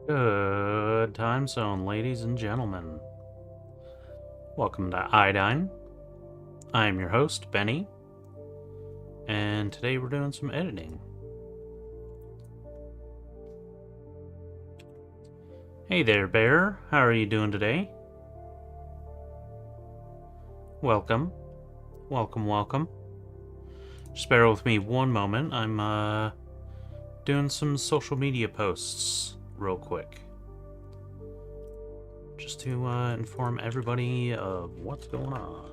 Good time zone, ladies and gentlemen. Welcome to Iodine. I'm your host, Benny, and today we're doing some editing. Hey there, Bear. How are you doing today? Welcome. Welcome. Just bear with me one moment. I'm, doing some social media posts real quick. Just to, inform everybody of what's going on.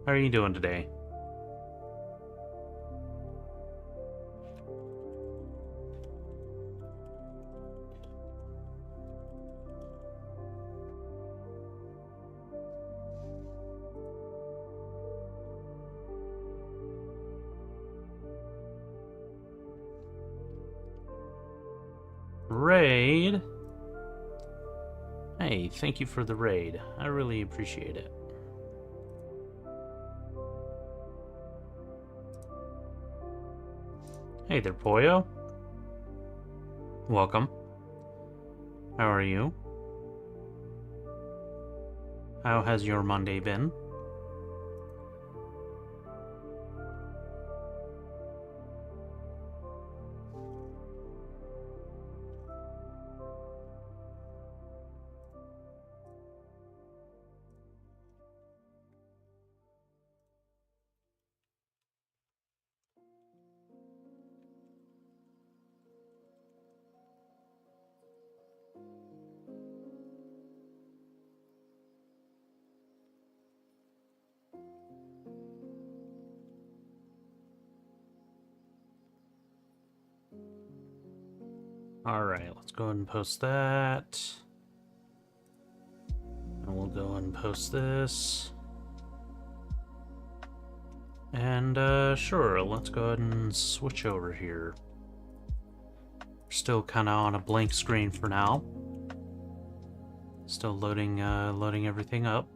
How are you doing today? Raid? Hey, thank you for the raid. I really appreciate it. Hey there, Poyo. Welcome. How are you? How has your Monday been? Alright, let's go ahead and post that. And we'll go and post this. And, sure, let's go ahead and switch over here. We're still kind of on a blank screen for now. Still loading everything up.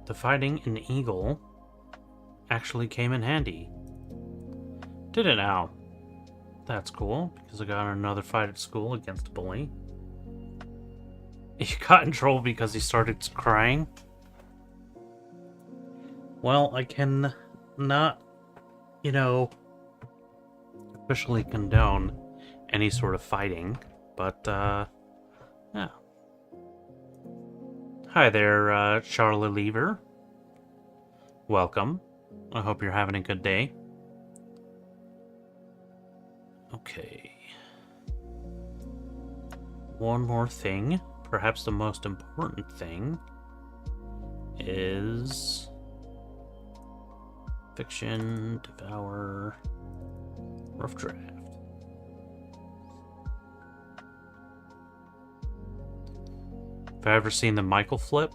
The fighting an eagle actually came in handy. Did it now? That's cool, because I got another fight at school against a bully. He got in trouble because he started crying. Well, I can not, officially condone any sort of fighting, but, yeah. Hi there, Charlie Lever. Welcome. I hope you're having a good day. Okay. One more thing, perhaps the most important thing, is Fiction, Devour, Rough Draft. Have I ever seen the Michael flip?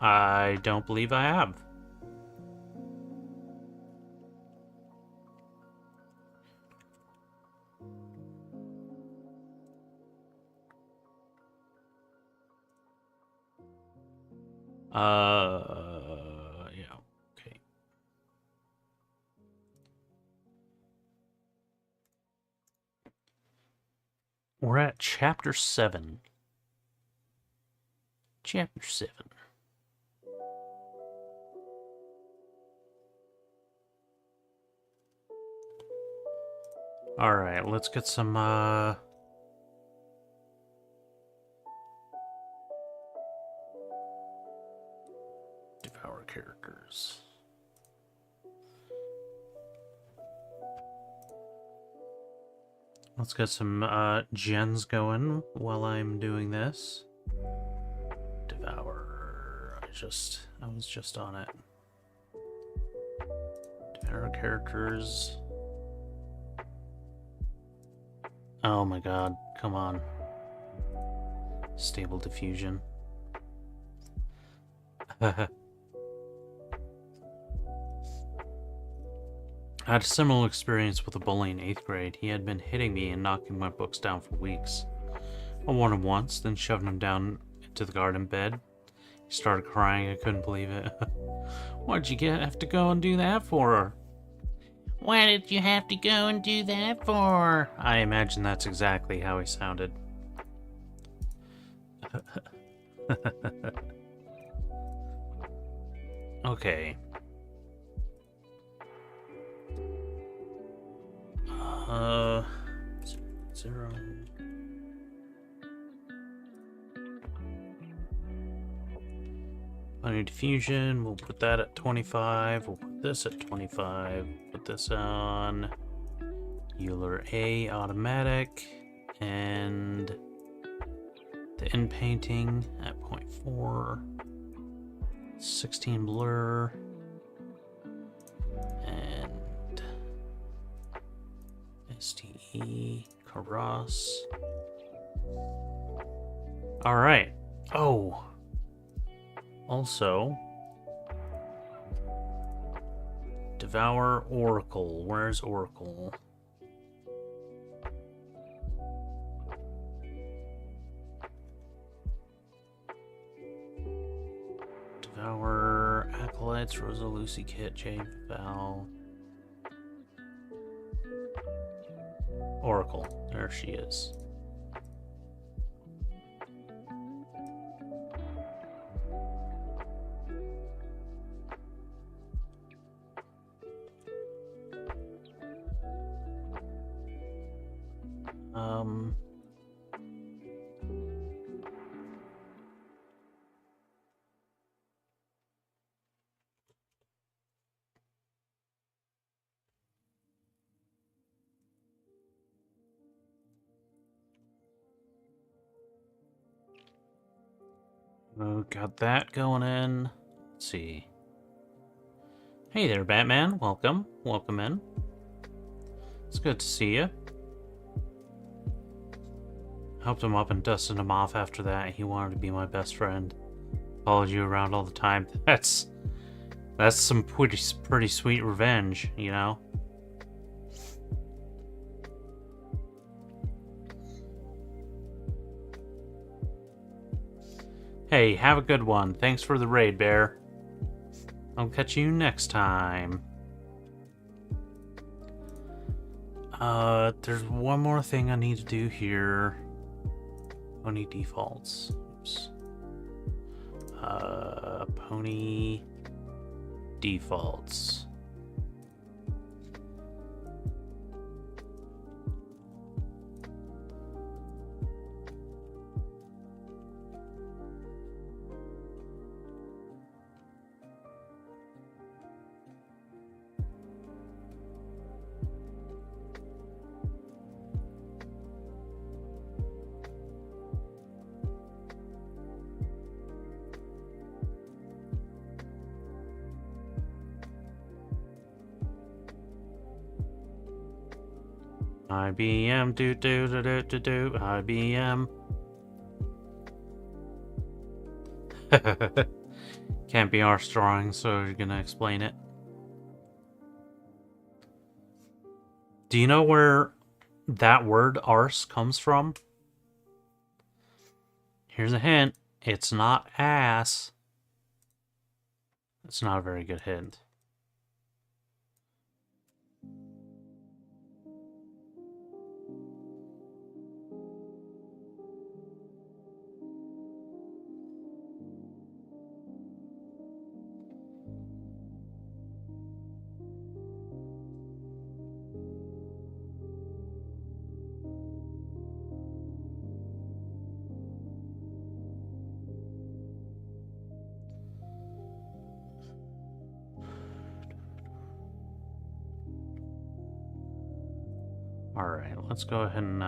I don't believe I have. Yeah, okay. We're at Chapter 7. Chapter 7. Alright, let's get some, Devour characters. Let's get some, gens going while I'm doing this. Devour. I was just on it. Devour characters. Oh my god, come on. Stable diffusion. I had a similar experience with a bully in 8th grade. He had been hitting me and knocking my books down for weeks. I warned him once, then shoved him down into the garden bed. He started crying. I couldn't believe it. Why'd you have to go and do that for? Why did you have to go and do that for? I imagine that's exactly how he sounded. Okay. Zero. Binary diffusion, we'll put that at 25. We'll put this at 25. Put this on Euler A automatic. And the end painting at 0.4. 16 blur. And STE Karas. Alright. Oh. Also, Devour Oracle. Where's Oracle? Devour Acolytes, Rosa, Lucy, Kit, Jade, Val. Oracle. There she is. Got that going in. Let's see. Hey there, Batman. Welcome. Welcome in. It's good to see you. Helped him up and dusted him off after that. He wanted to be my best friend. Followed you around all the time. That's some pretty sweet revenge, you know? Hey, have a good one. Thanks for the raid, Bear. I'll catch you next time. There's one more thing I need to do here. Pony defaults. Oops. Pony defaults. IBM, do do do do do do, IBM. Can't be arse drawing, so you're gonna explain it. Do you know where that word arse comes from? Here's a hint. It's not ass. It's not a very good hint. Alright, let's go ahead and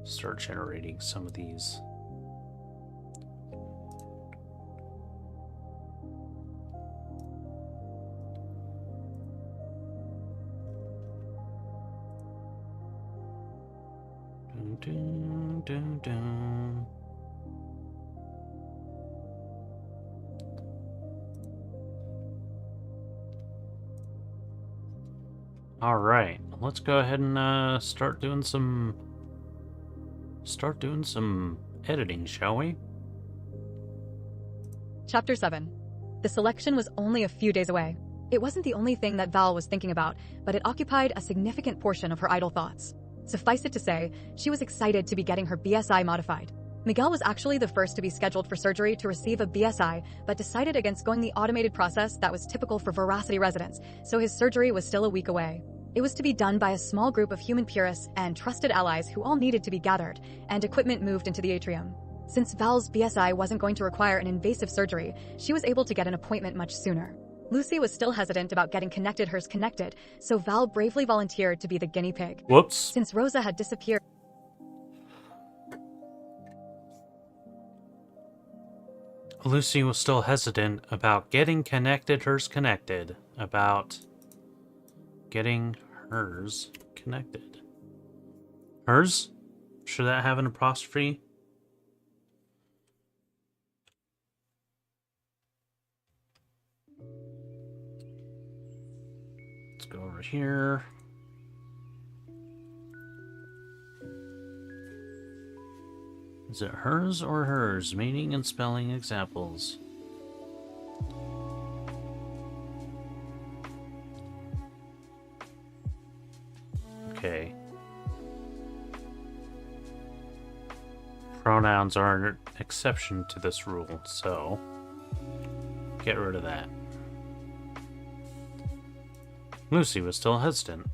start generating some of these. Dun, dun, dun, dun. Alright, let's go ahead and start doing some editing, shall we? Chapter 7. The selection was only a few days away. It wasn't the only thing that Val was thinking about, but it occupied a significant portion of her idle thoughts. Suffice it to say, she was excited to be getting her BSI modified. Miguel was actually the first to be scheduled for surgery to receive a BSI, but decided against going the automated process that was typical for Veracity residents, so his surgery was still a week away. It was to be done by a small group of human purists and trusted allies who all needed to be gathered, and equipment moved into the atrium. Since Val's BSI wasn't going to require an invasive surgery, she was able to get an appointment much sooner. Lucy was still hesitant about getting hers connected, so Val bravely volunteered to be the guinea pig. Whoops. Since Rosa had disappeared... Lucy was still hesitant about getting hers connected. Hers? Should that have an apostrophe? Let's go over here. Is it hers or hers? Meaning and spelling examples. Okay. Pronouns are an exception to this rule, so get rid of that. Lucy was still hesitant.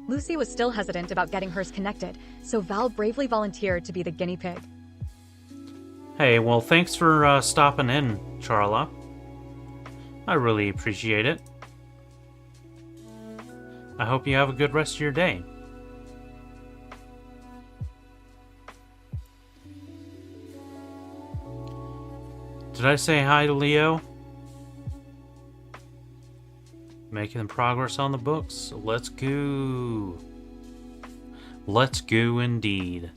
Lucy was still hesitant about getting hers connected, so Val bravely volunteered to be the guinea pig. Hey, well, thanks for stopping in, Charla. I really appreciate it. I hope you have a good rest of your day. Did I say hi to Leo? Making progress on the books. Let's go. Let's go indeed.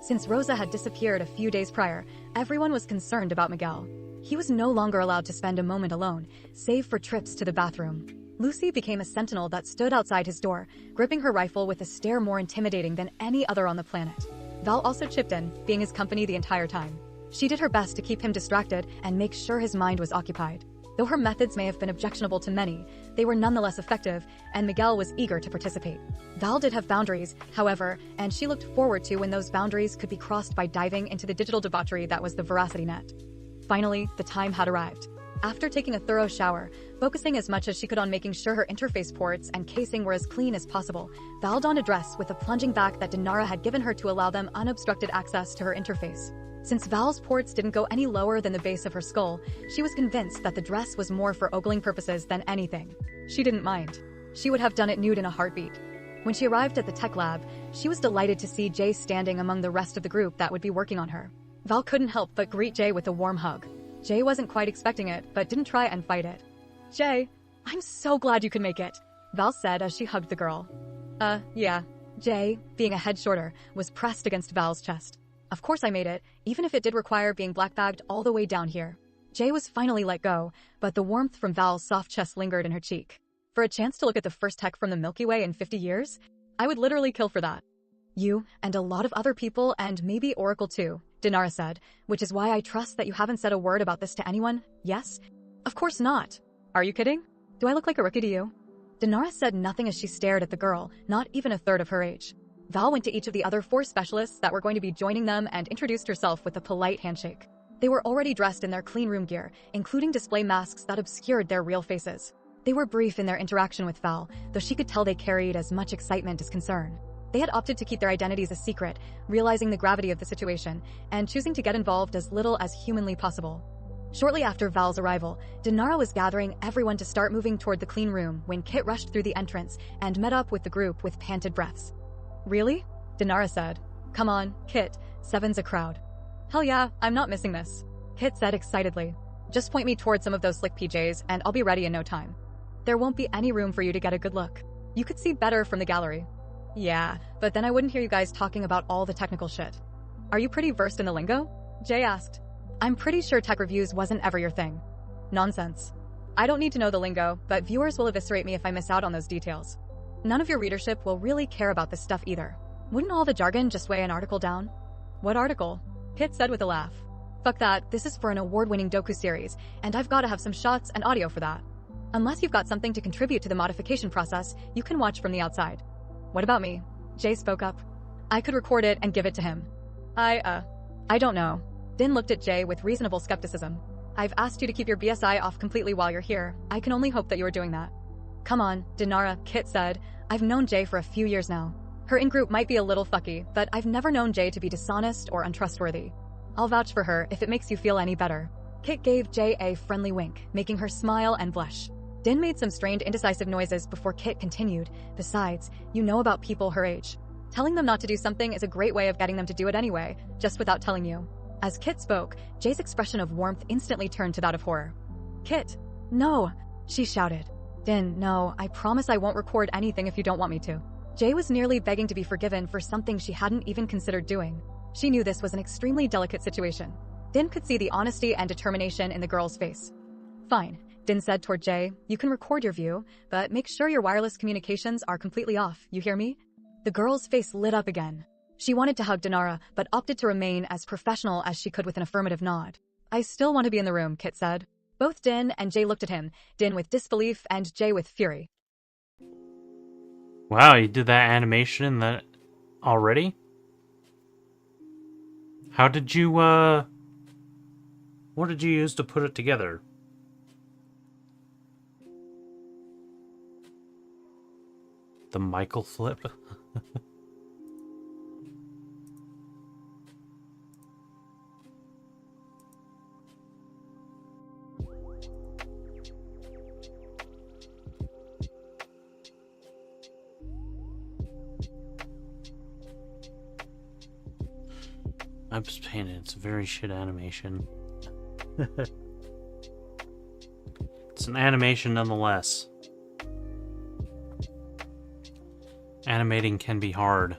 Since Rosa had disappeared a few days prior, everyone was concerned about Miguel. He was no longer allowed to spend a moment alone, save for trips to the bathroom. Lucy became a sentinel that stood outside his door, gripping her rifle with a stare more intimidating than any other on the planet. Val also chipped in, being his company the entire time. She did her best to keep him distracted and make sure his mind was occupied. Though her methods may have been objectionable to many, they were nonetheless effective, and Miguel was eager to participate. Val did have boundaries, however, and she looked forward to when those boundaries could be crossed by diving into the digital debauchery that was the Veracity net. Finally, the time had arrived. After taking a thorough shower, focusing as much as she could on making sure her interface ports and casing were as clean as possible, Val donned a dress with a plunging back that Dinara had given her to allow them unobstructed access to her interface. Since Val's ports didn't go any lower than the base of her skull, she was convinced that the dress was more for ogling purposes than anything. She didn't mind. She would have done it nude in a heartbeat. When she arrived at the tech lab, she was delighted to see Jay standing among the rest of the group that would be working on her. Val couldn't help but greet Jay with a warm hug. Jay wasn't quite expecting it, but didn't try and fight it. "Jay, I'm so glad you could make it," Val said as she hugged the girl. Yeah. Jay, being a head shorter, was pressed against Val's chest. "Of course I made it, even if it did require being black-bagged all the way down here." Jay was finally let go, but the warmth from Val's soft chest lingered in her cheek. "For a chance to look at the first tech from the Milky Way in 50 years? I would literally kill for that." "You, and a lot of other people, and maybe Oracle too," Dinara said, "which is why I trust that you haven't said a word about this to anyone, yes?" "Of course not. Are you kidding? Do I look like a rookie to you?" Dinara said nothing as she stared at the girl, not even a third of her age. Val went to each of the other 4 specialists that were going to be joining them and introduced herself with a polite handshake. They were already dressed in their clean room gear, including display masks that obscured their real faces. They were brief in their interaction with Val, though she could tell they carried as much excitement as concern. They had opted to keep their identities a secret, realizing the gravity of the situation, and choosing to get involved as little as humanly possible. Shortly after Val's arrival, Dinara was gathering everyone to start moving toward the clean room when Kit rushed through the entrance and met up with the group with panted breaths. "Really?" Dinara said. "Come on, Kit, 7's a crowd." "Hell yeah, I'm not missing this," Kit said excitedly. "Just point me toward some of those slick PJs and I'll be ready in no time. There won't be any room for you to get a good look. You could see better from the gallery." "Yeah, but then I wouldn't hear you guys talking about all the technical shit." "Are you pretty versed in the lingo?" Jay asked. "I'm pretty sure tech reviews wasn't ever your thing." "Nonsense." I don't need to know the lingo, but viewers will eviscerate me if I miss out on those details. None of your readership will really care about this stuff either. Wouldn't all the jargon just weigh an article down? What article? Kit said with a laugh. Fuck that, this is for an award-winning docu-series, and I've got to have some shots and audio for that. Unless you've got something to contribute to the modification process, you can watch from the outside. What about me? Jay spoke up. I could record it and give it to him. I don't know. Din looked at Jay with reasonable skepticism. I've asked you to keep your BSI off completely while you're here. I can only hope that you are doing that. Come on, Dinara, Kit said. I've known Jay for a few years now. Her in-group might be a little fucky, but I've never known Jay to be dishonest or untrustworthy. I'll vouch for her if it makes you feel any better. Kit gave Jay a friendly wink, making her smile and blush. Din made some strained, indecisive noises before Kit continued. Besides, you know about people her age. Telling them not to do something is a great way of getting them to do it anyway, just without telling you. As Kit spoke, Jay's expression of warmth instantly turned to that of horror. Kit, no, she shouted. Din, no, I promise I won't record anything if you don't want me to. Jay was nearly begging to be forgiven for something she hadn't even considered doing. She knew this was an extremely delicate situation. Din could see the honesty and determination in the girl's face. Fine, Din said toward Jay. You can record your view, but make sure your wireless communications are completely off, you hear me? The girl's face lit up again. She wanted to hug Dinara, but opted to remain as professional as she could with an affirmative nod. I still want to be in the room, Kit said. Both Din and Jay looked at him, Din with disbelief and Jay with fury. Wow, you did that animation in that already? How did you, what did you use to put it together? The Michael flip? I'm just painted. It's a very shit animation. It's an animation nonetheless. Animating can be hard.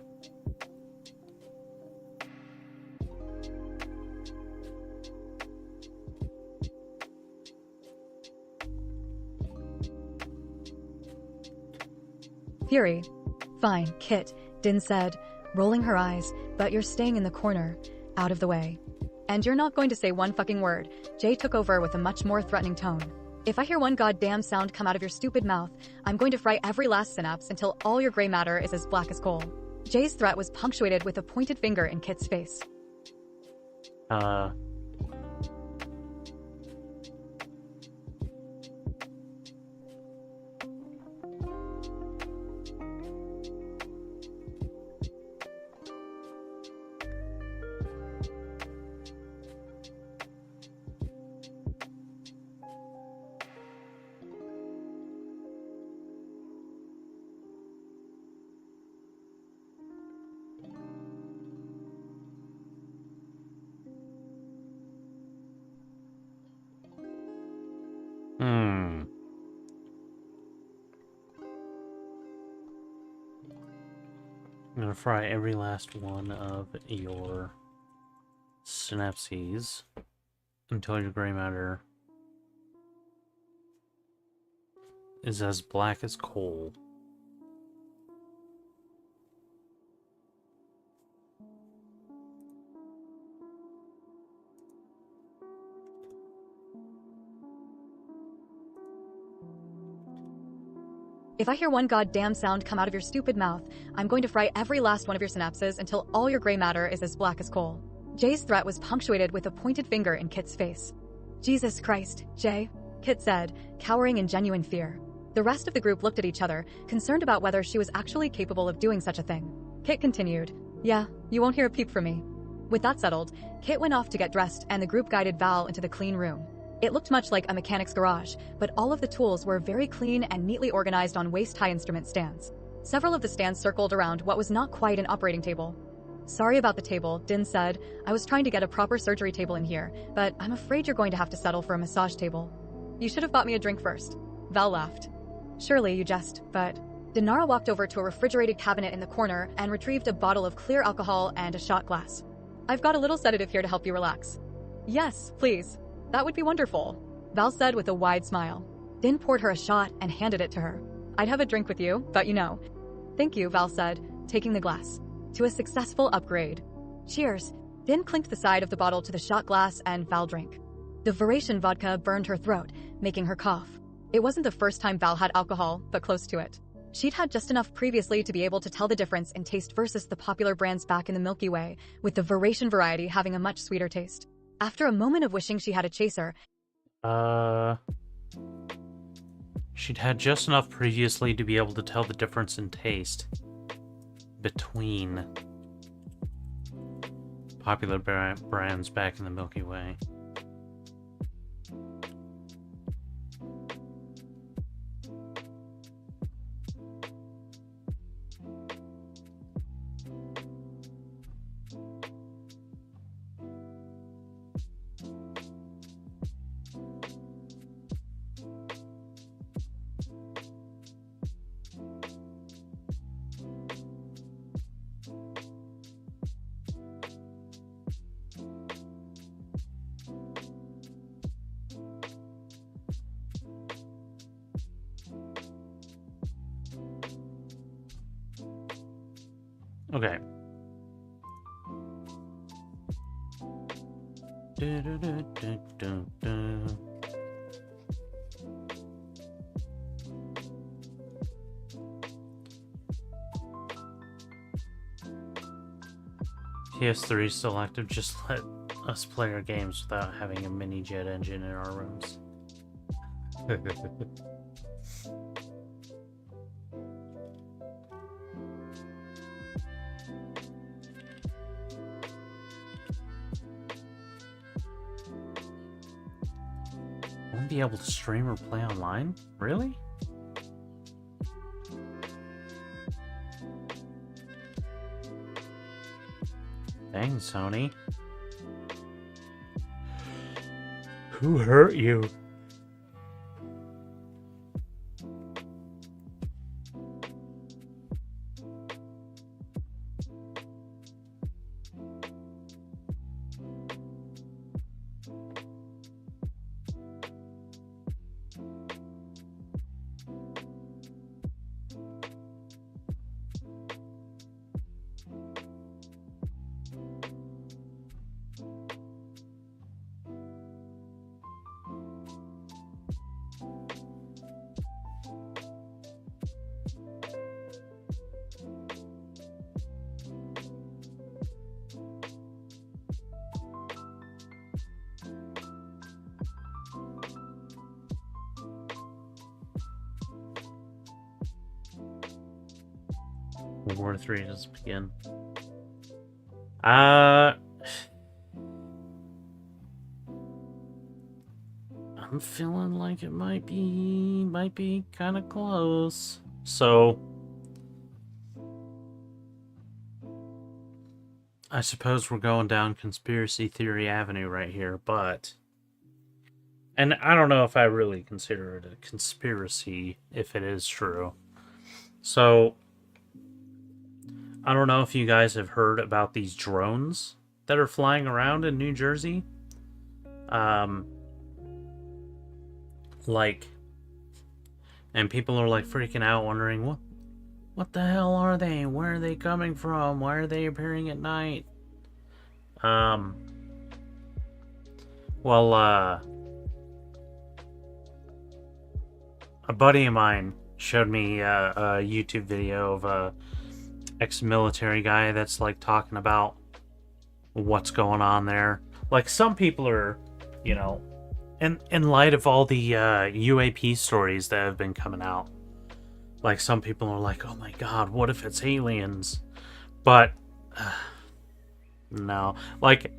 Fury. Fine, Kit, Din said, rolling her eyes, but you're staying in the corner, out of the way. And you're not going to say one fucking word, Jay took over with a much more threatening tone. If I hear one goddamn sound come out of your stupid mouth, I'm going to fry every last synapse until all your gray matter is as black as coal. Jay's threat was punctuated with a pointed finger in Kit's face. I'm gonna fry every last one of your synapses until your gray matter is as black as coal. If I hear one goddamn sound come out of your stupid mouth, I'm going to fry every last one of your synapses until all your gray matter is as black as coal. Jay's threat was punctuated with a pointed finger in Kit's face. Jesus Christ, Jay, Kit said, cowering in genuine fear. The rest of the group looked at each other, concerned about whether she was actually capable of doing such a thing. Kit continued, yeah, you won't hear a peep from me. With that settled, Kit went off to get dressed and the group guided Val into the clean room. It looked much like a mechanic's garage, but all of the tools were very clean and neatly organized on waist-high instrument stands. Several of the stands circled around what was not quite an operating table. Sorry about the table, Din said. I was trying to get a proper surgery table in here, but I'm afraid you're going to have to settle for a massage table. You should have bought me a drink first. Val laughed. Surely you jest, but... Dinara walked over to a refrigerated cabinet in the corner and retrieved a bottle of clear alcohol and a shot glass. I've got a little sedative here to help you relax. Yes, please. That would be wonderful, Val said with a wide smile. Din poured her a shot and handed it to her. "I'd have a drink with you, but you know." "Thank you," Val said, taking the glass. "To a successful upgrade." "Cheers." Din clinked the side of the bottle to the shot glass and Val drank. The Varation vodka burned her throat, making her cough. It wasn't the first time Val had alcohol, but close to it. She'd had just enough previously to be able to tell the difference in taste versus the popular brands back in the Milky Way, with the Varation variety having a much sweeter taste. After a moment of wishing she had a chaser, she'd had just enough previously to be able to tell the difference in taste between popular brands back in the Milky Way. Okay. PS3 is still active. Just let us play our games without having a mini jet engine in our rooms. Won't be able to stream or play online? Really? Dang, Sony. Who hurt you? World War III does begin. I'm feeling like it might be kind of close. So I suppose we're going down conspiracy theory avenue right here, and I don't know if I really consider it a conspiracy if it is true. So I don't know if you guys have heard about these drones that are flying around in New Jersey. And people are like freaking out, wondering what the hell are they? Where are they coming from? Why are they appearing at night? Well, a buddy of mine showed me a YouTube video of a ex-military guy that's like talking about what's going on there. Like, some people are, you know, in light of all the UAP stories that have been coming out, like, some people are like, oh my god, what if it's aliens? But no, like,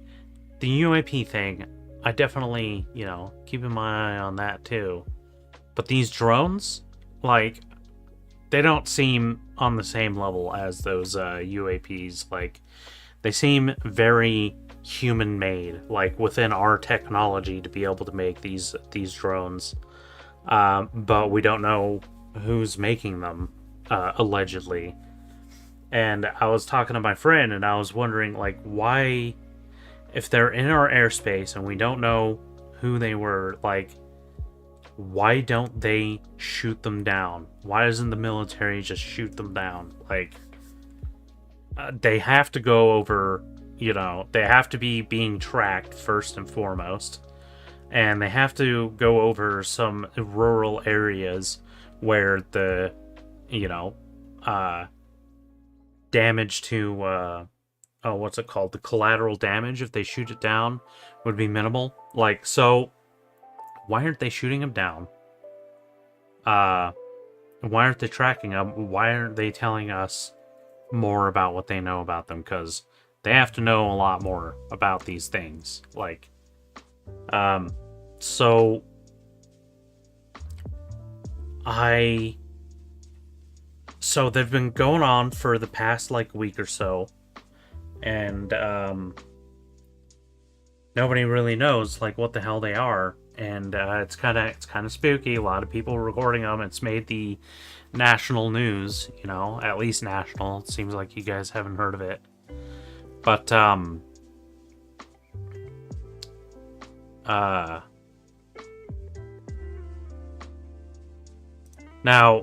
the UAP thing, I definitely, you know, keeping my eye on that too. But these drones, like, they don't seem on the same level as those UAPs. Like, they seem very human-made, like within our technology to be able to make these drones. But we don't know who's making them, allegedly. And I was talking to my friend, and I was wondering, like, why, if they're in our airspace and we don't know who they were, like, why don't they shoot them down? Why doesn't the military just shoot them down? Like, they have to go over, you know, they have to be being tracked first and foremost. And they have to go over some rural areas where the, you know, damage to, what's it called? The collateral damage, if they shoot it down, would be minimal. Like, so, why aren't they shooting them down? Why aren't they tracking them? Why aren't they telling us more about what they know about them? Because they have to know a lot more about these things. Like, so they've been going on for the past like week or so, and nobody really knows like what the hell they are, and it's kind of spooky. A lot of people recording them. It's made the national news, you know, at least national. It seems like you guys haven't heard of it, but now,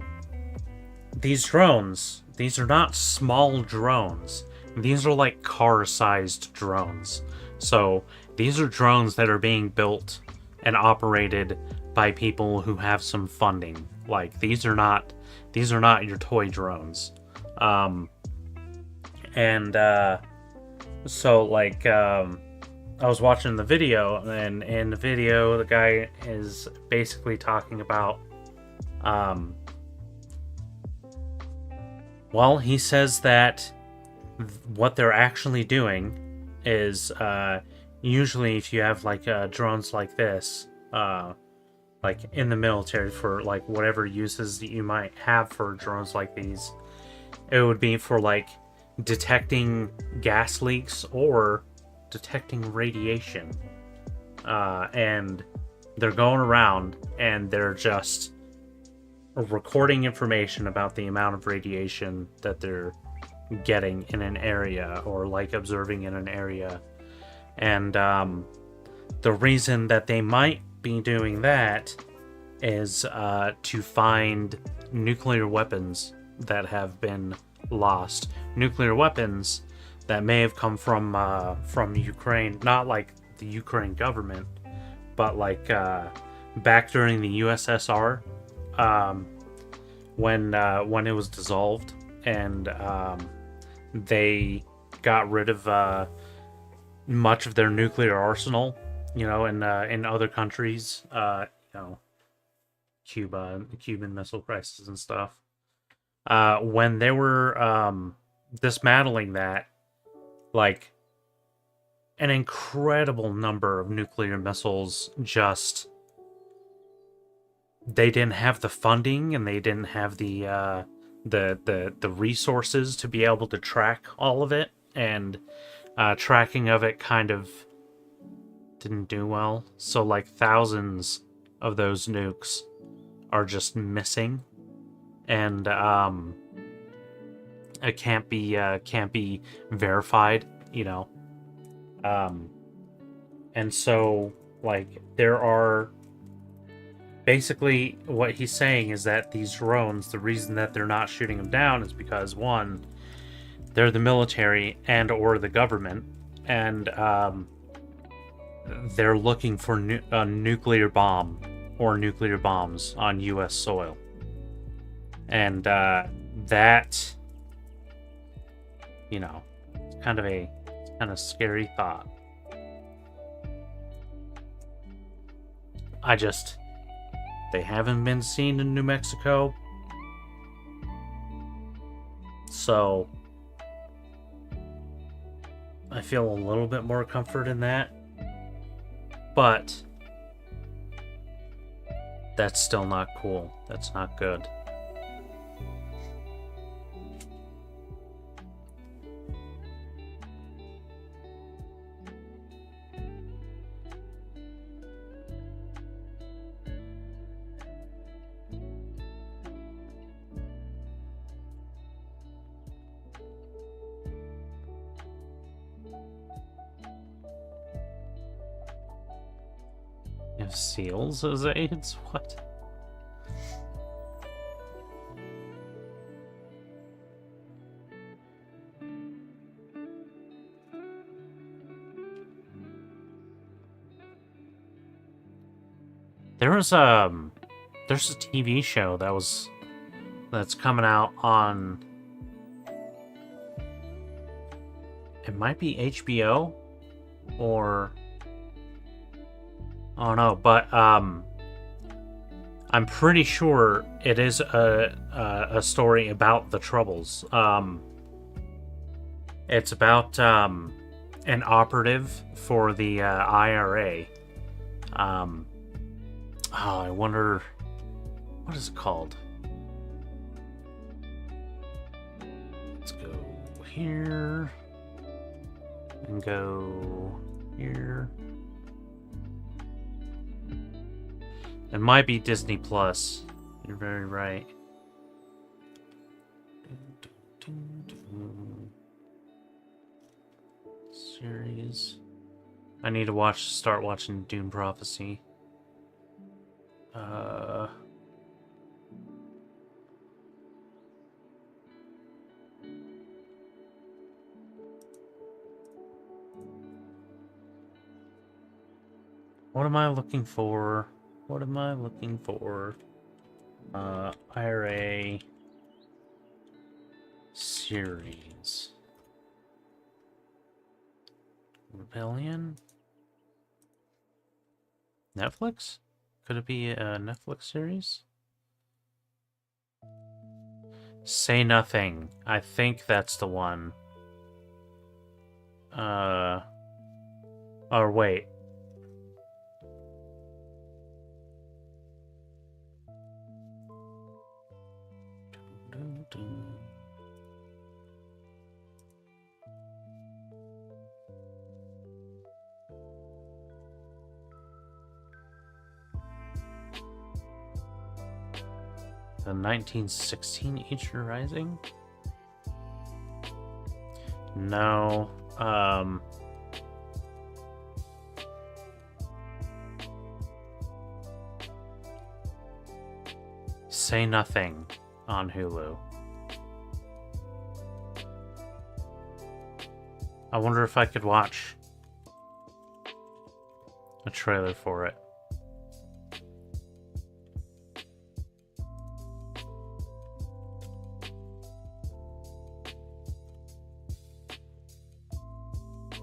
these drones, these are not small drones. These are like car-sized drones. So, these are drones that are being built and operated by people who have some funding. Like, these are not your toy drones. So, like, I was watching the video, and in the video, the guy is basically talking about, well, he says that what they're actually doing is, usually if you have, like, drones like this, like, in the military for, like, whatever uses that you might have for drones like these, it would be for, like, detecting gas leaks or detecting radiation. And they're going around and they're just recording information about the amount of radiation that they're getting in an area or like observing in an area. And the reason that they might be doing that is to find nuclear weapons that have been lost. Nuclear weapons that may have come from Ukraine, not like the Ukraine government, but like back during the USSR, when it was dissolved, and they got rid of much of their nuclear arsenal, you know, in other countries, you know, Cuba, the Cuban Missile Crisis and stuff. When they were dismantling that, like, an incredible number of nuclear missiles just, they didn't have the funding and they didn't have the resources to be able to track all of it, and tracking of it kind of didn't do well. So like thousands of those nukes are just missing, and it can't be verified, you know. And so, like, there are basically, what he's saying is that these drones, the reason that they're not shooting them down is because, one, they're the military and or the government, and they're looking for a nuclear bomb or nuclear bombs on U.S. soil. And that, you know, it's kind of a scary thought. They haven't been seen in New Mexico, so I feel a little bit more comfort in that, but that's still not cool. That's not good. Have seals as aids? What? There's a TV show that's coming out on, it might be HBO or, oh no, but I'm pretty sure it is a story about the Troubles. It's about an operative for the IRA. Oh, I wonder, what is it called? Let's go here and go here. It might be Disney Plus. You're very right. Series. I need to start watching Dune Prophecy. What am I looking for? What am I looking for? IRA series. Rebellion? Netflix? Could it be a Netflix series? Say Nothing. I think that's the one. Or wait. The 1916 Easter Rising? No. Say Nothing on Hulu. I wonder if I could watch a trailer for it.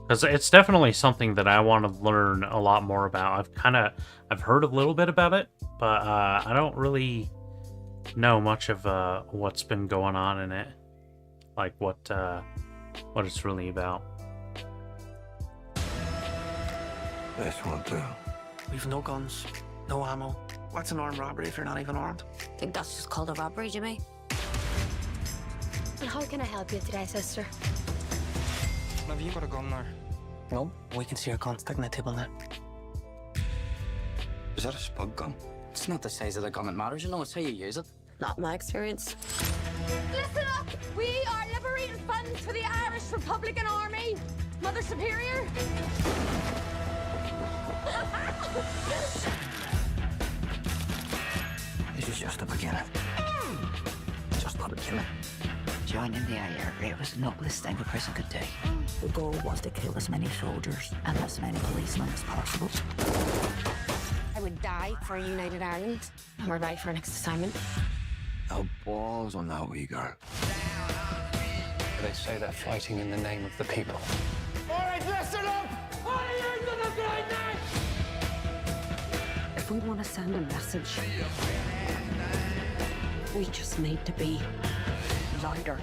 Because it's definitely something that I want to learn a lot more about. I've heard a little bit about it, but I don't really know much of what's been going on in it, like what it's really about. This won't do. We've no guns, no ammo. What's an armed robbery if you're not even armed? Think that's just called a robbery, Jimmy? And how can I help you today, sister? Have you got a gun there? No. We can see our guns sticking the table now. Is that a spud gun? It's not the size of the gun that matters, you know, it's how you use it. Not my experience. Listen up! We are liberating funds for the Irish Republican Army. Mother Superior. This is just the beginning. Just the beginning. Joining the IRA was the noblest thing a person could do. The goal was to kill as many soldiers and as many policemen as possible. I would die for a united Ireland. And we're ready for our next assignment. No balls on that wee girl. They say they're fighting in the name of the people. All right, listen up! If we want to send a message, we just need to be louder.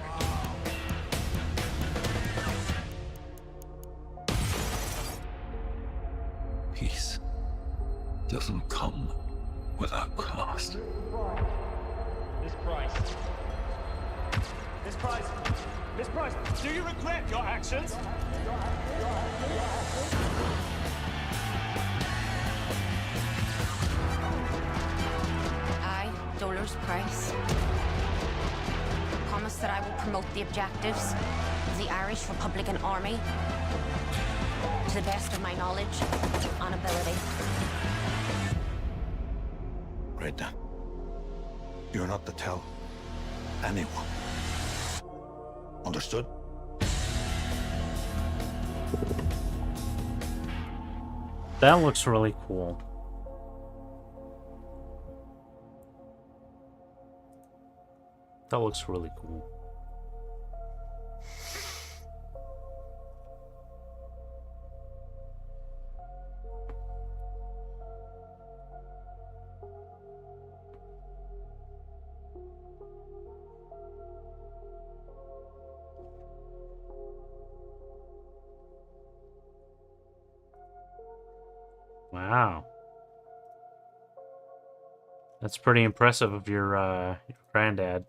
Peace doesn't come without cost. Miss Price. Miss Price. Miss Price, do you regret your actions? I, Dolores Price, promise that I will promote the objectives of the Irish Republican Army to the best of my knowledge and ability. Right then. You're not to tell anyone. Understood? That looks really cool. That looks really cool. Wow. That's pretty impressive of your granddad.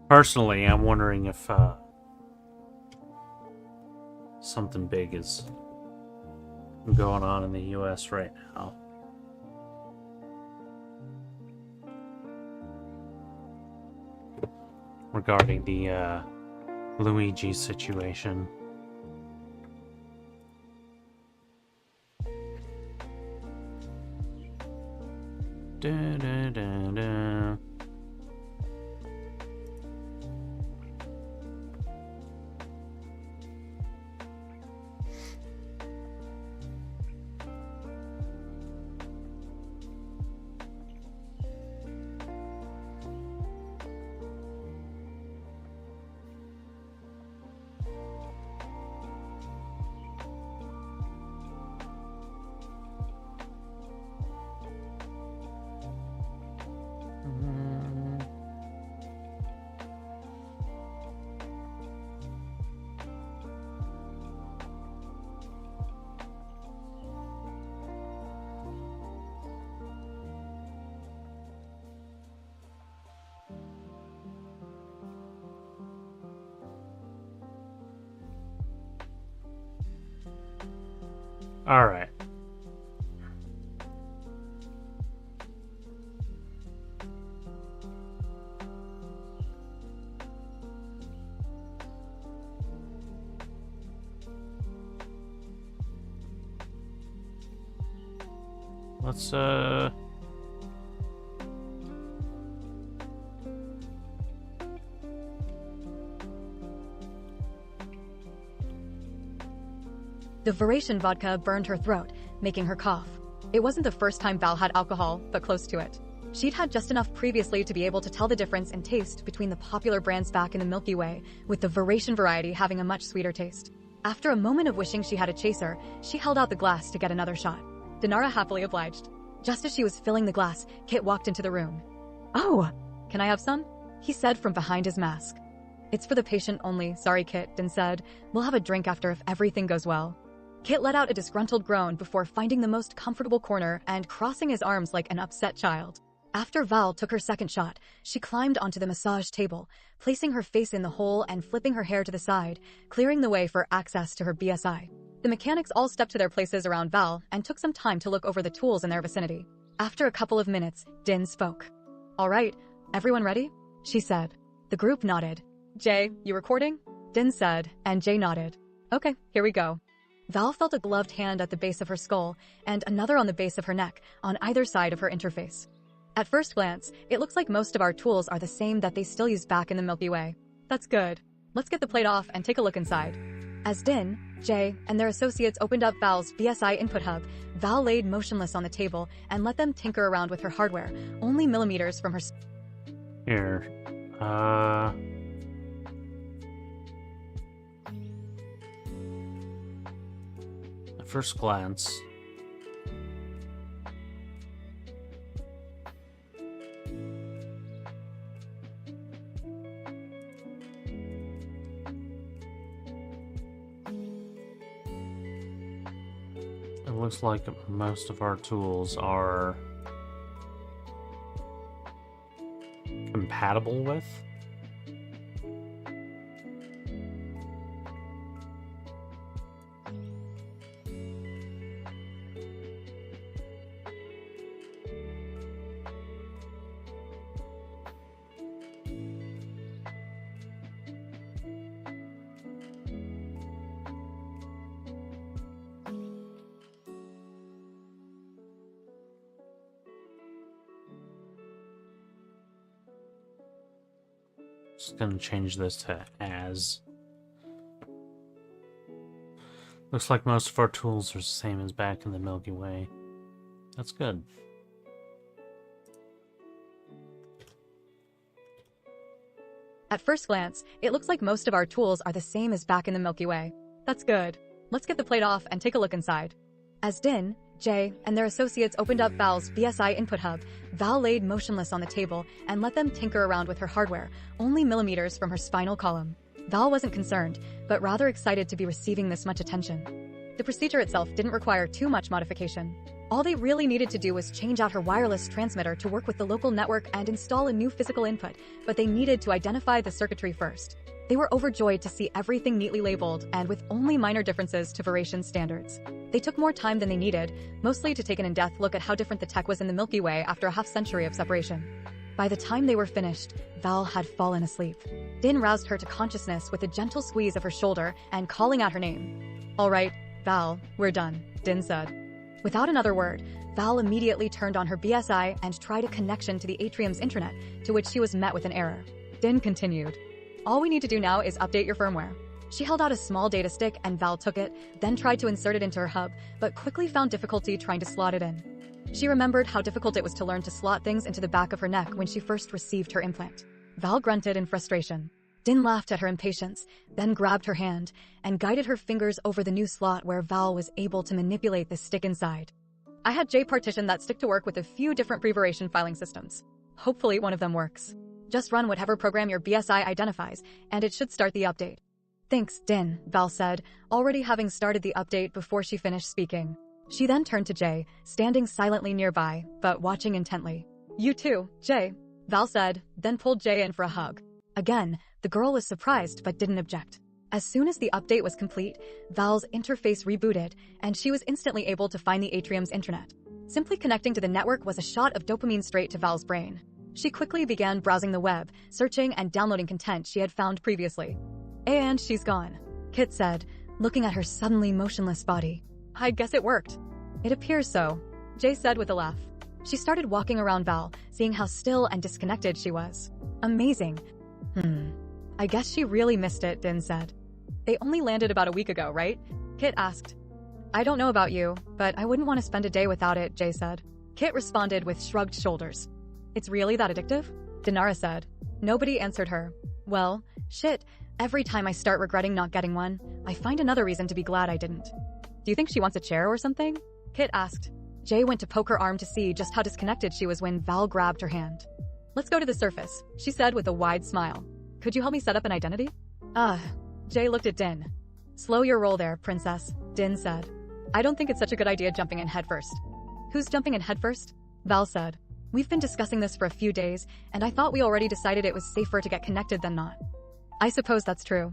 Personally, I'm wondering if something big is going on in the US right now. Regarding the Luigi situation. Da, da, da, da. All right. Let's The Varation vodka burned her throat, making her cough. It wasn't the first time Val had alcohol, but close to it. She'd had just enough previously to be able to tell the difference in taste between the popular brands back in the Milky Way, with the Varation variety having a much sweeter taste. After a moment of wishing she had a chaser, she held out the glass to get another shot. Dinara happily obliged. Just as she was filling the glass, Kit walked into the room. "Oh, can I have some?" he said from behind his mask. "It's for the patient only, sorry Kit," Din said. "We'll have a drink after if everything goes well." Kit let out a disgruntled groan before finding the most comfortable corner and crossing his arms like an upset child. After Val took her second shot, she climbed onto the massage table, placing her face in the hole and flipping her hair to the side, clearing the way for access to her BSI. The mechanics all stepped to their places around Val and took some time to look over the tools in their vicinity. After a couple of minutes, Din spoke. "All right, everyone ready?" she said. The group nodded. "Jay, you recording?" Din said, and Jay nodded. "Okay, here we go." Val felt a gloved hand at the base of her skull and another on the base of her neck, on either side of her interface. At first glance, it looks like most of our tools are the same that they still use back in the Milky Way. That's good. Let's get the plate off and take a look inside. As Din, Jay, and their associates opened up Val's BSI input hub, Val laid motionless on the table and let them tinker around with her hardware, only millimeters from her... Here. At first glance, it looks like most of our tools are compatible with. Just gonna change this to as. Looks like most of our tools are the same as back in the Milky Way. That's good. At first glance, it looks like most of our tools are the same as back in the Milky Way. That's good. Let's get the plate off and take a look inside. As Din, Jay, and their associates opened up Val's BSI input hub, Val laid motionless on the table and let them tinker around with her hardware, only millimeters from her spinal column. Val wasn't concerned, but rather excited to be receiving this much attention. The procedure itself didn't require too much modification. All they really needed to do was change out her wireless transmitter to work with the local network and install a new physical input, but they needed to identify the circuitry first. They were overjoyed to see everything neatly labeled and with only minor differences to Veration standards. They took more time than they needed, mostly to take an in-depth look at how different the tech was in the Milky Way after a half-century of separation. By the time they were finished, Val had fallen asleep. Din roused her to consciousness with a gentle squeeze of her shoulder and calling out her name. "All right, Val, we're done," Din said. Without another word, Val immediately turned on her BSI and tried a connection to the atrium's intranet, to which she was met with an error. Din continued. "All we need to do now is update your firmware." She held out a small data stick and Val took it, then tried to insert it into her hub, but quickly found difficulty trying to slot it in. She remembered how difficult it was to learn to slot things into the back of her neck when she first received her implant. Val grunted in frustration. Din laughed at her impatience, then grabbed her hand and guided her fingers over the new slot where Val was able to manipulate the stick inside. "I had Jay partition that stick to work with a few different pre-Veration filing systems. Hopefully one of them works. Just run whatever program your BSI identifies, and it should start the update." "Thanks, Din," Val said, already having started the update before she finished speaking. She then turned to Jay, standing silently nearby, but watching intently. "You too, Jay," Val said, then pulled Jay in for a hug. Again, the girl was surprised but didn't object. As soon as the update was complete, Val's interface rebooted, and she was instantly able to find the atrium's intranet. Simply connecting to the network was a shot of dopamine straight to Val's brain. She quickly began browsing the web, searching and downloading content she had found previously. "And she's gone," Kit said, looking at her suddenly motionless body. "I guess it worked." "It appears so," Jay said with a laugh. She started walking around Val, seeing how still and disconnected she was. "Amazing." "I guess she really missed it," Din said. "They only landed about a week ago, right?" Kit asked. "I don't know about you, but I wouldn't want to spend a day without it," Jay said. Kit responded with shrugged shoulders. "It's really that addictive?" Dinara said. Nobody answered her. "Well, shit, every time I start regretting not getting one, I find another reason to be glad I didn't." "Do you think she wants a chair or something?" Kit asked. Jay went to poke her arm to see just how disconnected she was when Val grabbed her hand. "Let's go to the surface," she said with a wide smile. "Could you help me set up an identity?" Jay looked at Din. "Slow your roll there, princess," Din said. "I don't think it's such a good idea jumping in headfirst." "Who's jumping in headfirst?" Val said. "We've been discussing this for a few days, and I thought we already decided it was safer to get connected than not." "I suppose that's true.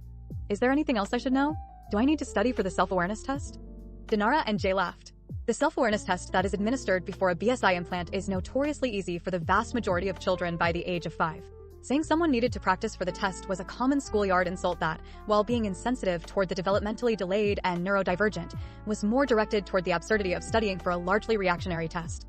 Is there anything else I should know? Do I need to study for the self-awareness test?" Dinara and Jay laughed. The self-awareness test that is administered before a BSI implant is notoriously easy for the vast majority of children by the age of 5. Saying someone needed to practice for the test was a common schoolyard insult that, while being insensitive toward the developmentally delayed and neurodivergent, was more directed toward the absurdity of studying for a largely reactionary test.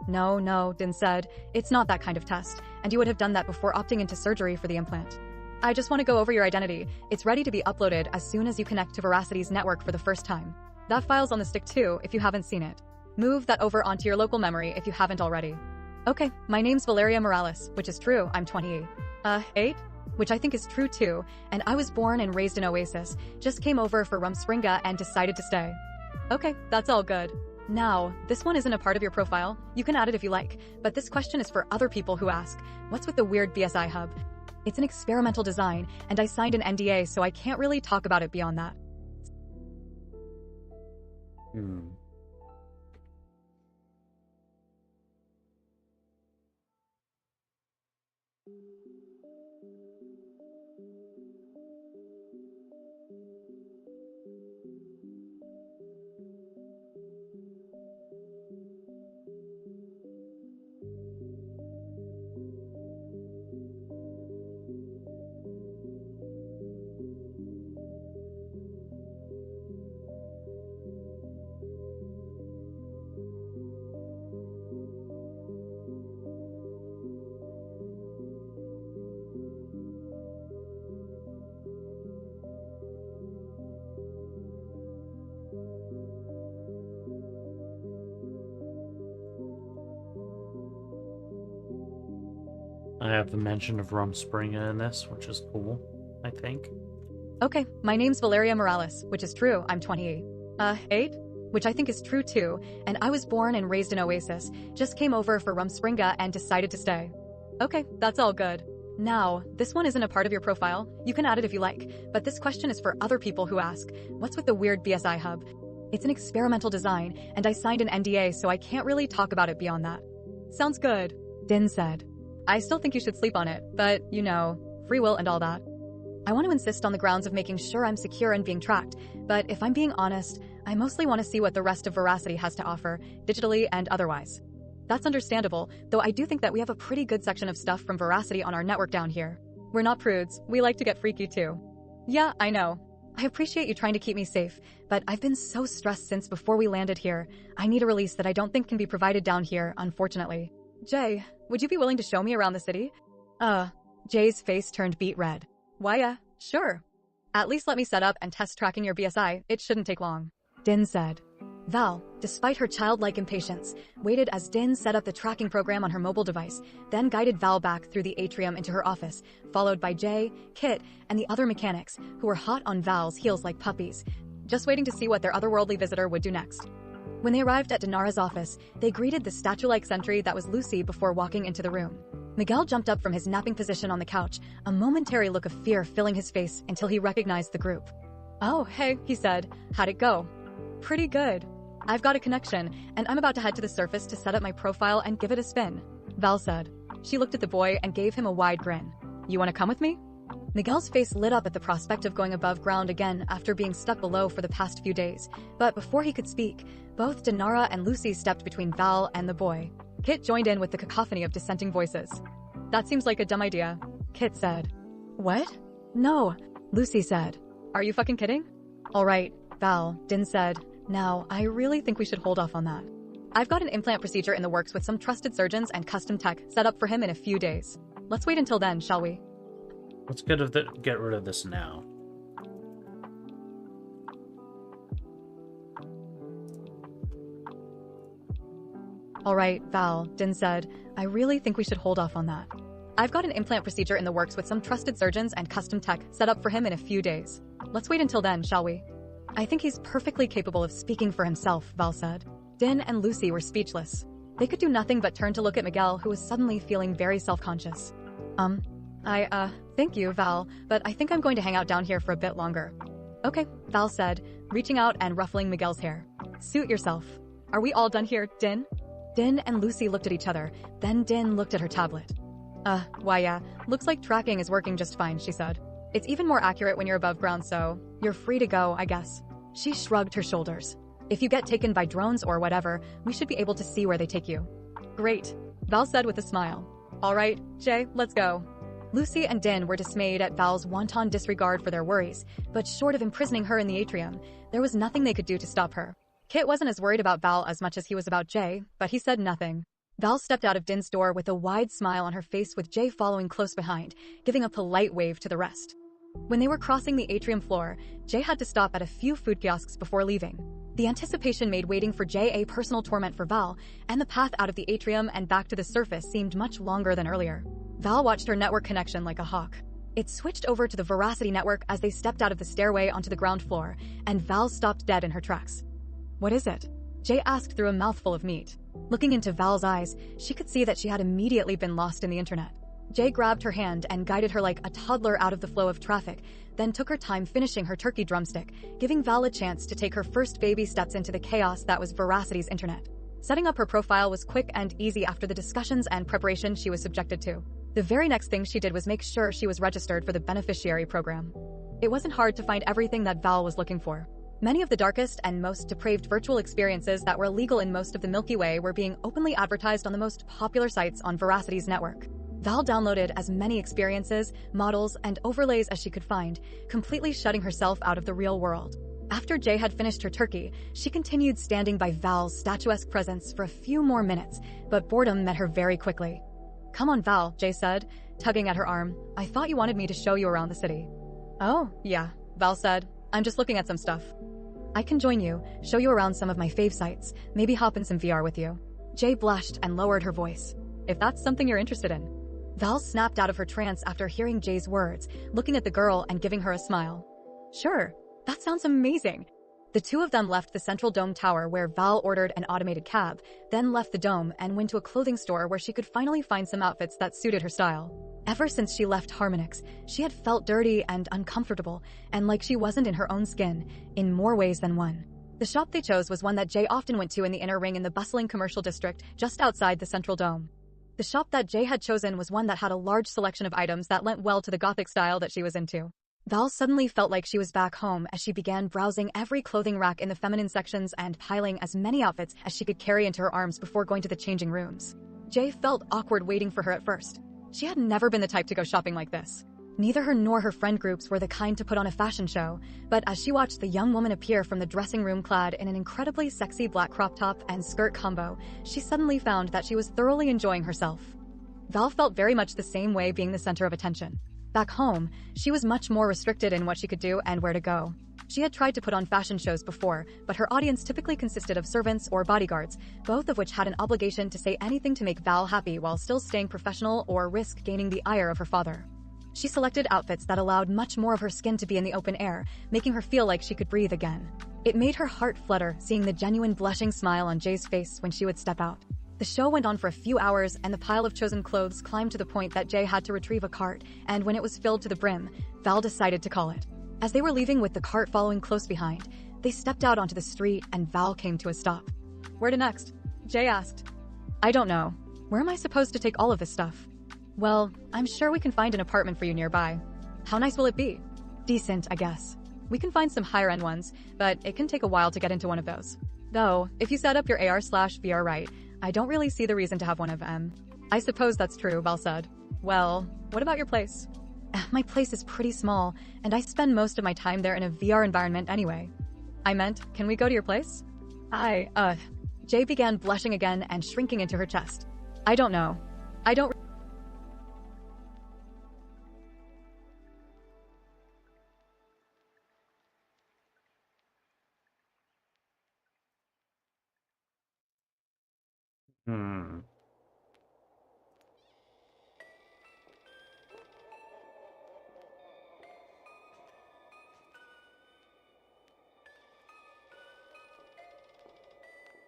No, Din said. "It's not that kind of test, and you would have done that before opting into surgery for the implant. I just want to go over your identity. It's ready to be uploaded as soon as you connect to Veracity's network for the first time. That file's on the stick too, if you haven't seen it. Move that over onto your local memory if you haven't already." "Okay, my name's Valeria Morales, which is true, I'm 28, which I think is true too, and I was born and raised in Oasis, just came over for Rumspringa and decided to stay." "Okay, that's all good. Now, this one isn't a part of your profile. You can add it if you like, but this question is for other people who ask, what's with the weird BSI hub? It's an experimental design, and I signed an NDA, so I can't really talk about it beyond that." I have the mention of Rumspringa in this, which is cool, I think. Okay, my name's Valeria Morales, which is true, I'm 28. 8? Which I think is true too, and I was born and raised in Oasis, just came over for Rumspringa and decided to stay. Okay, that's all good. Now, this one isn't a part of your profile, you can add it if you like, but this question is for other people who ask, what's with the weird BSI hub? It's an experimental design, and I signed an NDA so I can't really talk about it beyond that. Sounds good, Din said. I still think you should sleep on it, but, you know, free will and all that. I want to insist on the grounds of making sure I'm secure and being tracked, but if I'm being honest, I mostly want to see what the rest of Veracity has to offer, digitally and otherwise. That's understandable, though I do think that we have a pretty good section of stuff from Veracity on our network down here. We're not prudes, we like to get freaky too. Yeah, I know. I appreciate you trying to keep me safe, but I've been so stressed since before we landed here. I need a release that I don't think can be provided down here, unfortunately. Jay, would you be willing to show me around the city? Jay's face turned beet red. Why, sure. At least let me set up and test tracking your BSI, it shouldn't take long. Din said. Val, despite her childlike impatience, waited as Din set up the tracking program on her mobile device, then guided Val back through the atrium into her office, followed by Jay, Kit, and the other mechanics, who were hot on Val's heels like puppies, just waiting to see what their otherworldly visitor would do next. When they arrived at Dinara's office, they greeted the statue-like sentry that was Lucy before walking into the room. Miguel jumped up from his napping position on the couch, a momentary look of fear filling his face until he recognized the group. Oh, hey, he said. How'd it go? Pretty good. I've got a connection, and I'm about to head to the surface to set up my profile and give it a spin, Val said. She looked at the boy and gave him a wide grin. You want to come with me? Miguel's face lit up at the prospect of going above ground again after being stuck below for the past few days, but before he could speak, both Dinara and Lucy stepped between Val and the boy. Kit joined in with the cacophony of dissenting voices. That seems like a dumb idea, Kit said. What? No, Lucy said. Are you fucking kidding? All right, Val, Din said. Now, I really think we should hold off on that. I've got an implant procedure in the works with some trusted surgeons and custom tech set up for him in a few days. Let's wait until then, shall we? Let's get rid of this now. All right, Val, Din said. I really think we should hold off on that. I've got an implant procedure in the works with some trusted surgeons and custom tech set up for him in a few days. Let's wait until then, shall we? I think he's perfectly capable of speaking for himself, Val said. Din and Lucy were speechless. They could do nothing but turn to look at Miguel, who was suddenly feeling very self-conscious. Thank you, Val, but I think I'm going to hang out down here for a bit longer. Okay, Val said, reaching out and ruffling Miguel's hair. Suit yourself. Are we all done here, Din? Din and Lucy looked at each other, then Din looked at her tablet. Why yeah, looks like tracking is working just fine, she said. It's even more accurate when you're above ground, so you're free to go, I guess. She shrugged her shoulders. If you get taken by drones or whatever, we should be able to see where they take you. Great, Val said with a smile. All right, Jay, let's go. Lucy and Din were dismayed at Val's wanton disregard for their worries, but short of imprisoning her in the atrium, there was nothing they could do to stop her. Kit wasn't as worried about Val as much as he was about Jay, but he said nothing. Val stepped out of Din's door with a wide smile on her face, with Jay following close behind, giving a polite wave to the rest. When they were crossing the atrium floor, Jay had to stop at a few food kiosks before leaving. The anticipation made waiting for Jay a personal torment for Val, and the path out of the atrium and back to the surface seemed much longer than earlier. Val watched her network connection like a hawk. It switched over to the Veracity network as they stepped out of the stairway onto the ground floor, and Val stopped dead in her tracks. What is it? Jay asked through a mouthful of meat. Looking into Val's eyes, she could see that she had immediately been lost in the internet. Jay grabbed her hand and guided her like a toddler out of the flow of traffic, then took her time finishing her turkey drumstick, giving Val a chance to take her first baby steps into the chaos that was Veracity's internet. Setting up her profile was quick and easy after the discussions and preparation she was subjected to. The very next thing she did was make sure she was registered for the beneficiary program. It wasn't hard to find everything that Val was looking for. Many of the darkest and most depraved virtual experiences that were illegal in most of the Milky Way were being openly advertised on the most popular sites on Veracity's network. Val downloaded as many experiences, models, and overlays as she could find, completely shutting herself out of the real world. After Jay had finished her turkey, she continued standing by Val's statuesque presence for a few more minutes, but boredom met her very quickly. Come on, Val, Jay said, tugging at her arm. I thought you wanted me to show you around the city. Oh, yeah, Val said. I'm just looking at some stuff. I can join you, show you around some of my fave sites, maybe hop in some VR with you. Jay blushed and lowered her voice. If that's something you're interested in. Val snapped out of her trance after hearing Jay's words, looking at the girl and giving her a smile. Sure, that sounds amazing. The two of them left the central dome tower where Val ordered an automated cab, then left the dome and went to a clothing store where she could finally find some outfits that suited her style. Ever since she left Harmonix, she had felt dirty and uncomfortable, and like she wasn't in her own skin, in more ways than one. The shop they chose was one that Jay often went to in the inner ring in the bustling commercial district just outside the central dome. The shop that Jay had chosen was one that had a large selection of items that lent well to the gothic style that she was into. Val suddenly felt like she was back home as she began browsing every clothing rack in the feminine sections and piling as many outfits as she could carry into her arms before going to the changing rooms. Jay felt awkward waiting for her at first. She had never been the type to go shopping like this. Neither her nor her friend groups were the kind to put on a fashion show, but as she watched the young woman appear from the dressing room clad in an incredibly sexy black crop top and skirt combo, she suddenly found that she was thoroughly enjoying herself. Val felt very much the same way being the center of attention. Back home, she was much more restricted in what she could do and where to go. She had tried to put on fashion shows before, but her audience typically consisted of servants or bodyguards, both of which had an obligation to say anything to make Val happy while still staying professional or risk gaining the ire of her father. She selected outfits that allowed much more of her skin to be in the open air, making her feel like she could breathe again. It made her heart flutter seeing the genuine blushing smile on Jay's face when she would step out. The show went on for a few hours, and the pile of chosen clothes climbed to the point that Jay had to retrieve a cart, and when it was filled to the brim, Val decided to call it. As they were leaving with the cart following close behind, they stepped out onto the street and Val came to a stop. Where to next? Jay asked. I don't know. Where am I supposed to take all of this stuff? Well, I'm sure we can find an apartment for you nearby. How nice will it be? Decent, I guess. We can find some higher-end ones, but it can take a while to get into one of those. Though, if you set up your AR/VR right, I don't really see the reason to have one of them. I suppose that's true, Val said. Well, what about your place? My place is pretty small, and I spend most of my time there in a VR environment anyway. I meant, can we go to your place? Jay began blushing again and shrinking into her chest. I don't know. I don't...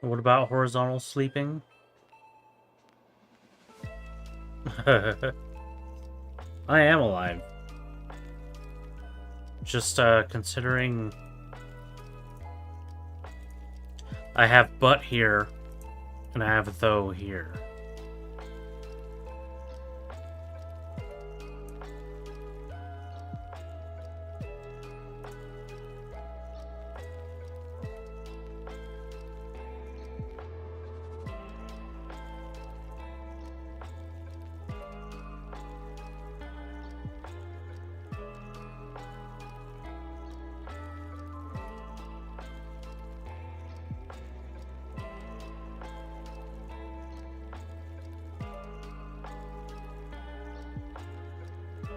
What about horizontal sleeping? I am alive. Just considering I have but here and I have a though here.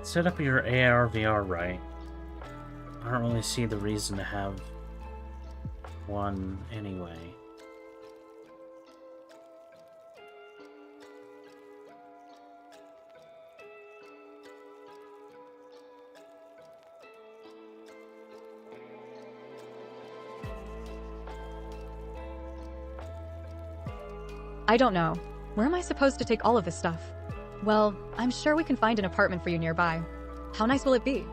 Set up your AR VR right. I don't really see the reason to have one anyway. I don't know. Where am I supposed to take all of this stuff? Well, I'm sure we can find an apartment for you nearby. How nice will it be?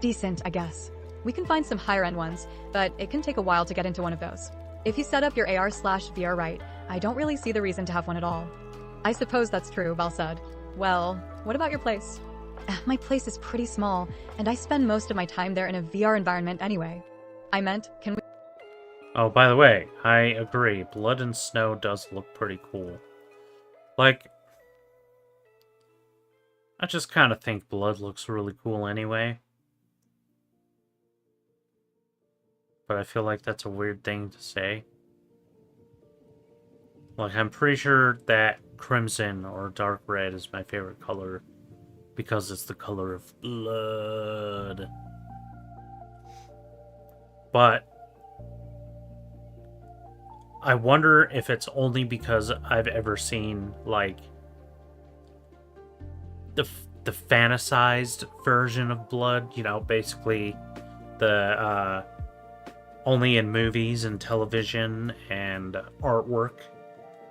Decent, I guess. We can find some higher-end ones, but it can take a while to get into one of those. If you set up your AR/VR right, I don't really see the reason to have one at all. I suppose that's true, Val said. Well, what about your place? My place is pretty small, and I spend most of my time there in a VR environment anyway. I meant, can we... Oh, by the way, I agree. Blood and Snow does look pretty cool. Like, I just kind of think Blood looks really cool anyway. But I feel like that's a weird thing to say. Like, I'm pretty sure that Crimson or Dark Red is my favorite color because it's the color of blood. But I wonder if it's only because I've ever seen, like, the fantasized version of blood, you know, basically the only in movies and television and artwork.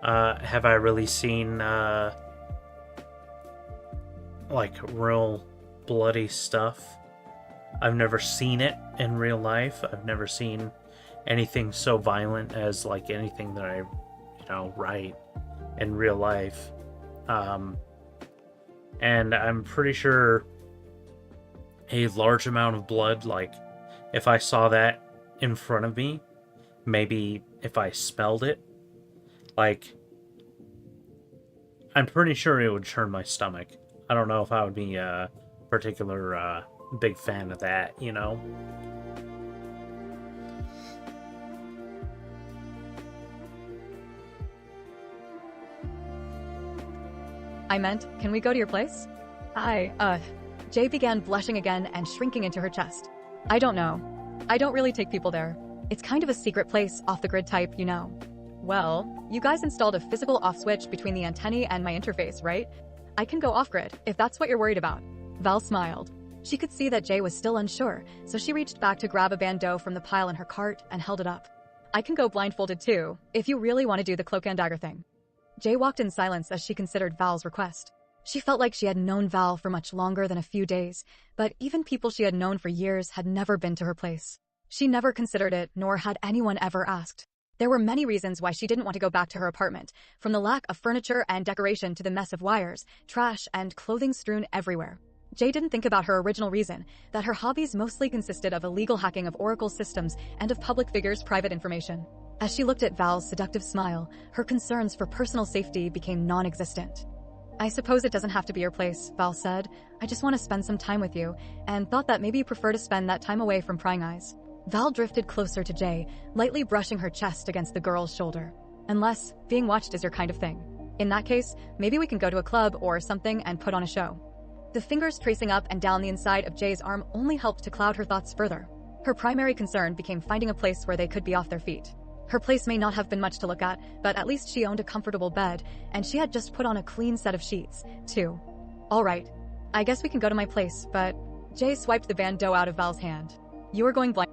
Have I really seen like real bloody stuff? I've never seen it in real life. I've never seen anything so violent as like anything that I, you know, write in real life. And I'm pretty sure a large amount of blood, like if I saw that in front of me, maybe if I smelled it, like I'm pretty sure it would churn my stomach. I don't know if I would be a particular big fan of that, you know? I meant, can we go to your place? Jay began blushing again and shrinking into her chest. I don't know. I don't really take people there. It's kind of a secret place, off-the-grid type, you know. Well, you guys installed a physical off switch between the antennae and my interface, right? I can go off-grid, if that's what you're worried about. Val smiled. She could see that Jay was still unsure, so she reached back to grab a bandeau from the pile in her cart and held it up. I can go blindfolded too, if you really want to do the cloak and dagger thing. Jay walked in silence as she considered Val's request. She felt like she had known Val for much longer than a few days, but even people she had known for years had never been to her place. She never considered it, nor had anyone ever asked. There were many reasons why she didn't want to go back to her apartment, from the lack of furniture and decoration to the mess of wires, trash, and clothing strewn everywhere. Jay didn't think about her original reason, that her hobbies mostly consisted of illegal hacking of Oracle systems and of public figures' private information. As she looked at Val's seductive smile, her concerns for personal safety became non-existent. I suppose it doesn't have to be your place, Val said. I just want to spend some time with you, and thought that maybe you prefer to spend that time away from prying eyes. Val drifted closer to Jay, lightly brushing her chest against the girl's shoulder. Unless being watched is your kind of thing. In that case, maybe we can go to a club or something and put on a show. The fingers tracing up and down the inside of Jay's arm only helped to cloud her thoughts further. Her primary concern became finding a place where they could be off their feet. Her place may not have been much to look at, but at least she owned a comfortable bed, and she had just put on a clean set of sheets, too. All right. I guess we can go to my place, but... Jay swiped the bandeau out of Val's hand. You were going blind.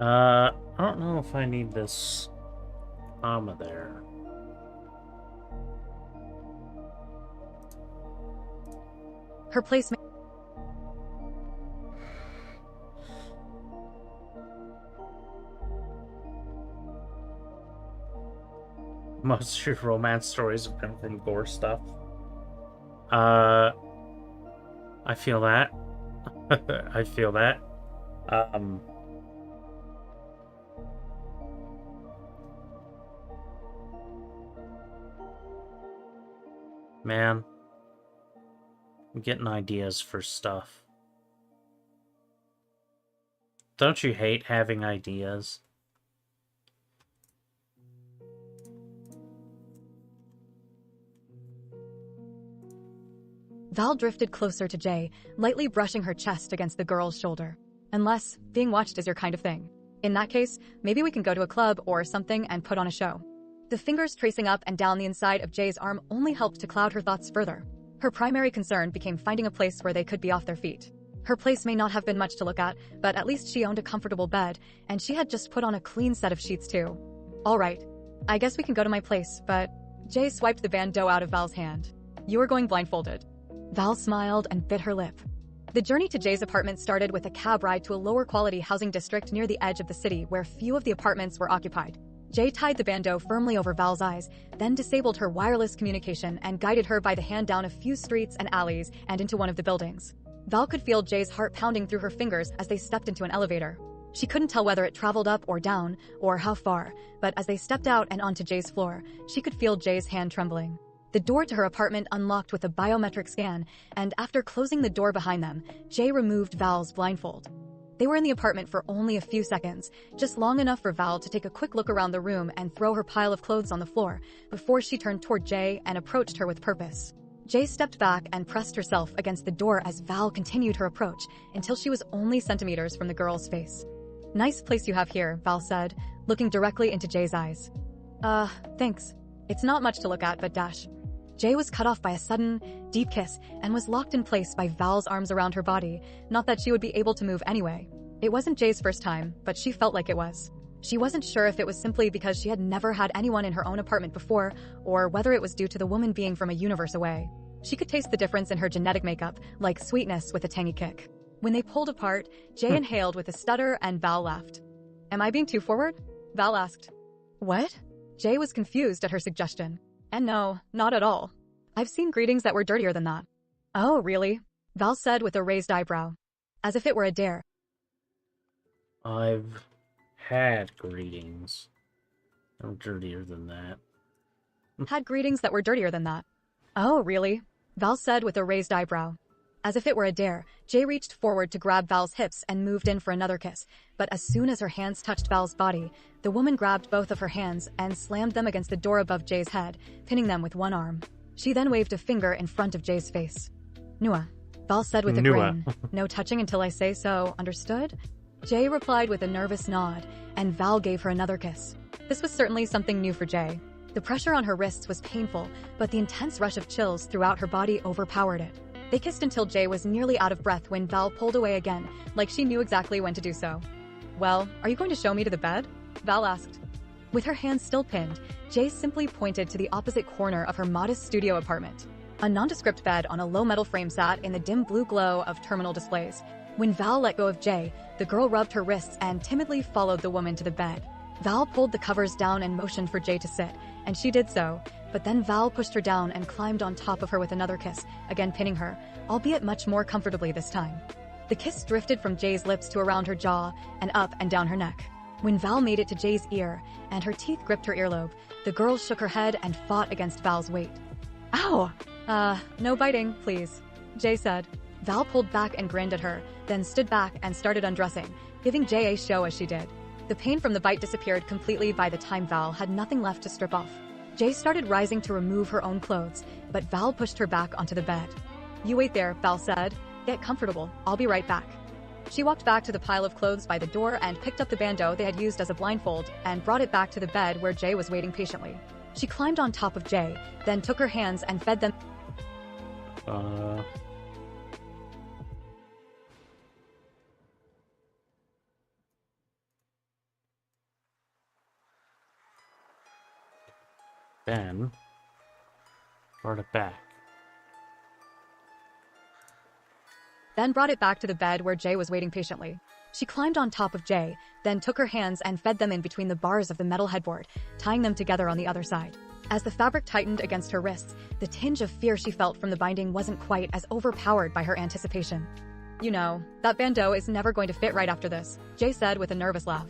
I don't know if I need this comma there. Her place may... Most of your romance stories have been from gore stuff. I feel that. I feel that. Man, I'm getting ideas for stuff. Don't you hate having ideas? Val drifted closer to Jay, lightly brushing her chest against the girl's shoulder. Unless being watched is your kind of thing. In that case, maybe we can go to a club or something and put on a show. The fingers tracing up and down the inside of Jay's arm only helped to cloud her thoughts further. Her primary concern became finding a place where they could be off their feet. Her place may not have been much to look at, but at least she owned a comfortable bed, and she had just put on a clean set of sheets too. All right. I guess we can go to my place, but... Jay swiped the bandeau out of Val's hand. You were going blindfolded. Val smiled and bit her lip. The journey to Jay's apartment started with a cab ride to a lower-quality housing district near the edge of the city where few of the apartments were occupied. Jay tied the bandeau firmly over Val's eyes, then disabled her wireless communication and guided her by the hand down a few streets and alleys and into one of the buildings. Val could feel Jay's heart pounding through her fingers as they stepped into an elevator. She couldn't tell whether it traveled up or down, or how far, but as they stepped out and onto Jay's floor, she could feel Jay's hand trembling. The door to her apartment unlocked with a biometric scan, and after closing the door behind them, Jay removed Val's blindfold. They were in the apartment for only a few seconds, just long enough for Val to take a quick look around the room and throw her pile of clothes on the floor, before she turned toward Jay and approached her with purpose. Jay stepped back and pressed herself against the door as Val continued her approach, until she was only centimeters from the girl's face. Nice place you have here, Val said, looking directly into Jay's eyes. Thanks. It's not much to look at, but dash. Jay was cut off by a sudden, deep kiss and was locked in place by Val's arms around her body, not that she would be able to move anyway. It wasn't Jay's first time, but she felt like it was. She wasn't sure if it was simply because she had never had anyone in her own apartment before, or whether it was due to the woman being from a universe away. She could taste the difference in her genetic makeup, like sweetness with a tangy kick. When they pulled apart, Jay inhaled with a stutter and Val laughed. "Am I being too forward?" Val asked. "What?" Jay was confused at her suggestion. And no, not at all. "I've seen greetings that were dirtier than that." "Oh, really?" Val said with a raised eyebrow, as if it were a dare. I've had greetings that were dirtier than that. "Had greetings that were dirtier than that." "Oh, really?" Val said with a raised eyebrow. As if it were a dare, Jay reached forward to grab Val's hips and moved in for another kiss, but as soon as her hands touched Val's body, the woman grabbed both of her hands and slammed them against the door above Jay's head, pinning them with one arm. She then waved a finger in front of Jay's face. "Nua," Val said with a grin. "No touching until I say so, understood?" Jay replied with a nervous nod, and Val gave her another kiss. This was certainly something new for Jay. The pressure on her wrists was painful, but the intense rush of chills throughout her body overpowered it. They kissed until Jay was nearly out of breath when Val pulled away again, like she knew exactly when to do so. "Well, are you going to show me to the bed?" Val asked. With her hands still pinned, Jay simply pointed to the opposite corner of her modest studio apartment. A nondescript bed on a low metal frame sat in the dim blue glow of terminal displays. When Val let go of Jay, the girl rubbed her wrists and timidly followed the woman to the bed. Val pulled the covers down and motioned for Jay to sit, and she did so, but then Val pushed her down and climbed on top of her with another kiss, again pinning her, albeit much more comfortably this time. The kiss drifted from Jay's lips to around her jaw and up and down her neck. When Val made it to Jay's ear and her teeth gripped her earlobe, the girl shook her head and fought against Val's weight. "Ow! No biting, please," Jay said. Val pulled back and grinned at her, then stood back and started undressing, giving Jay a show as she did. The pain from the bite disappeared completely by the time Val had nothing left to strip off. Jay started rising to remove her own clothes, but Val pushed her back onto the bed. "You wait there," Val said. "Get comfortable. I'll be right back." She walked back to the pile of clothes by the door and picked up the bandeau they had used as a blindfold and brought it back to the bed where Jay was waiting patiently. She climbed on top of Jay, then took her hands and fed them. Then brought it back. Then brought it back to the bed where Jay was waiting patiently. She climbed on top of Jay, then took her hands and fed them in between the bars of the metal headboard, tying them together on the other side. As the fabric tightened against her wrists, the tinge of fear she felt from the binding wasn't quite as overpowered by her anticipation. "You know, that bandeau is never going to fit right after this," Jay said with a nervous laugh.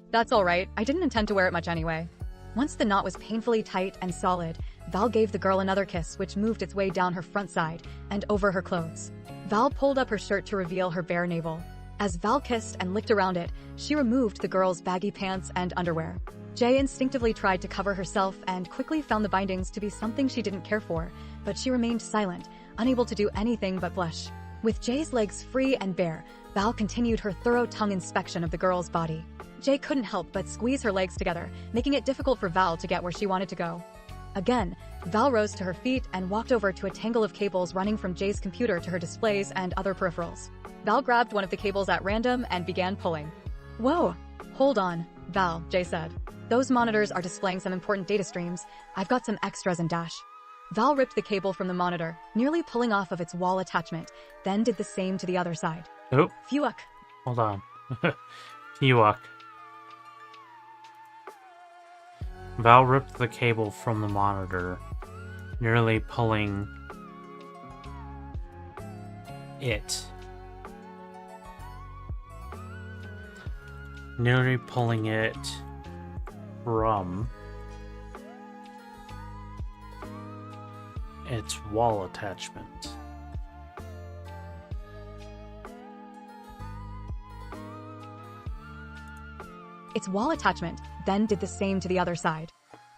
"That's all right. I didn't intend to wear it much anyway." Once the knot was painfully tight and solid, Val gave the girl another kiss which moved its way down her front side and over her clothes. Val pulled up her shirt to reveal her bare navel. As Val kissed and licked around it, she removed the girl's baggy pants and underwear. Jay instinctively tried to cover herself and quickly found the bindings to be something she didn't care for, but she remained silent, unable to do anything but blush. With Jay's legs free and bare, Val continued her thorough tongue inspection of the girl's body. Jay couldn't help but squeeze her legs together, making it difficult for Val to get where she wanted to go. Again, Val rose to her feet and walked over to a tangle of cables running from Jay's computer to her displays and other peripherals. Val grabbed one of the cables at random and began pulling. "Whoa! Hold on, Val," Jay said. "Those monitors are displaying some important data streams. I've got some extras in Dash." Val ripped the cable from the monitor, nearly pulling off of its wall attachment, then did the same to the other side. Oh, Phew. hold on. Ewok. Val ripped the cable from the monitor, nearly pulling it. Nearly pulling it from its wall attachment. Its wall attachment then did the same to the other side.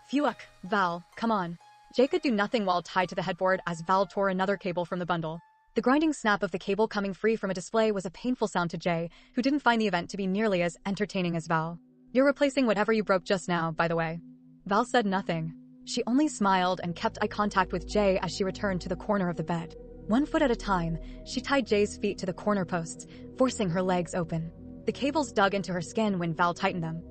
Phew, Val, come on. Jay could do nothing while tied to the headboard as Val tore another cable from the bundle. The grinding snap of the cable coming free from a display was a painful sound to Jay, who didn't find the event to be nearly as entertaining as Val. "You're replacing whatever you broke just now, by the way." Val said nothing. She only smiled and kept eye contact with Jay as she returned to the corner of the bed. 1 foot at a time, she tied Jay's feet to the corner posts, forcing her legs open. The cables dug into her skin when Val tightened them.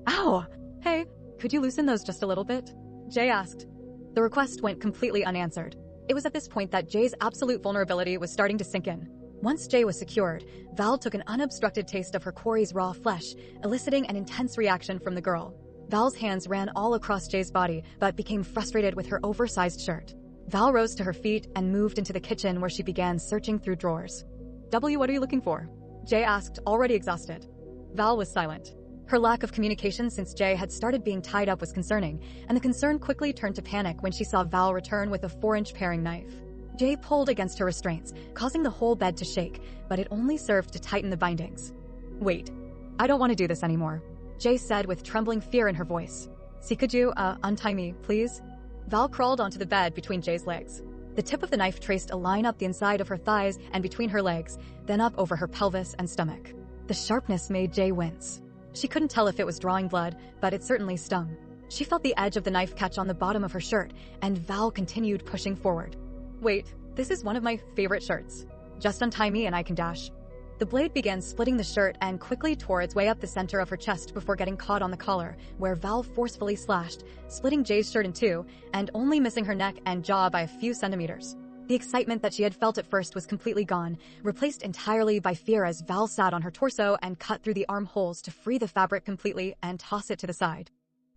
Ow! Hey, could you loosen those just a little bit? Jay asked. The request went completely unanswered. It was at this point that Jay's absolute vulnerability was starting to sink in. Once Jay was secured, Val took an unobstructed taste of her quarry's raw flesh, eliciting an intense reaction from the girl. Val's hands ran all across Jay's body, but became frustrated with her oversized shirt. Val rose to her feet and moved into the kitchen where she began searching through drawers. W, what are you looking for? Jay asked, already exhausted. Val was silent. Her lack of communication since Jay had started being tied up was concerning, and the concern quickly turned to panic when she saw Val return with a 4-inch paring knife. Jay pulled against her restraints, causing the whole bed to shake, but it only served to tighten the bindings. Wait, I don't want to do this anymore, Jay said with trembling fear in her voice. See, could you, untie me, please? Val crawled onto the bed between Jay's legs. The tip of the knife traced a line up the inside of her thighs and between her legs, then up over her pelvis and stomach. The sharpness made Jay wince. She couldn't tell if it was drawing blood, but it certainly stung. She felt the edge of the knife catch on the bottom of her shirt, and Val continued pushing forward. Wait, this is one of my favorite shirts. Just untie me and I can dash. The blade began splitting the shirt and quickly tore its way up the center of her chest before getting caught on the collar, where Val forcefully slashed, splitting Jay's shirt in two, and only missing her neck and jaw by a few centimeters. The excitement that she had felt at first was completely gone, replaced entirely by fear as Val sat on her torso and cut through the armholes to free the fabric completely and toss it to the side.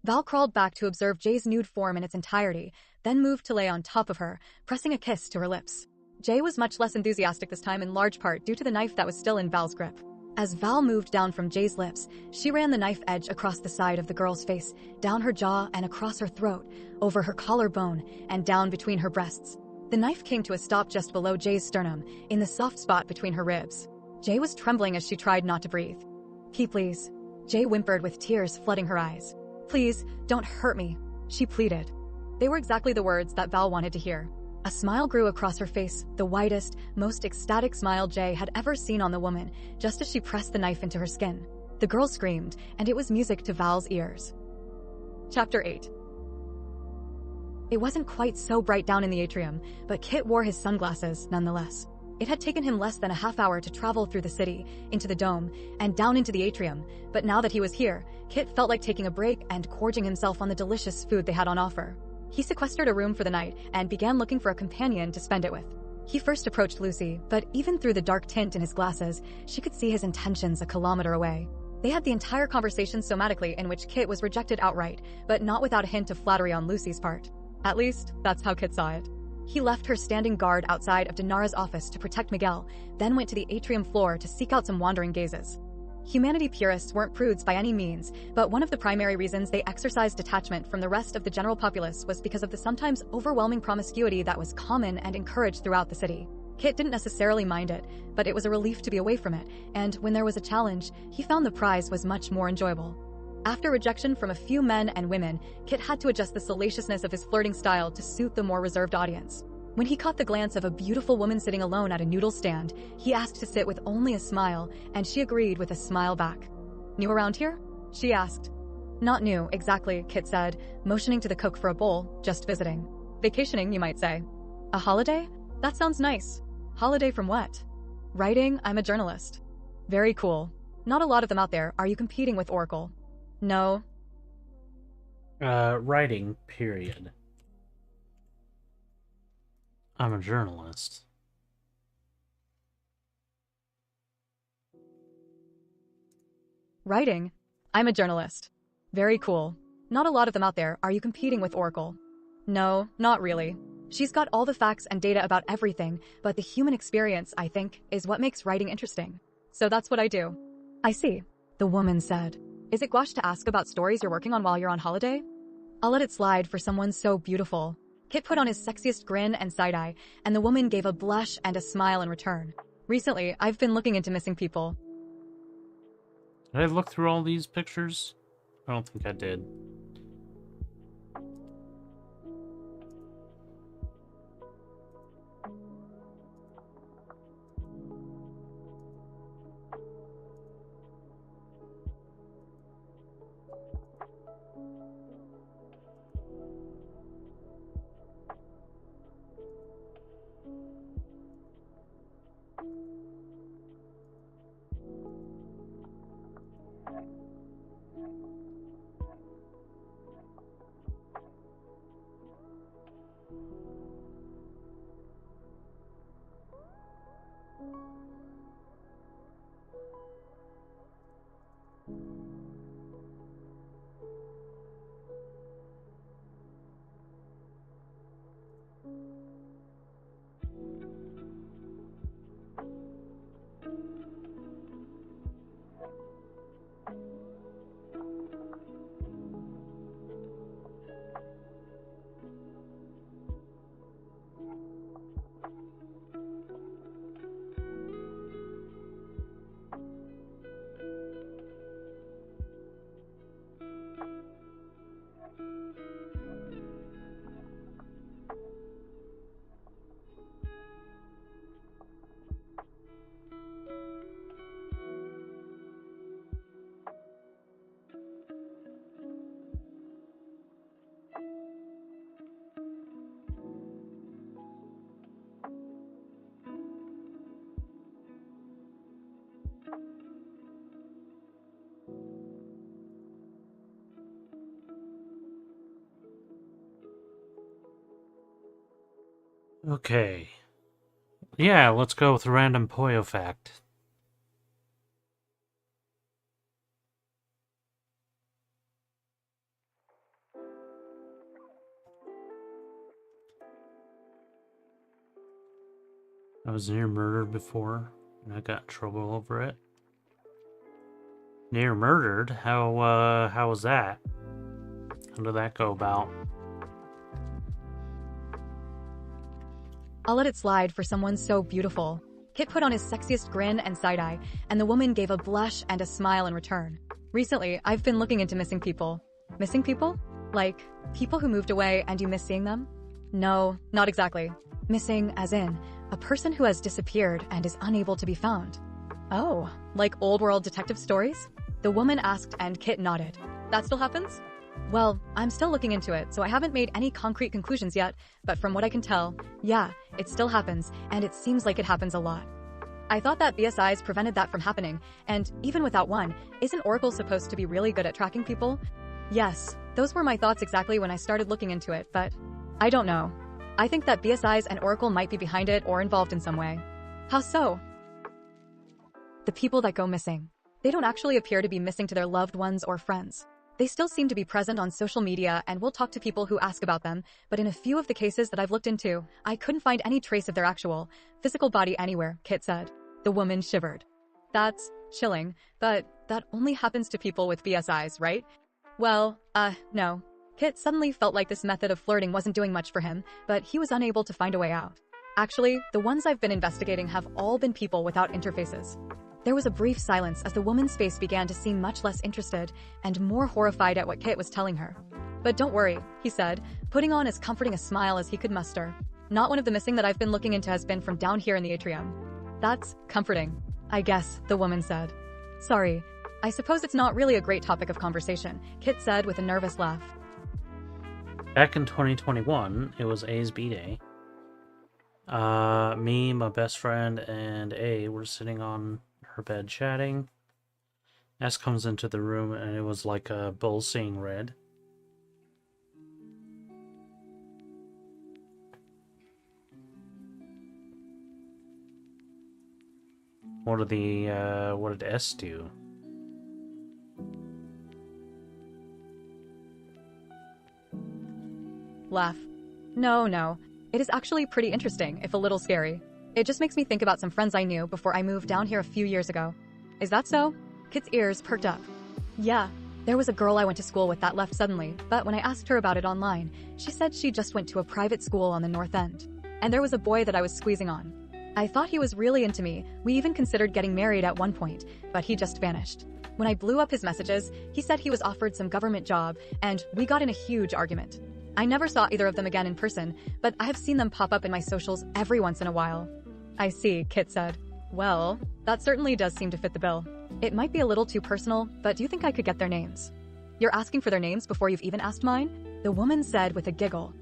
Val crawled back to observe Jay's nude form in its entirety, then moved to lay on top of her, pressing a kiss to her lips. Jay was much less enthusiastic this time in large part due to the knife that was still in Val's grip. As Val moved down from Jay's lips, she ran the knife edge across the side of the girl's face, down her jaw and across her throat, over her collarbone, and down between her breasts. The knife came to a stop just below Jay's sternum, in the soft spot between her ribs. Jay was trembling as she tried not to breathe. Pee, please. Jay whimpered with tears flooding her eyes. Please, don't hurt me, she pleaded. They were exactly the words that Val wanted to hear. A smile grew across her face, the widest, most ecstatic smile Jay had ever seen on the woman, just as she pressed the knife into her skin. The girl screamed, and it was music to Val's ears. Chapter 8. It wasn't quite so bright down in the atrium, but Kit wore his sunglasses nonetheless. It had taken him less than a half hour to travel through the city, into the dome, and down into the atrium, but now that he was here, Kit felt like taking a break and gorging himself on the delicious food they had on offer. He sequestered a room for the night and began looking for a companion to spend it with. He first approached Lucy, but even through the dark tint in his glasses, she could see his intentions a kilometer away. They had the entire conversation somatically in which Kit was rejected outright, but not without a hint of flattery on Lucy's part. At least, that's how Kit saw it. He left her standing guard outside of Dinara's office to protect Miguel, then went to the atrium floor to seek out some wandering gazes. Humanity purists weren't prudes by any means, but one of the primary reasons they exercised detachment from the rest of the general populace was because of the sometimes overwhelming promiscuity that was common and encouraged throughout the city. Kit didn't necessarily mind it, but it was a relief to be away from it, and when there was a challenge, he found the prize was much more enjoyable. After rejection from a few men and women, Kit had to adjust the salaciousness of his flirting style to suit the more reserved audience. When he caught the glance of a beautiful woman sitting alone at a noodle stand, he asked to sit with only a smile, and she agreed with a smile back. New around here? She asked. Not new, exactly, Kit said, motioning to the cook for a bowl, just visiting. Vacationing, you might say. A holiday? That sounds nice. Holiday from what? Writing, I'm a journalist. Very cool. Not a lot of them out there. Are you competing with Oracle? No. Writing, period. I'm a journalist. Writing? I'm a journalist. Very cool. Not a lot of them out there. Are you competing with Oracle? No, not really. She's got all the facts and data about everything, but the human experience, I think, is what makes writing interesting. So that's what I do. I see, the woman said. Is it gouache to ask about stories you're working on while you're on holiday? I'll let it slide for someone so beautiful. Kit put on his sexiest grin and side-eye, and the woman gave a blush and a smile in return. Recently, I've been looking into missing people. Did I look through all these pictures? I don't think I did. Okay. Yeah, let's go with random Poyo fact. I was near murdered before, and I got in trouble over it. Near murdered? How was that? How did that go about? I'll let it slide for someone so beautiful. Kit put on his sexiest grin and side-eye, and the woman gave a blush and a smile in return. Recently, I've been looking into missing people. Missing people? Like, people who moved away and you miss seeing them? No, not exactly. Missing as in, a person who has disappeared and is unable to be found. Oh, like old-world detective stories? The woman asked and Kit nodded. That still happens? Well, I'm still looking into it, so I haven't made any concrete conclusions yet, but from what I can tell, yeah, it still happens, and it seems like it happens a lot. I thought that BSIs prevented that from happening, and even without one, isn't Oracle supposed to be really good at tracking people? Yes, those were my thoughts exactly when I started looking into it, but I don't know. I think that BSIs and Oracle might be behind it or involved in some way. How so? The people that go missing. They don't actually appear to be missing to their loved ones or friends. They still seem to be present on social media and will talk to people who ask about them, but in a few of the cases that I've looked into, I couldn't find any trace of their actual, physical body anywhere, Kit said. The woman shivered. That's chilling, but that only happens to people with BSIs, right? Well, no. Kit suddenly felt like this method of flirting wasn't doing much for him, but he was unable to find a way out. Actually, the ones I've been investigating have all been people without interfaces. There was a brief silence as the woman's face began to seem much less interested and more horrified at what Kit was telling her. But don't worry, he said, putting on as comforting a smile as he could muster. Not one of the missing that I've been looking into has been from down here in the atrium. That's comforting, I guess, the woman said. Sorry, I suppose it's not really a great topic of conversation, Kit said with a nervous laugh. Back in 2021, it was A's B-Day. Me, my best friend, and A were sitting on her bed chatting. S comes into the room and it was like a bull seeing red. What did S do? Laugh. No. It is actually pretty interesting, if a little scary. It just makes me think about some friends I knew before I moved down here a few years ago. Is that so? Kit's ears perked up. Yeah, there was a girl I went to school with that left suddenly, but when I asked her about it online, she said she just went to a private school on the North End. And there was a boy that I was squeezing on. I thought he was really into me. We even considered getting married at one point, but he just vanished. When I blew up his messages, he said he was offered some government job, and we got in a huge argument. I never saw either of them again in person, but I have seen them pop up in my socials every once in a while. I see, Kit said. Well, that certainly does seem to fit the bill. It might be a little too personal, but do you think I could get their names? You're asking for their names before you've even asked mine? The woman said with a giggle.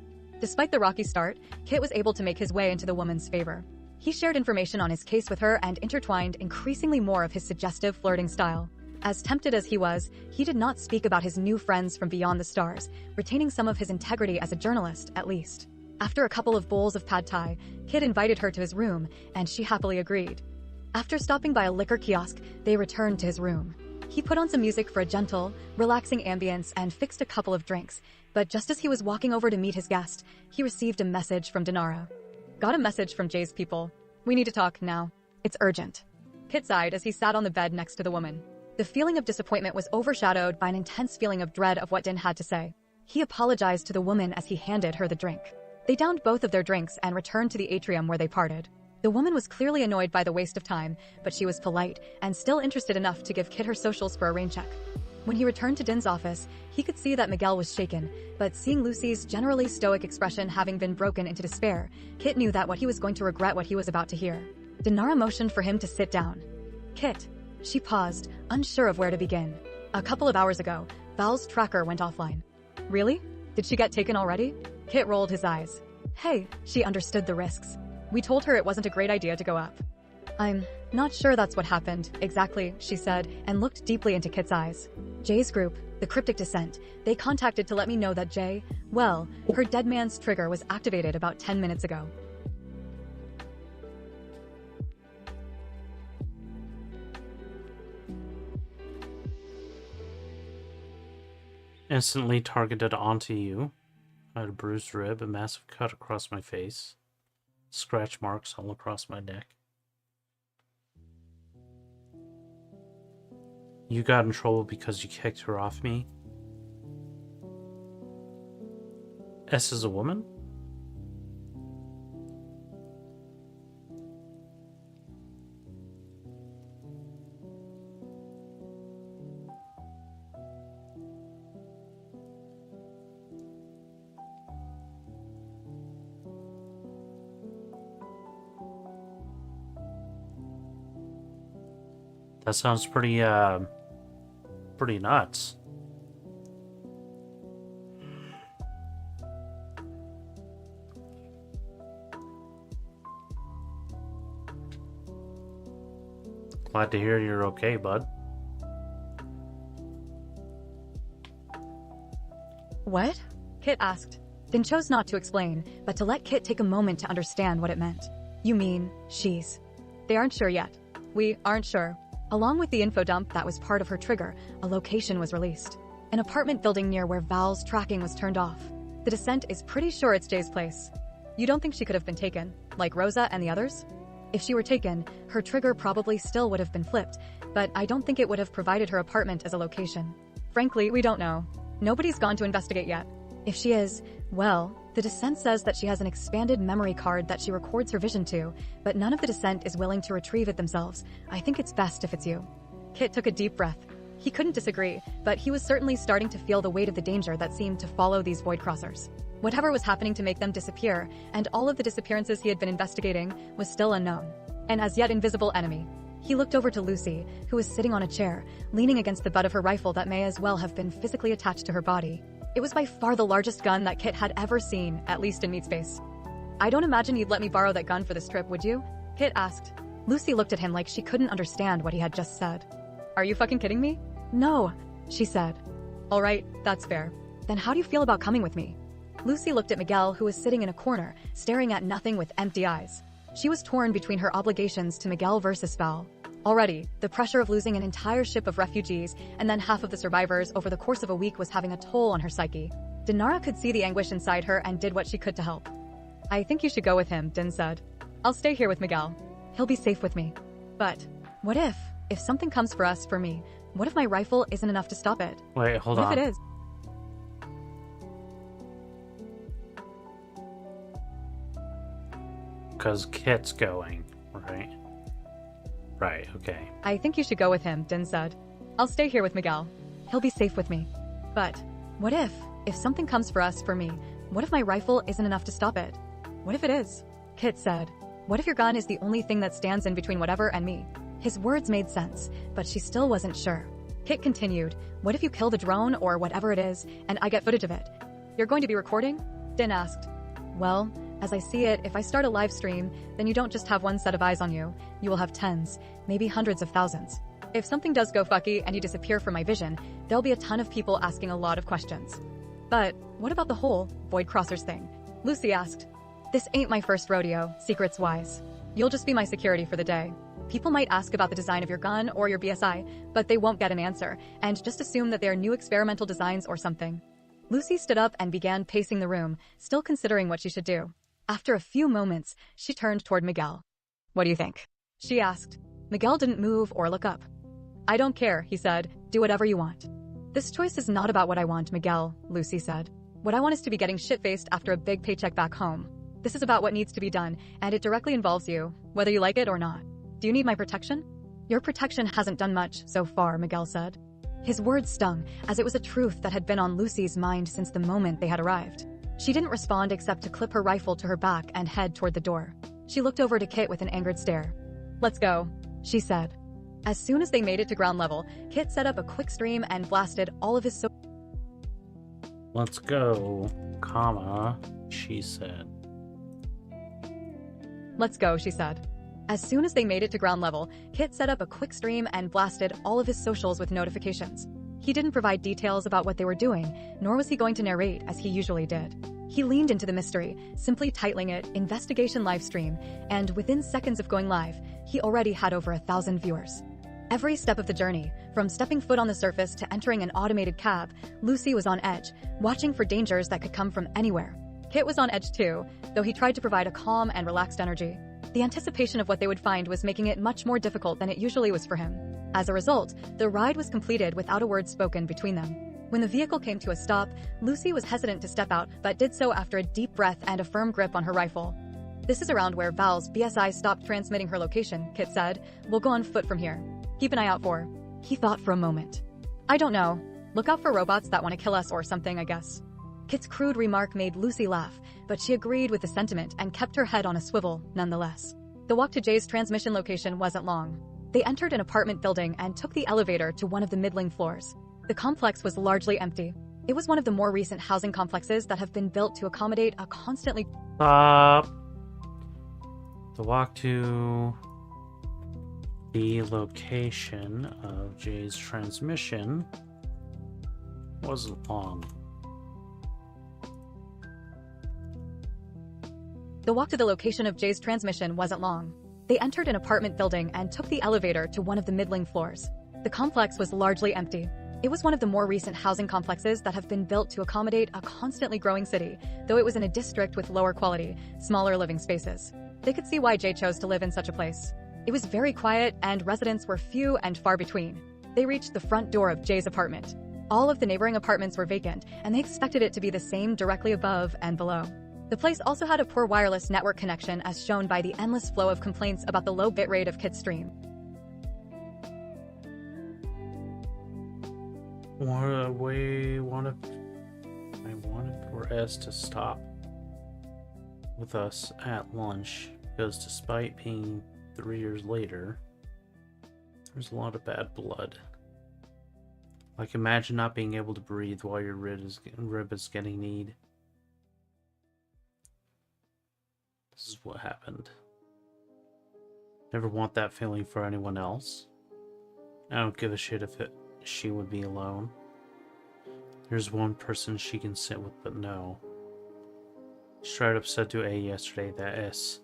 Despite the rocky start, Kit was able to make his way into the woman's favor. He shared information on his case with her and intertwined increasingly more of his suggestive flirting style. As tempted as he was, he did not speak about his new friends from beyond the stars, retaining some of his integrity as a journalist, at least. After a couple of bowls of pad thai, Kit invited her to his room, and she happily agreed. After stopping by a liquor kiosk, they returned to his room. He put on some music for a gentle, relaxing ambience and fixed a couple of drinks, but just as he was walking over to meet his guest, he received a message from Dinara. Got a message from Jay's people. We need to talk now. It's urgent. Kit sighed as he sat on the bed next to the woman. The feeling of disappointment was overshadowed by an intense feeling of dread of what Din had to say. He apologized to the woman as he handed her the drink. They downed both of their drinks and returned to the atrium where they parted. The woman was clearly annoyed by the waste of time, but she was polite and still interested enough to give Kit her socials for a rain check. When he returned to Din's office, he could see that Miguel was shaken, but seeing Lucy's generally stoic expression having been broken into despair, Kit knew that he was going to regret what he was about to hear. Dinara motioned for him to sit down. Kit. She paused, unsure of where to begin. A couple of hours ago, Val's tracker went offline. Really? Did she get taken already? Kit rolled his eyes. Hey, she understood the risks. We told her it wasn't a great idea to go up. I'm not sure that's what happened, exactly, she said, and looked deeply into Kit's eyes. Jay's group, the Cryptic Descent, they contacted to let me know that Jay, well, her dead man's trigger was activated about 10 minutes ago. Instantly targeted onto you. I had a bruised rib, a massive cut across my face, scratch marks all across my neck. You got in trouble because you kicked her off me? S is a woman? That sounds pretty nuts. Glad to hear you're okay, bud. What? Kit asked, then chose not to explain, but to let Kit take a moment to understand what it meant. You mean, she's. They aren't sure yet. We aren't sure. Along with the info dump that was part of her trigger, a location was released. An apartment building near where Val's tracking was turned off. The Descent is pretty sure it's Jay's place. You don't think she could have been taken, like Rosa and the others? If she were taken, her trigger probably still would have been flipped, but I don't think it would have provided her apartment as a location. Frankly, we don't know. Nobody's gone to investigate yet. If she is, well, the Descent says that she has an expanded memory card that she records her vision to, but none of the Descent is willing to retrieve it themselves. I think it's best if it's you. Kit took a deep breath. He couldn't disagree, but he was certainly starting to feel the weight of the danger that seemed to follow these void crossers. Whatever was happening to make them disappear, and all of the disappearances he had been investigating, was still unknown. An as yet invisible enemy. He looked over to Lucy, who was sitting on a chair, leaning against the butt of her rifle that may as well have been physically attached to her body. It was by far the largest gun that Kit had ever seen, at least in meat space. I don't imagine you'd let me borrow that gun for this trip, would you? Kit asked. Lucy looked at him like she couldn't understand what he had just said. Are you fucking kidding me? No, she said. All right, that's fair. Then how do you feel about coming with me? Lucy looked at Miguel, who was sitting in a corner, staring at nothing with empty eyes. She was torn between her obligations to Miguel versus Val. Already, the pressure of losing an entire ship of refugees and then half of the survivors over the course of a week was having a toll on her psyche. Dinara could see the anguish inside her and did what she could to help. I think you should go with him, Din said. I'll stay here with Miguel. He'll be safe with me. But, what if something comes for us, for me, what if my rifle isn't enough to stop it? Wait, hold on. What if it is? Because Kit's going, right? Right, okay. I think you should go with him, Din said. I'll stay here with Miguel. He'll be safe with me. But, what if something comes for us, for me, what if my rifle isn't enough to stop it? What if it is? Kit said. What if your gun is the only thing that stands in between whatever and me? His words made sense, but she still wasn't sure. Kit continued, what if you kill the drone or whatever it is, and I get footage of it? You're going to be recording? Din asked. Well, as I see it, if I start a live stream, then you don't just have one set of eyes on you. You will have tens, maybe hundreds of thousands. If something does go fucky and you disappear from my vision, there'll be a ton of people asking a lot of questions. But what about the whole Void Crossers thing? Lucy asked. This ain't my first rodeo, secrets-wise. You'll just be my security for the day. People might ask about the design of your gun or your BSI, but they won't get an answer, and just assume that they are new experimental designs or something. Lucy stood up and began pacing the room, still considering what she should do. After a few moments, she turned toward Miguel. What do you think? She asked. Miguel didn't move or look up. I don't care, he said. Do whatever you want. This choice is not about what I want, Miguel, Lucy said. What I want is to be getting shit-faced after a big paycheck back home. This is about what needs to be done, and it directly involves you, whether you like it or not. Do you need my protection? Your protection hasn't done much so far, Miguel said. His words stung, as it was a truth that had been on Lucy's mind since the moment they had arrived. She didn't respond except to clip her rifle to her back and head toward the door. She looked over to Kit with an angered stare. Let's go, she said. As soon as they made it to ground level, Kit set up a quick stream and blasted all of his Let's go, comma, she said. Let's go, she said. As soon as they made it to ground level, Kit set up a quick stream and blasted all of his socials with notifications. He didn't provide details about what they were doing, nor was he going to narrate as he usually did. He leaned into the mystery, simply titling it Investigation Livestream, and within seconds of going live, he already had over 1,000 viewers. Every step of the journey, from stepping foot on the surface to entering an automated cab, Lucy was on edge, watching for dangers that could come from anywhere. Kit was on edge too, though he tried to provide a calm and relaxed energy. The anticipation of what they would find was making it much more difficult than it usually was for him. As a result, the ride was completed without a word spoken between them. When the vehicle came to a stop, Lucy was hesitant to step out, but did so after a deep breath and a firm grip on her rifle. "This is around where Val's BSI stopped transmitting her location," Kit said. "We'll go on foot from here. Keep an eye out for." He thought for a moment. "I don't know. Look out for robots that want to kill us or something, I guess." Kit's crude remark made Lucy laugh, but she agreed with the sentiment and kept her head on a swivel, nonetheless. The walk to Jay's transmission location wasn't long. They entered an apartment building and took the elevator to one of the middling floors. The complex was largely empty. It was one of the more recent housing complexes that have been built to accommodate a constantly... Stop. The walk to the location of Jay's transmission wasn't long. The walk to the location of Jay's transmission wasn't long. They entered an apartment building and took the elevator to one of the middling floors. The complex was largely empty. It was one of the more recent housing complexes that have been built to accommodate a constantly growing city, though it was in a district with lower quality, smaller living spaces. They could see why Jay chose to live in such a place. It was very quiet and residents were few and far between. They reached the front door of Jay's apartment. All of the neighboring apartments were vacant, and they expected it to be the same directly above and below. The place also had a poor wireless network connection, as shown by the endless flow of complaints about the low bitrate of Kit's stream. I wanted for S to stop with us at lunch, because despite being 3 years later, there's a lot of bad blood. Like, imagine not being able to breathe while your rib is getting kneed. This is what happened. Never want that feeling for anyone else. I don't give a shit if she would be alone. There's one person she can sit with, but no. Straight up said to A yesterday that S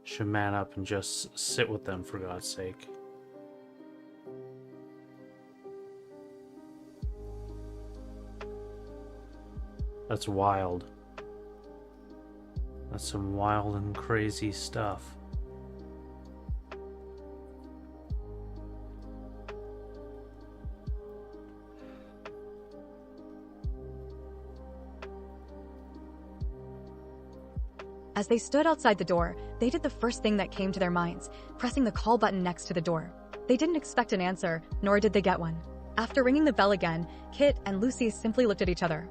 should man up and just sit with them, for God's sake. That's wild. That's some wild and crazy stuff. As they stood outside the door, they did the first thing that came to their minds, pressing the call button next to the door. They didn't expect an answer, nor did they get one. After ringing the bell again, Kit and Lucy simply looked at each other.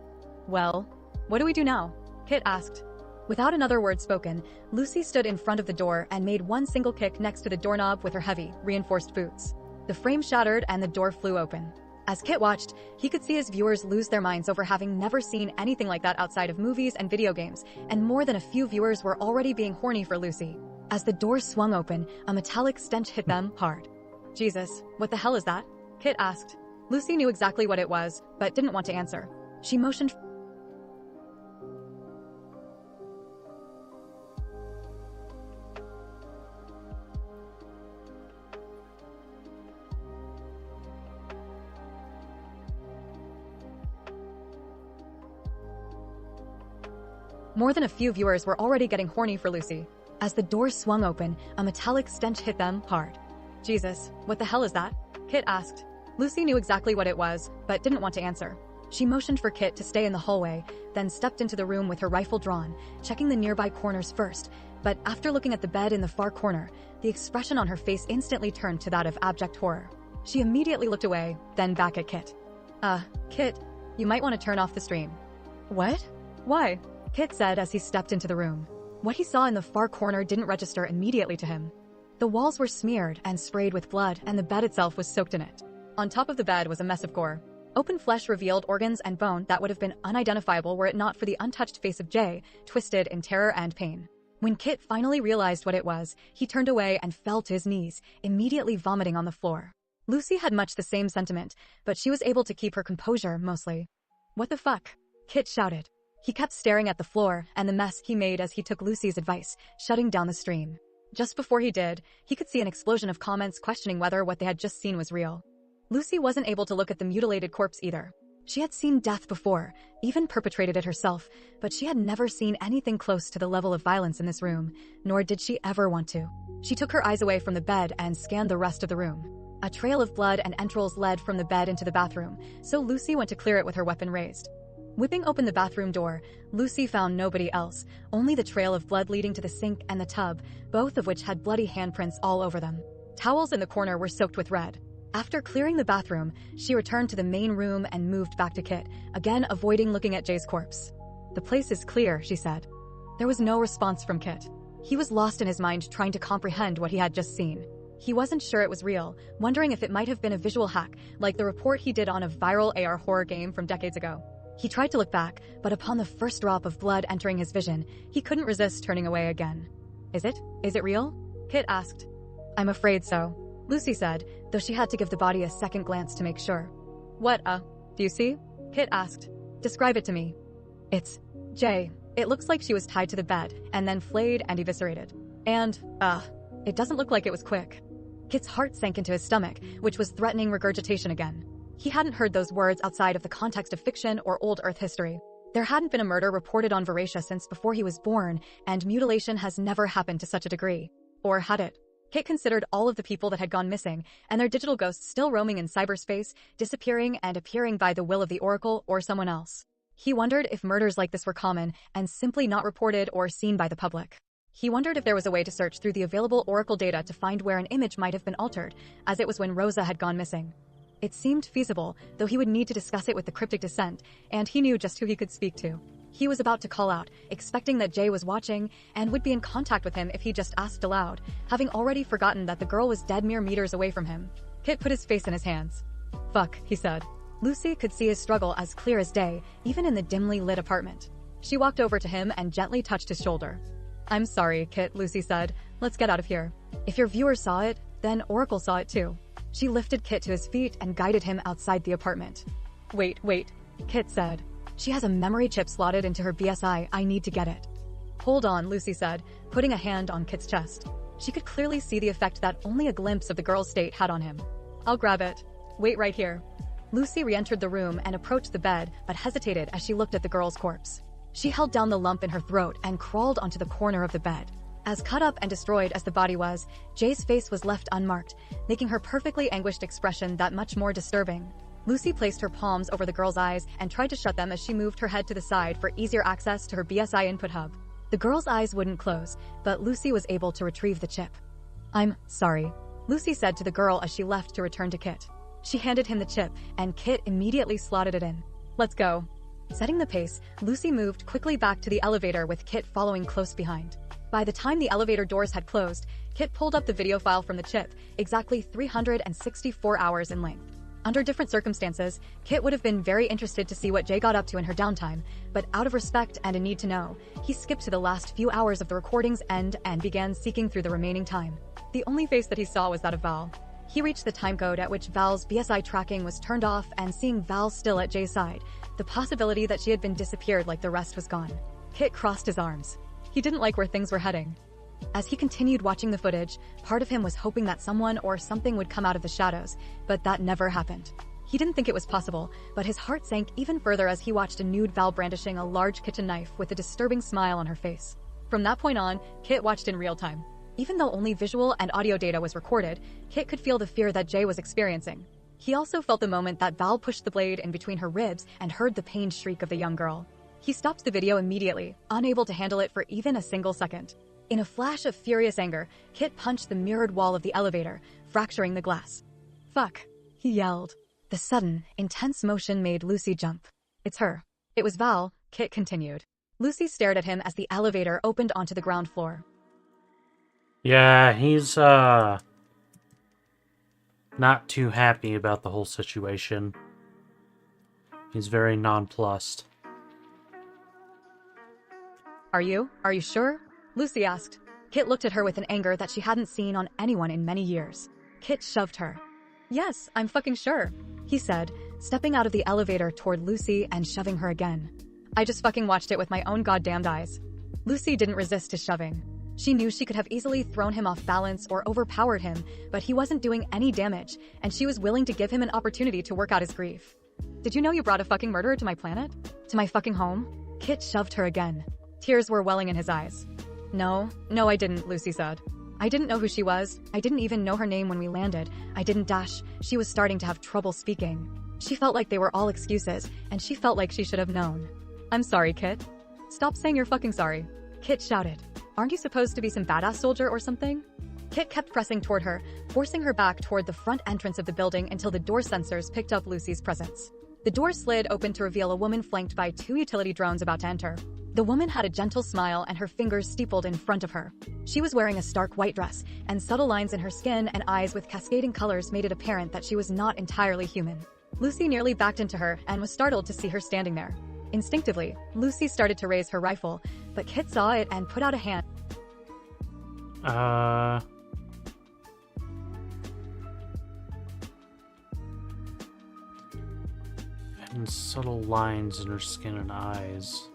"Well, what do we do now?" Kit asked. Without another word spoken, Lucy stood in front of the door and made one single kick next to the doorknob with her heavy, reinforced boots. The frame shattered and the door flew open. As Kit watched, he could see his viewers lose their minds over having never seen anything like that outside of movies and video games, and more than a few viewers were already being horny for Lucy. As the door swung open, a metallic stench hit them hard. "Jesus, what the hell is that?" Kit asked. Lucy knew exactly what it was, but didn't want to answer. She motioned. More than a few viewers were already getting horny for Lucy. As the door swung open, a metallic stench hit them hard. "Jesus, what the hell is that?" Kit asked. Lucy knew exactly what it was, but didn't want to answer. She motioned for Kit to stay in the hallway, then stepped into the room with her rifle drawn, checking the nearby corners first, but after looking at the bed in the far corner, the expression on her face instantly turned to that of abject horror. She immediately looked away, then back at Kit. Kit, you might want to turn off the stream." "What? Why?" Kit said as he stepped into the room. What he saw in the far corner didn't register immediately to him. The walls were smeared and sprayed with blood, and the bed itself was soaked in it. On top of the bed was a mess of gore. Open flesh revealed organs and bone that would have been unidentifiable were it not for the untouched face of Jay, twisted in terror and pain. When Kit finally realized what it was, he turned away and fell to his knees, immediately vomiting on the floor. Lucy had much the same sentiment, but she was able to keep her composure, mostly. "What the fuck?" Kit shouted. He kept staring at the floor and the mess he made as he took Lucy's advice, shutting down the stream. Just before he did, he could see an explosion of comments questioning whether what they had just seen was real. Lucy wasn't able to look at the mutilated corpse either. She had seen death before, even perpetrated it herself, but she had never seen anything close to the level of violence in this room, nor did she ever want to. She took her eyes away from the bed and scanned the rest of the room. A trail of blood and entrails led from the bed into the bathroom, so Lucy went to clear it with her weapon raised. Whipping open the bathroom door, Lucy found nobody else, only the trail of blood leading to the sink and the tub, both of which had bloody handprints all over them. Towels in the corner were soaked with red. After clearing the bathroom, she returned to the main room and moved back to Kit, again avoiding looking at Jay's corpse. "The place is clear," she said. There was no response from Kit. He was lost in his mind trying to comprehend what he had just seen. He wasn't sure it was real, wondering if it might have been a visual hack, like the report he did on a viral AR horror game from decades ago. He tried to look back, but upon the first drop of blood entering his vision, he couldn't resist turning away again. Is it real?" Kit asked. "I'm afraid so," Lucy said, though she had to give the body a second glance to make sure. "What, do you see?" Kit asked. "Describe it to me." "It's Jay. It looks like she was tied to the bed, and then flayed and eviscerated. And, it doesn't look like it was quick." Kit's heart sank into his stomach, which was threatening regurgitation again. He hadn't heard those words outside of the context of fiction or old Earth history. There hadn't been a murder reported on Veracia since before he was born, and mutilation has never happened to such a degree. Or had it? Kit considered all of the people that had gone missing, and their digital ghosts still roaming in cyberspace, disappearing and appearing by the will of the Oracle or someone else. He wondered if murders like this were common and simply not reported or seen by the public. He wondered if there was a way to search through the available Oracle data to find where an image might have been altered, as it was when Rosa had gone missing. It seemed feasible, though he would need to discuss it with the cryptic descent, and he knew just who he could speak to. He was about to call out, expecting that Jay was watching and would be in contact with him if he just asked aloud, having already forgotten that the girl was dead mere meters away from him. Kit put his face in his hands. "Fuck," he said. Lucy could see his struggle as clear as day, even in the dimly lit apartment. She walked over to him and gently touched his shoulder. "I'm sorry, Kit," Lucy said. "Let's get out of here. If your viewers saw it, then Oracle saw it too." She lifted Kit to his feet and guided him outside the apartment. Wait, Kit said. "She has a memory chip slotted into her BSI. I need to get it." "Hold on," Lucy said, putting a hand on Kit's chest. She could clearly see the effect that only a glimpse of the girl's state had on him. "I'll grab it. Wait right here." Lucy re-entered the room and approached the bed, but hesitated as she looked at the girl's corpse. She held down the lump in her throat and crawled onto the corner of the bed. As cut up and destroyed as the body was, Jay's face was left unmarked, making her perfectly anguished expression that much more disturbing. Lucy placed her palms over the girl's eyes and tried to shut them as she moved her head to the side for easier access to her BSI input hub. The girl's eyes wouldn't close, but Lucy was able to retrieve the chip. "I'm sorry," Lucy said to the girl as she left to return to Kit. She handed him the chip, and Kit immediately slotted it in. "Let's go." Setting the pace, Lucy moved quickly back to the elevator with Kit following close behind. By the time the elevator doors had closed, Kit pulled up the video file from the chip, exactly 364 hours in length. Under different circumstances, Kit would have been very interested to see what Jay got up to in her downtime, but out of respect and a need to know, he skipped to the last few hours of the recording's end and began seeking through the remaining time. The only face that he saw was that of Val. He reached the timecode at which Val's BSI tracking was turned off, and seeing Val still at Jay's side, the possibility that she had been disappeared like the rest was gone. Kit crossed his arms. He didn't like where things were heading. As he continued watching the footage, part of him was hoping that someone or something would come out of the shadows, but that never happened. He didn't think it was possible, but his heart sank even further as he watched a nude Val brandishing a large kitchen knife with a disturbing smile on her face. From that point on, Kit watched in real time. Even though only visual and audio data was recorded, Kit could feel the fear that Jay was experiencing. He also felt the moment that Val pushed the blade in between her ribs and heard the pained shriek of the young girl. He stopped the video immediately, unable to handle it for even a single second. In a flash of furious anger, Kit punched the mirrored wall of the elevator, fracturing the glass. "Fuck," he yelled. The sudden, intense motion made Lucy jump. "It's her. It was Val," Kit continued. Lucy stared at him as the elevator opened onto the ground floor. Yeah, he's, not too happy about the whole situation. He's very nonplussed. Are you sure?" Lucy asked. Kit looked at her with an anger that she hadn't seen on anyone in many years. Kit shoved her. "Yes, I'm fucking sure," he said, stepping out of the elevator toward Lucy and shoving her again. "I just fucking watched it with my own goddamned eyes." Lucy didn't resist his shoving. She knew she could have easily thrown him off balance or overpowered him, but he wasn't doing any damage, and she was willing to give him an opportunity to work out his grief. Did you know you brought a fucking murderer to my planet? To my fucking home? Kit shoved her again. Tears were welling in his eyes. No, I didn't, Lucy said. I didn't know who she was. I didn't even know her name when we landed. I didn't dash. She was starting to have trouble speaking. She felt like they were all excuses, and she felt like she should have known. I'm sorry, Kit. Stop saying you're fucking sorry. Kit shouted. Aren't you supposed to be some badass soldier or something? Kit kept pressing toward her, forcing her back toward the front entrance of the building until the door sensors picked up Lucy's presence. The door slid open to reveal a woman flanked by 2 utility drones about to enter. The woman had a gentle smile and her fingers steepled in front of her. She was wearing a stark white dress, and subtle lines in her skin and eyes with cascading colors made it apparent that she was not entirely human. Lucy nearly backed into her and was startled to see her standing there. Instinctively, Lucy started to raise her rifle, but Kit saw it and put out a hand. And subtle lines in her skin and eyes.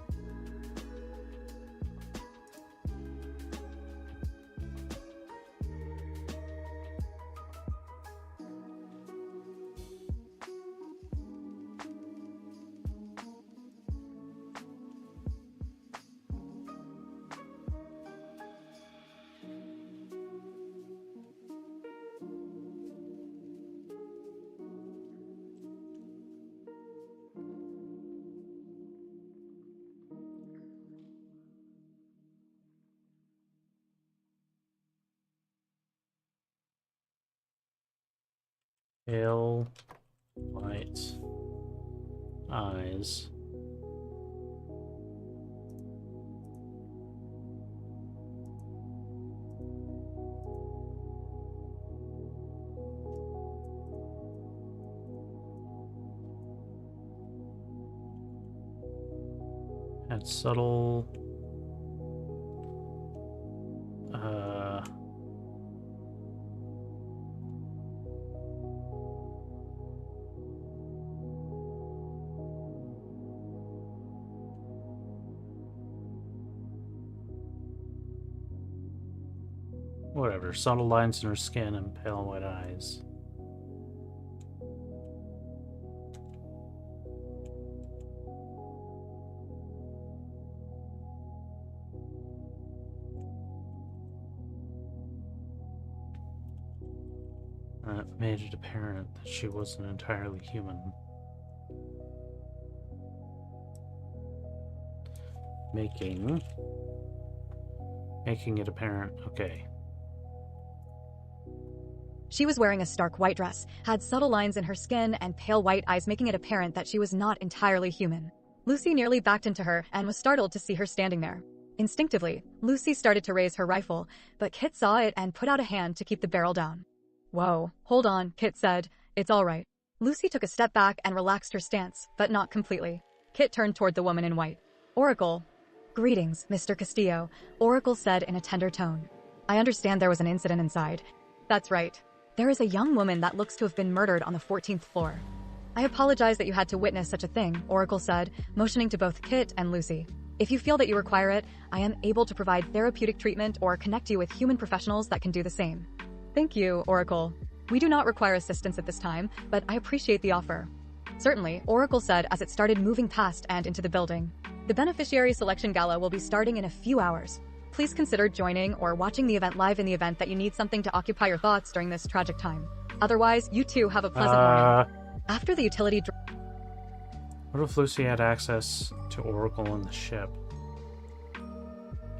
Pale white eyes. Had subtle whatever, subtle lines in her skin and pale white eyes. That made it apparent that she wasn't entirely human. Making it apparent. Okay. She was wearing a stark white dress, had subtle lines in her skin and pale white eyes, making it apparent that she was not entirely human. Lucy nearly backed into her and was startled to see her standing there. Instinctively, Lucy started to raise her rifle, but Kit saw it and put out a hand to keep the barrel down. Whoa, hold on, Kit said. It's all right. Lucy took a step back and relaxed her stance, but not completely. Kit turned toward the woman in white. Oracle. Greetings, Mr. Castillo, Oracle said in a tender tone. I understand there was an incident inside. That's right. There is a young woman that looks to have been murdered on the 14th floor. I apologize that you had to witness such a thing, Oracle said, motioning to both Kit and Lucy. If you feel that you require it, I am able to provide therapeutic treatment or connect you with human professionals that can do the same. Thank you, Oracle. We do not require assistance at this time, but I appreciate the offer. Certainly, Oracle said as it started moving past and into the building. The beneficiary selection gala will be starting in a few hours. Please consider joining or watching the event live in the event that you need something to occupy your thoughts during this tragic time. Otherwise, you too have a pleasant morning. After the utility... What if Lucy had access to Oracle in the ship?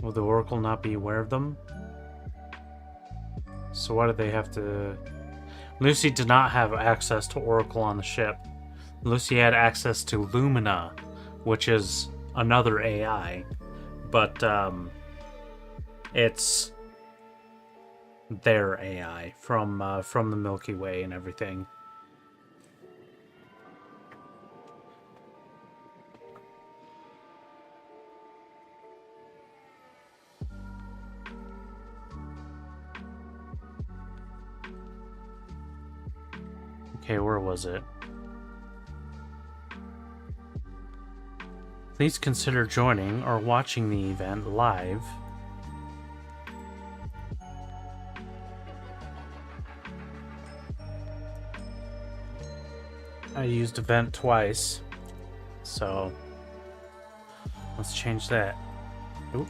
Will the Oracle not be aware of them? So why did they have to... Lucy did not have access to Oracle on the ship. Lucy had access to Lumina, which is another AI. But, it's their AI from the Milky Way and everything. Okay, where was it? Please consider joining or watching the event live I used event twice, so let's change that. Oop.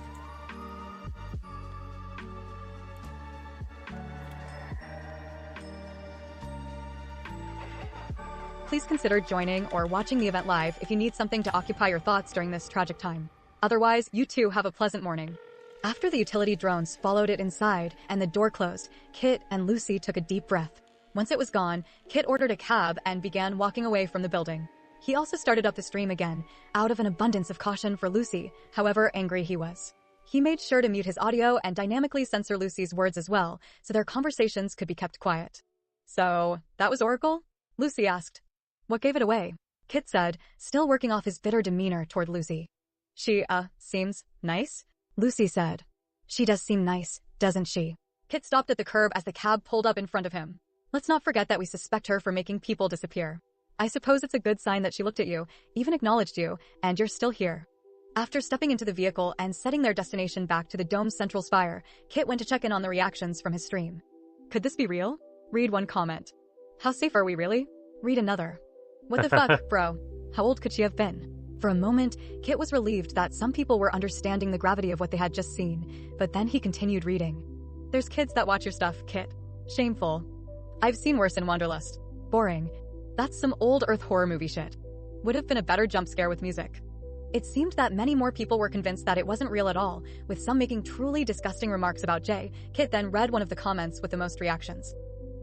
Please consider joining or watching the event live if you need something to occupy your thoughts during this tragic time. Otherwise, you too have a pleasant morning. After the utility drones followed it inside and the door closed, Kit and Lucy took a deep breath. Once it was gone, Kit ordered a cab and began walking away from the building. He also started up the stream again, out of an abundance of caution for Lucy, however angry he was. He made sure to mute his audio and dynamically censor Lucy's words as well, so their conversations could be kept quiet. "So, that was Oracle?" Lucy asked. "What gave it away?" Kit said, still working off his bitter demeanor toward Lucy. "She, seems nice?" Lucy said. "She does seem nice, doesn't she?" Kit stopped at the curb as the cab pulled up in front of him. "Let's not forget that we suspect her for making people disappear. I suppose it's a good sign that she looked at you, even acknowledged you, and you're still here." After stepping into the vehicle and setting their destination back to the dome's central spire, Kit went to check in on the reactions from his stream. "Could this be real?" Read one comment. "How safe are we really?" Read another. "What the fuck, bro? How old could she have been?" For a moment, Kit was relieved that some people were understanding the gravity of what they had just seen, but then he continued reading. "There's kids that watch your stuff, Kit. Shameful. I've seen worse in Wanderlust. Boring. That's some old Earth horror movie shit. Would have been a better jump scare with music." It seemed that many more people were convinced that it wasn't real at all, with some making truly disgusting remarks about Jay. Kit then read one of the comments with the most reactions.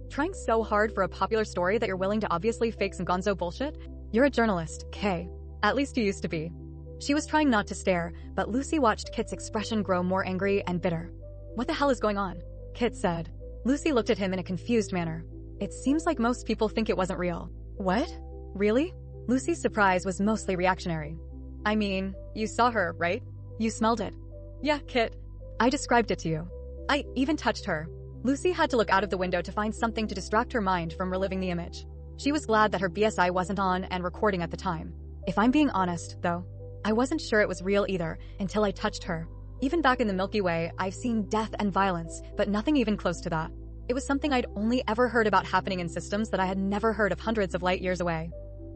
"Trying so hard for a popular story that you're willing to obviously fake some gonzo bullshit? You're a journalist, Kay. At least you used to be." She was trying not to stare, but Lucy watched Kit's expression grow more angry and bitter. "What the hell is going on?" Kit said. Lucy looked at him in a confused manner. "It seems like most people think it wasn't real." "What? Really?" Lucy's surprise was mostly reactionary. "I mean, you saw her, right? You smelled it." "Yeah, Kit. I described it to you. I even touched her." Lucy had to look out of the window to find something to distract her mind from reliving the image. She was glad that her BSI wasn't on and recording at the time. "If I'm being honest, though, I wasn't sure it was real either until I touched her. Even back in the Milky Way, I've seen death and violence, but nothing even close to that. It was something I'd only ever heard about happening in systems that I had never heard of hundreds of light years away.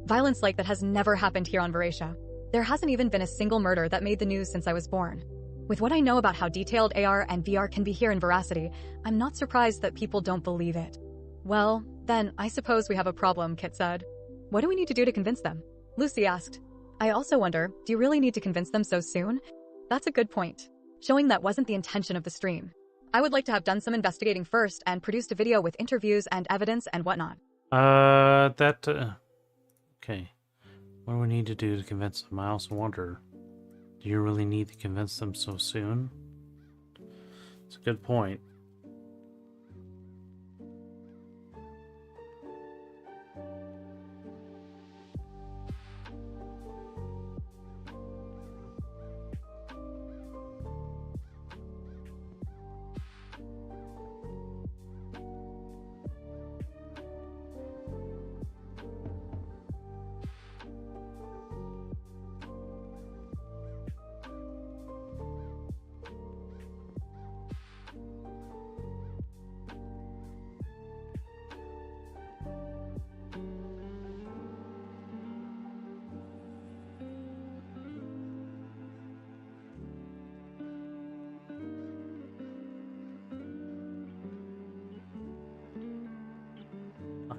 Violence like that has never happened here on Veracia. There hasn't even been a single murder that made the news since I was born. With what I know about how detailed AR and VR can be here in Veracity, I'm not surprised that people don't believe it." "Well, then, I suppose we have a problem," Kit said. "What do we need to do to convince them?" Lucy asked. "I also wonder, do you really need to convince them so soon?" "That's a good point. Showing that wasn't the intention of the stream. I would like to have done some investigating first and produced a video with interviews and evidence and whatnot." Okay. What do we need to do to convince them? I also wonder, do you really need to convince them so soon? It's a good point.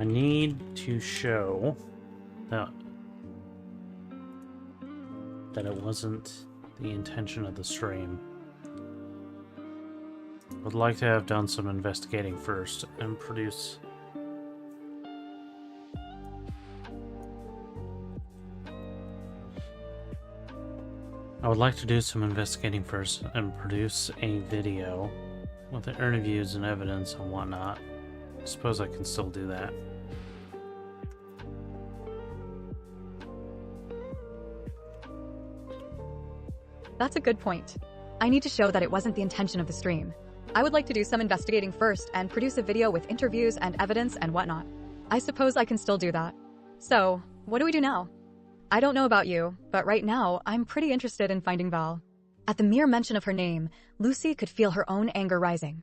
I need to show that it wasn't the intention of the stream. Would like to have done some investigating first and produce I would like to do some investigating first and produce a video with the interviews and evidence and whatnot. I suppose I can still do that. That's a good point. I need to show that it wasn't the intention of the stream. I would like to do some investigating first and produce a video with interviews and evidence and whatnot. I suppose I can still do that. So, what do we do now? I don't know about you, but right now, I'm pretty interested in finding Val. At the mere mention of her name, Lucy could feel her own anger rising.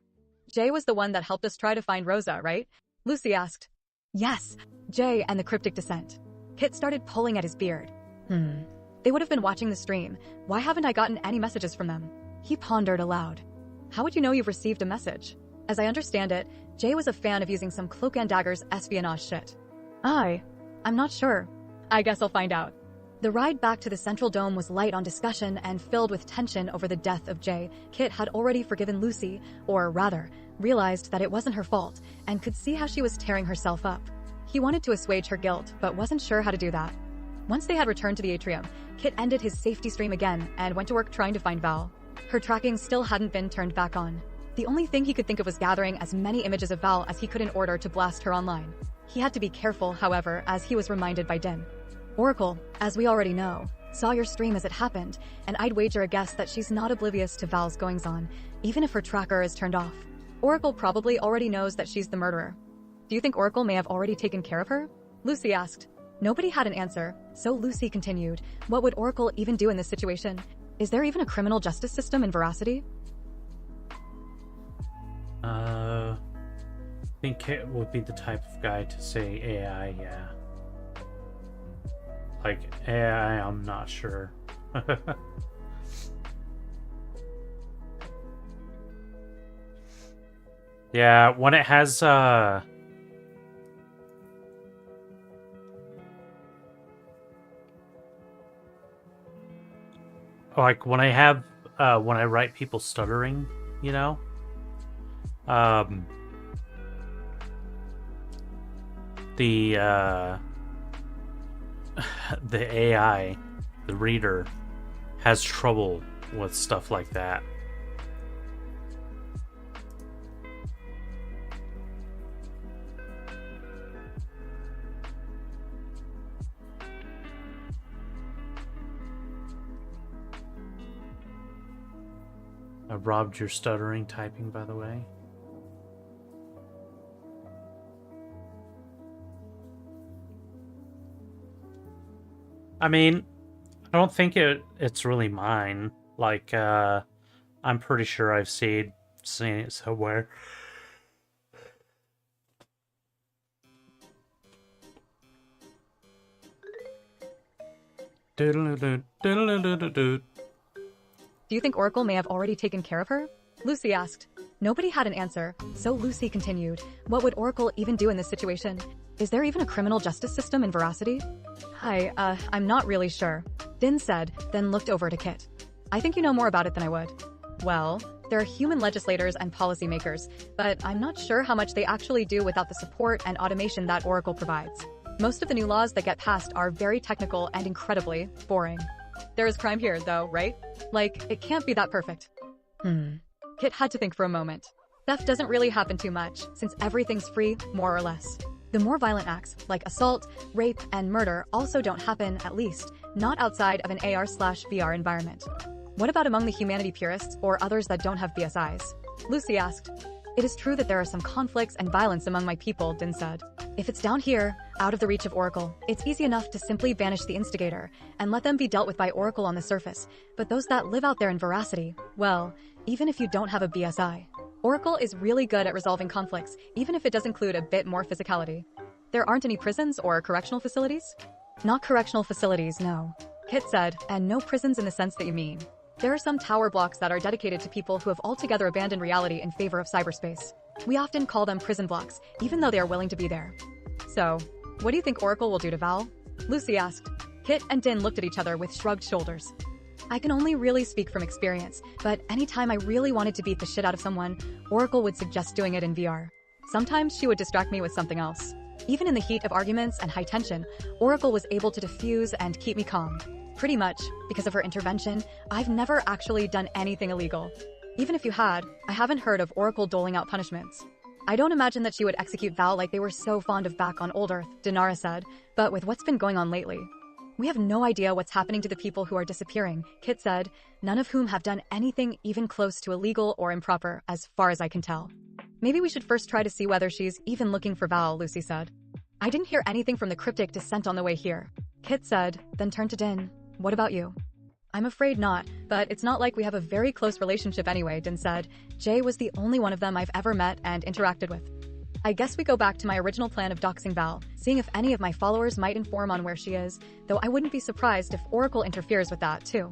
Jay was the one that helped us try to find Rosa, right? Lucy asked. Yes, Jay and the Cryptic Descent. Kit started pulling at his beard. They would have been watching the stream. Why haven't I gotten any messages from them? He pondered aloud. How would you know you've received a message? As I understand it, Jay was a fan of using some cloak and daggers espionage shit. I'm not sure. I guess I'll find out. The ride back to the Central Dome was light on discussion and filled with tension over the death of Jay. Kit had already forgiven Lucy, or rather, realized that it wasn't her fault, and could see how she was tearing herself up. He wanted to assuage her guilt, but wasn't sure how to do that. Once they had returned to the atrium, Kit ended his safety stream again and went to work trying to find Val. Her tracking still hadn't been turned back on. The only thing he could think of was gathering as many images of Val as he could in order to blast her online. He had to be careful, however, as he was reminded by Din. Oracle, as we already know, saw your stream as it happened, and I'd wager a guess that she's not oblivious to Val's goings-on, even if her tracker is turned off. Oracle probably already knows that she's the murderer. Do you think Oracle may have already taken care of her? Lucy asked. Nobody had an answer, so Lucy continued. What would Oracle even do in this situation? Is there even a criminal justice system in Veracity? I think Kit would be the type of guy to say AI, yeah. Like, AI, I'm not sure. Yeah, when it has, like, when I write people stuttering, you know? The AI, the reader, has trouble with stuff like that. I robbed your stuttering typing, by the way. I mean, I don't think it's really mine. Like, I'm pretty sure I've seen it somewhere. Do you think Oracle may have already taken care of her? Lucy asked. Nobody had an answer, so Lucy continued. What would Oracle even do in this situation? Is there even a criminal justice system in Veracity? I'm not really sure. Din said, then looked over to Kit. I think you know more about it than I would. Well, there are human legislators and policymakers, but I'm not sure how much they actually do without the support and automation that Oracle provides. Most of the new laws that get passed are very technical and incredibly boring. There is crime here, though, right? Like, it can't be that perfect. Kit had to think for a moment. Theft doesn't really happen too much, since everything's free, more or less. The more violent acts, like assault, rape, and murder, also don't happen, at least, not outside of an AR/VR environment. What about among the humanity purists, or others that don't have BSIs? Lucy asked. It is true that there are some conflicts and violence among my people, Din said. If it's down here, out of the reach of Oracle, it's easy enough to simply banish the instigator, and let them be dealt with by Oracle on the surface. But those that live out there in Veracity, well, even if you don't have a BSI, Oracle is really good at resolving conflicts, even if it does include a bit more physicality. There aren't any prisons or correctional facilities? Not correctional facilities, no. Kit said, and no prisons in the sense that you mean. There are some tower blocks that are dedicated to people who have altogether abandoned reality in favor of cyberspace. We often call them prison blocks, even though they are willing to be there. So, what do you think Oracle will do to Val? Lucy asked. Kit and Din looked at each other with shrugged shoulders. I can only really speak from experience, but anytime I really wanted to beat the shit out of someone, Oracle would suggest doing it in VR. Sometimes she would distract me with something else. Even in the heat of arguments and high tension, Oracle was able to diffuse and keep me calm. Pretty much, because of her intervention, I've never actually done anything illegal. Even if you had, I haven't heard of Oracle doling out punishments. I don't imagine that she would execute Val like they were so fond of back on old Earth, Dinara said, but with what's been going on lately. We have no idea what's happening to the people who are disappearing, Kit said, none of whom have done anything even close to illegal or improper, as far as I can tell. Maybe we should first try to see whether she's even looking for Val, Lucy said. I didn't hear anything from the cryptic descent on the way here, Kit said, then turned to Din. What about you? I'm afraid not, but it's not like we have a very close relationship anyway, Din said. Jay was the only one of them I've ever met and interacted with. I guess we go back to my original plan of doxing Val, seeing if any of my followers might inform on where she is, though I wouldn't be surprised if Oracle interferes with that, too.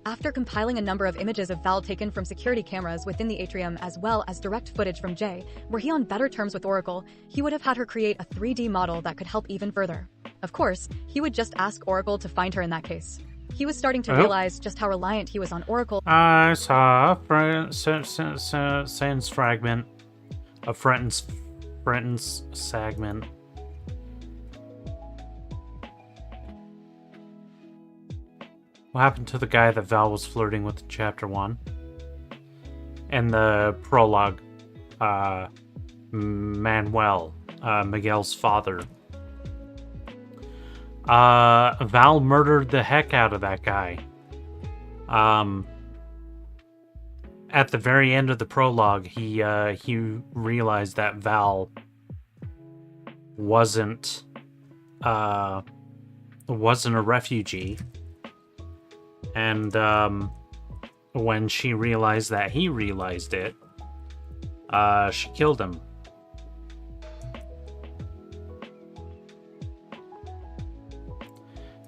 After compiling a number of images of Val taken from security cameras within the atrium as well as direct footage from Jay, were he on better terms with Oracle, he would have had her create a 3D model that could help even further. Of course, he would just ask Oracle to find her in that case. He was starting to realize just how reliant he was on Oracle. I saw a Sans fragment. A Frenton's segment. What happened to the guy that Val was flirting with in Chapter 1? In the prologue, Manuel, Miguel's father. Val murdered the heck out of that guy. At the very end of the prologue, he realized that Val wasn't a refugee, and when she realized that he realized it, she killed him.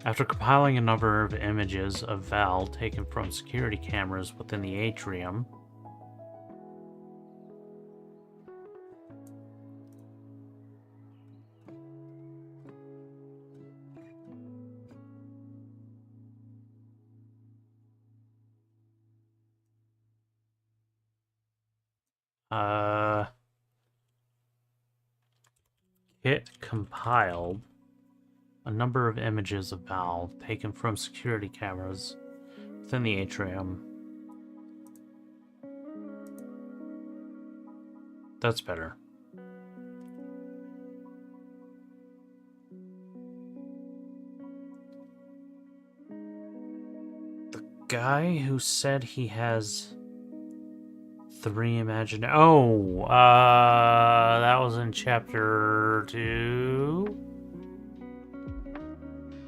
After compiling a number of images of Val taken from security cameras within the atrium, it compiled a number of images of Val taken from security cameras within the atrium. That's better. The guy who said he has 3 imaginary... Oh, that was in Chapter 2?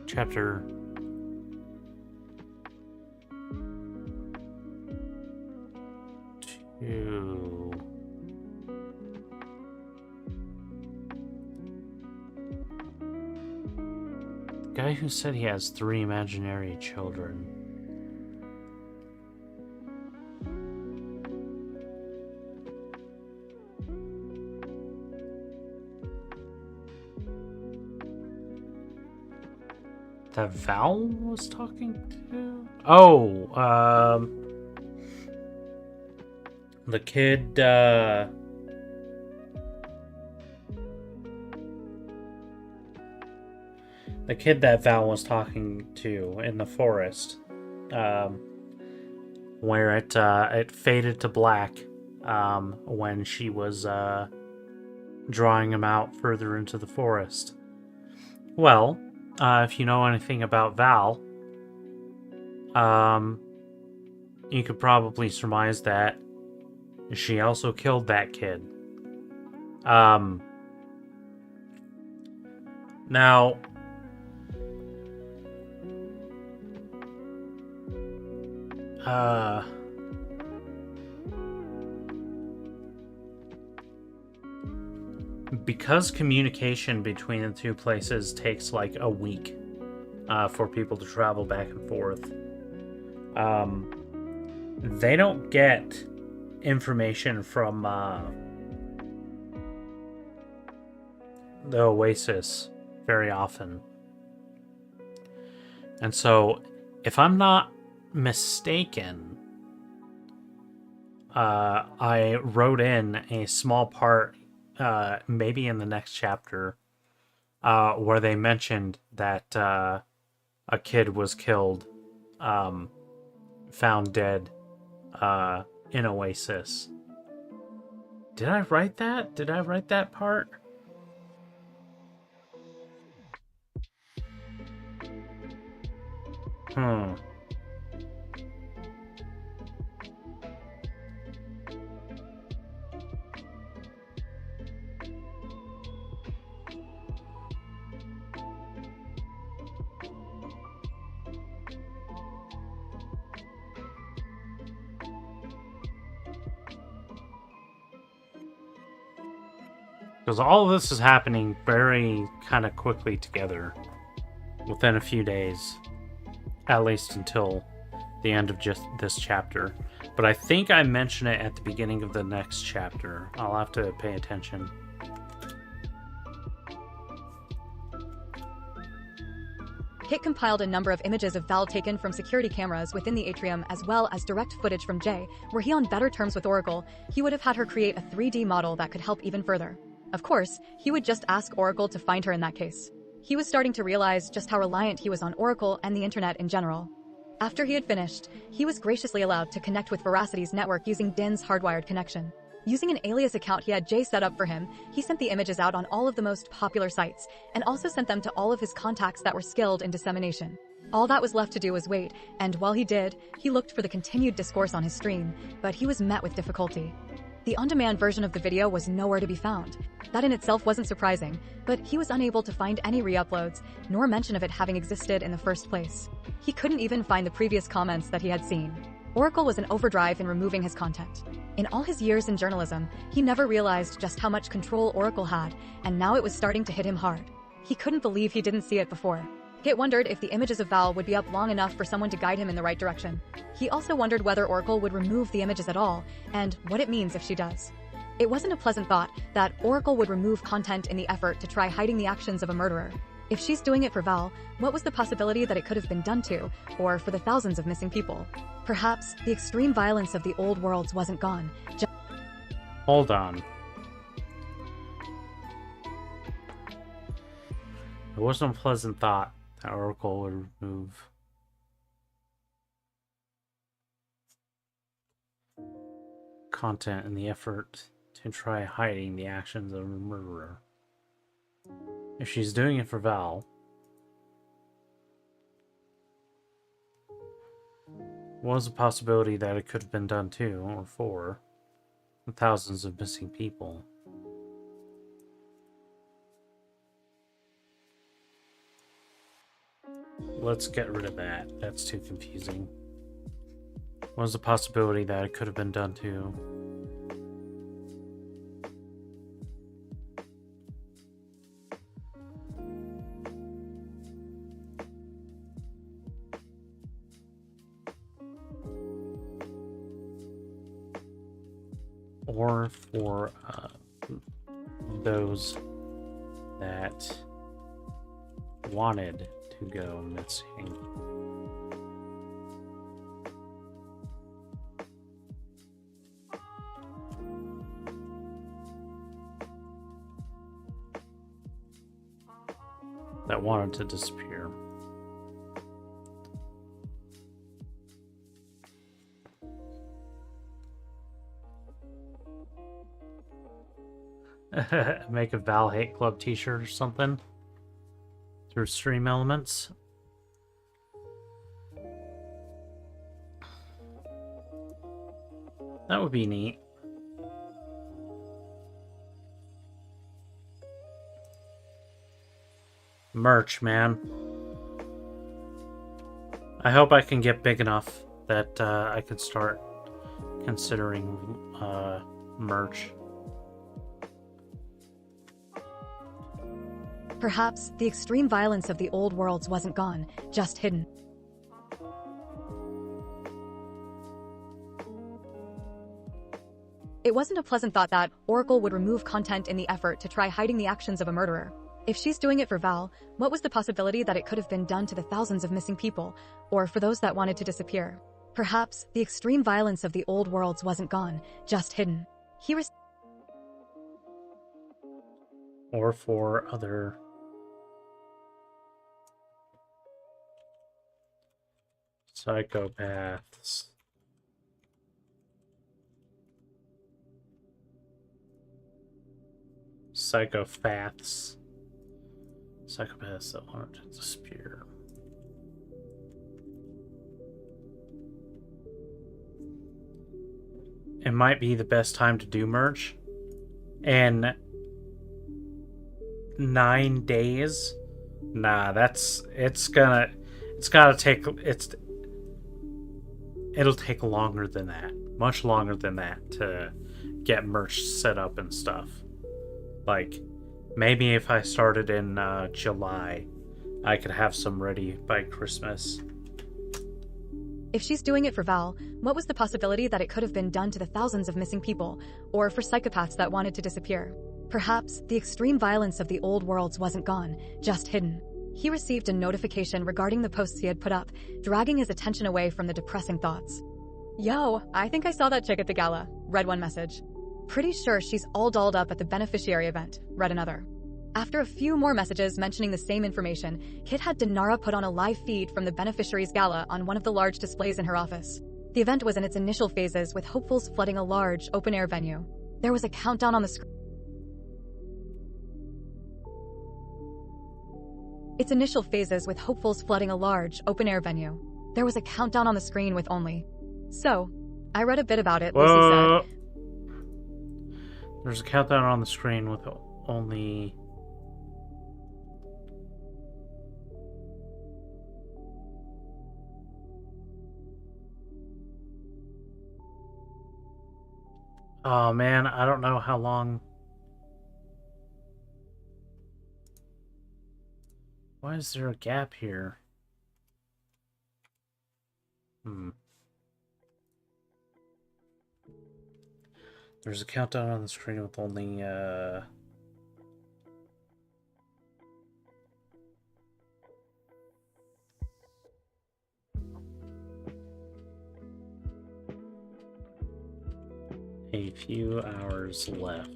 Chapter 2. The guy who said he has 3 imaginary children. That Val was talking to? Oh, the kid, the kid that Val was talking to in the forest, where it faded to black, when she was, drawing him out further into the forest. Well, if you know anything about Val, you could probably surmise that she also killed that kid. Now, because communication between the two places takes like a week for people to travel back and forth, they don't get information from the Oasis very often. And so, if I'm not mistaken, I wrote in a small part, maybe in the next chapter, where they mentioned that a kid was killed, found dead in Oasis. Did I write that? Did I write that part? Because all of this is happening very kind of quickly together. Within a few days. At least until the end of just this chapter. But I think I mentioned it at the beginning of the next chapter. I'll have to pay attention. Kit compiled a number of images of Val taken from security cameras within the atrium, as well as direct footage from Jay. Were he on better terms with Oracle, he would have had her create a 3D model that could help even further. Of course, he would just ask Oracle to find her in that case. He was starting to realize just how reliant he was on Oracle and the internet in general. After he had finished, he was graciously allowed to connect with Veracity's network using Din's hardwired connection. Using an alias account he had Jay set up for him, he sent the images out on all of the most popular sites, and also sent them to all of his contacts that were skilled in dissemination. All that was left to do was wait, and while he did, he looked for the continued discourse on his stream, but he was met with difficulty. The on-demand version of the video was nowhere to be found. That in itself wasn't surprising, but he was unable to find any re-uploads, nor mention of it having existed in the first place. He couldn't even find the previous comments that he had seen. Oracle was in overdrive in removing his content. In all his years in journalism, he never realized just how much control Oracle had, and now it was starting to hit him hard. He couldn't believe he didn't see it before. Kit wondered if the images of Val would be up long enough for someone to guide him in the right direction. He also wondered whether Oracle would remove the images at all, and what it means if she does. It wasn't a pleasant thought that Oracle would remove content in the effort to try hiding the actions of a murderer. If she's doing it for Val, what was the possibility that it could have been done to, or for the thousands of missing people? Perhaps the extreme violence of the old worlds wasn't gone. Hold on. It wasn't a pleasant thought that Oracle would remove content in the effort to try hiding the actions of a murderer. If she's doing it for Val, what was the possibility that it could have been done to, or for, the thousands of missing people? Let's get rid of that. That's too confusing. What was the possibility that it could have been done to? Or for those that wanted to go missing. That wanted to disappear. Make a Val Hate Club t-shirt or something through stream elements. That would be neat. Merch, man. I hope I can get big enough that I could start considering merch. Perhaps the extreme violence of the old worlds wasn't gone, just hidden. It wasn't a pleasant thought that Oracle would remove content in the effort to try hiding the actions of a murderer. If she's doing it for Val, what was the possibility that it could have been done to the thousands of missing people, or for those that wanted to disappear? Perhaps the extreme violence of the old worlds wasn't gone, just hidden. Or for other psychopaths. Psychopaths that wanted to disappear. It might be the best time to do merch. And 9 days? Nah, it'll take longer than that. Much longer than that to get merch set up and stuff. Like, maybe if I started in July, I could have some ready by Christmas. If she's doing it for Val, what was the possibility that it could have been done to the thousands of missing people, or for psychopaths that wanted to disappear? Perhaps the extreme violence of the old worlds wasn't gone, just hidden. He received a notification regarding the posts he had put up, dragging his attention away from the depressing thoughts. Yo, I think I saw that chick at the gala. Read one message. Pretty sure she's all dolled up at the beneficiary event. Read another. After a few more messages mentioning the same information, Kit had Dinara put on a live feed from the beneficiary's gala on one of the large displays in her office. The event was in its initial phases, with hopefuls flooding a large, open-air venue. There was a countdown on the screen. Its initial phases with hopefuls flooding a large, open-air venue. There was a countdown on the screen with only... So, I read a bit about it, Lucy said. There's a countdown on the screen with only... Oh man, I don't know how long... Why is there a gap here? There's a countdown on the screen with only, a few hours left.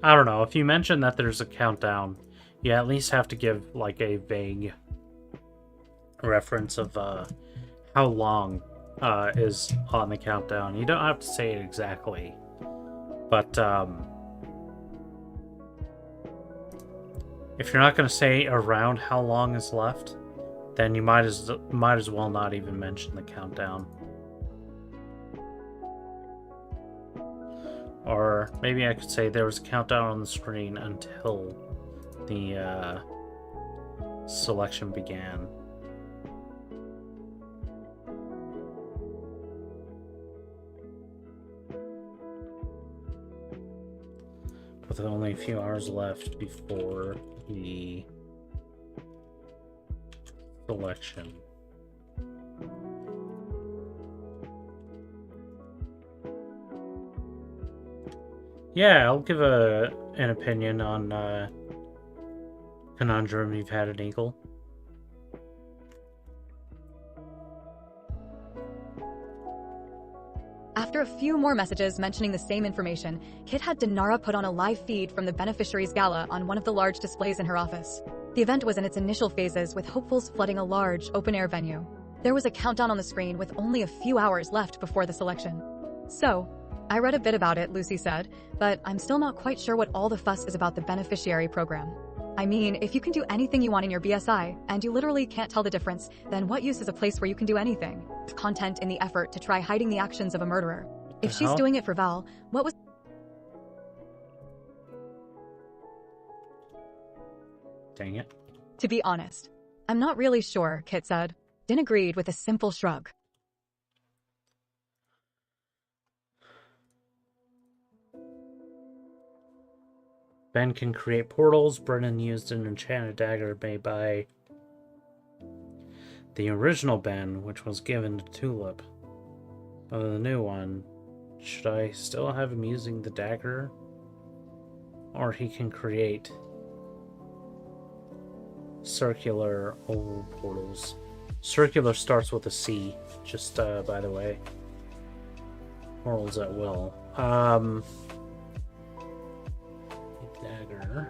I don't know. If you mention that there's a countdown, you at least have to give like a vague reference of how long is on the countdown. You don't have to say it exactly, but if you're not going to say around how long is left, then you might as well not even mention the countdown. Or maybe I could say there was a countdown on the screen until the selection began. With only a few hours left before the selection. Yeah, I'll give an opinion on Conundrum You've Had an Eagle. After a few more messages mentioning the same information, Kit had Dinara put on a live feed from the beneficiary's gala on one of the large displays in her office. The event was in its initial phases, with hopefuls flooding a large, open-air venue. There was a countdown on the screen with only a few hours left before the selection. So, I read a bit about it, Lucy said, but I'm still not quite sure what all the fuss is about the beneficiary program. I mean, if you can do anything you want in your BSI, and you literally can't tell the difference, then what use is a place where you can do anything? Content in the effort to try hiding the actions of a murderer. If she's doing it for Val, what was... Dang it. To be honest, I'm not really sure, Kit said. Din agreed with a simple shrug. Ben can create portals. Brennan used an enchanted dagger made by the original Ben, which was given to Tulip. The new one, should I still have him using the dagger? Or he can create circular oval portals. Circular starts with a C, just by the way. Portals at will. Dagger.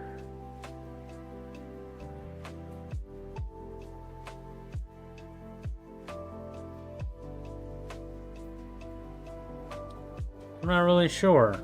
I'm not really sure.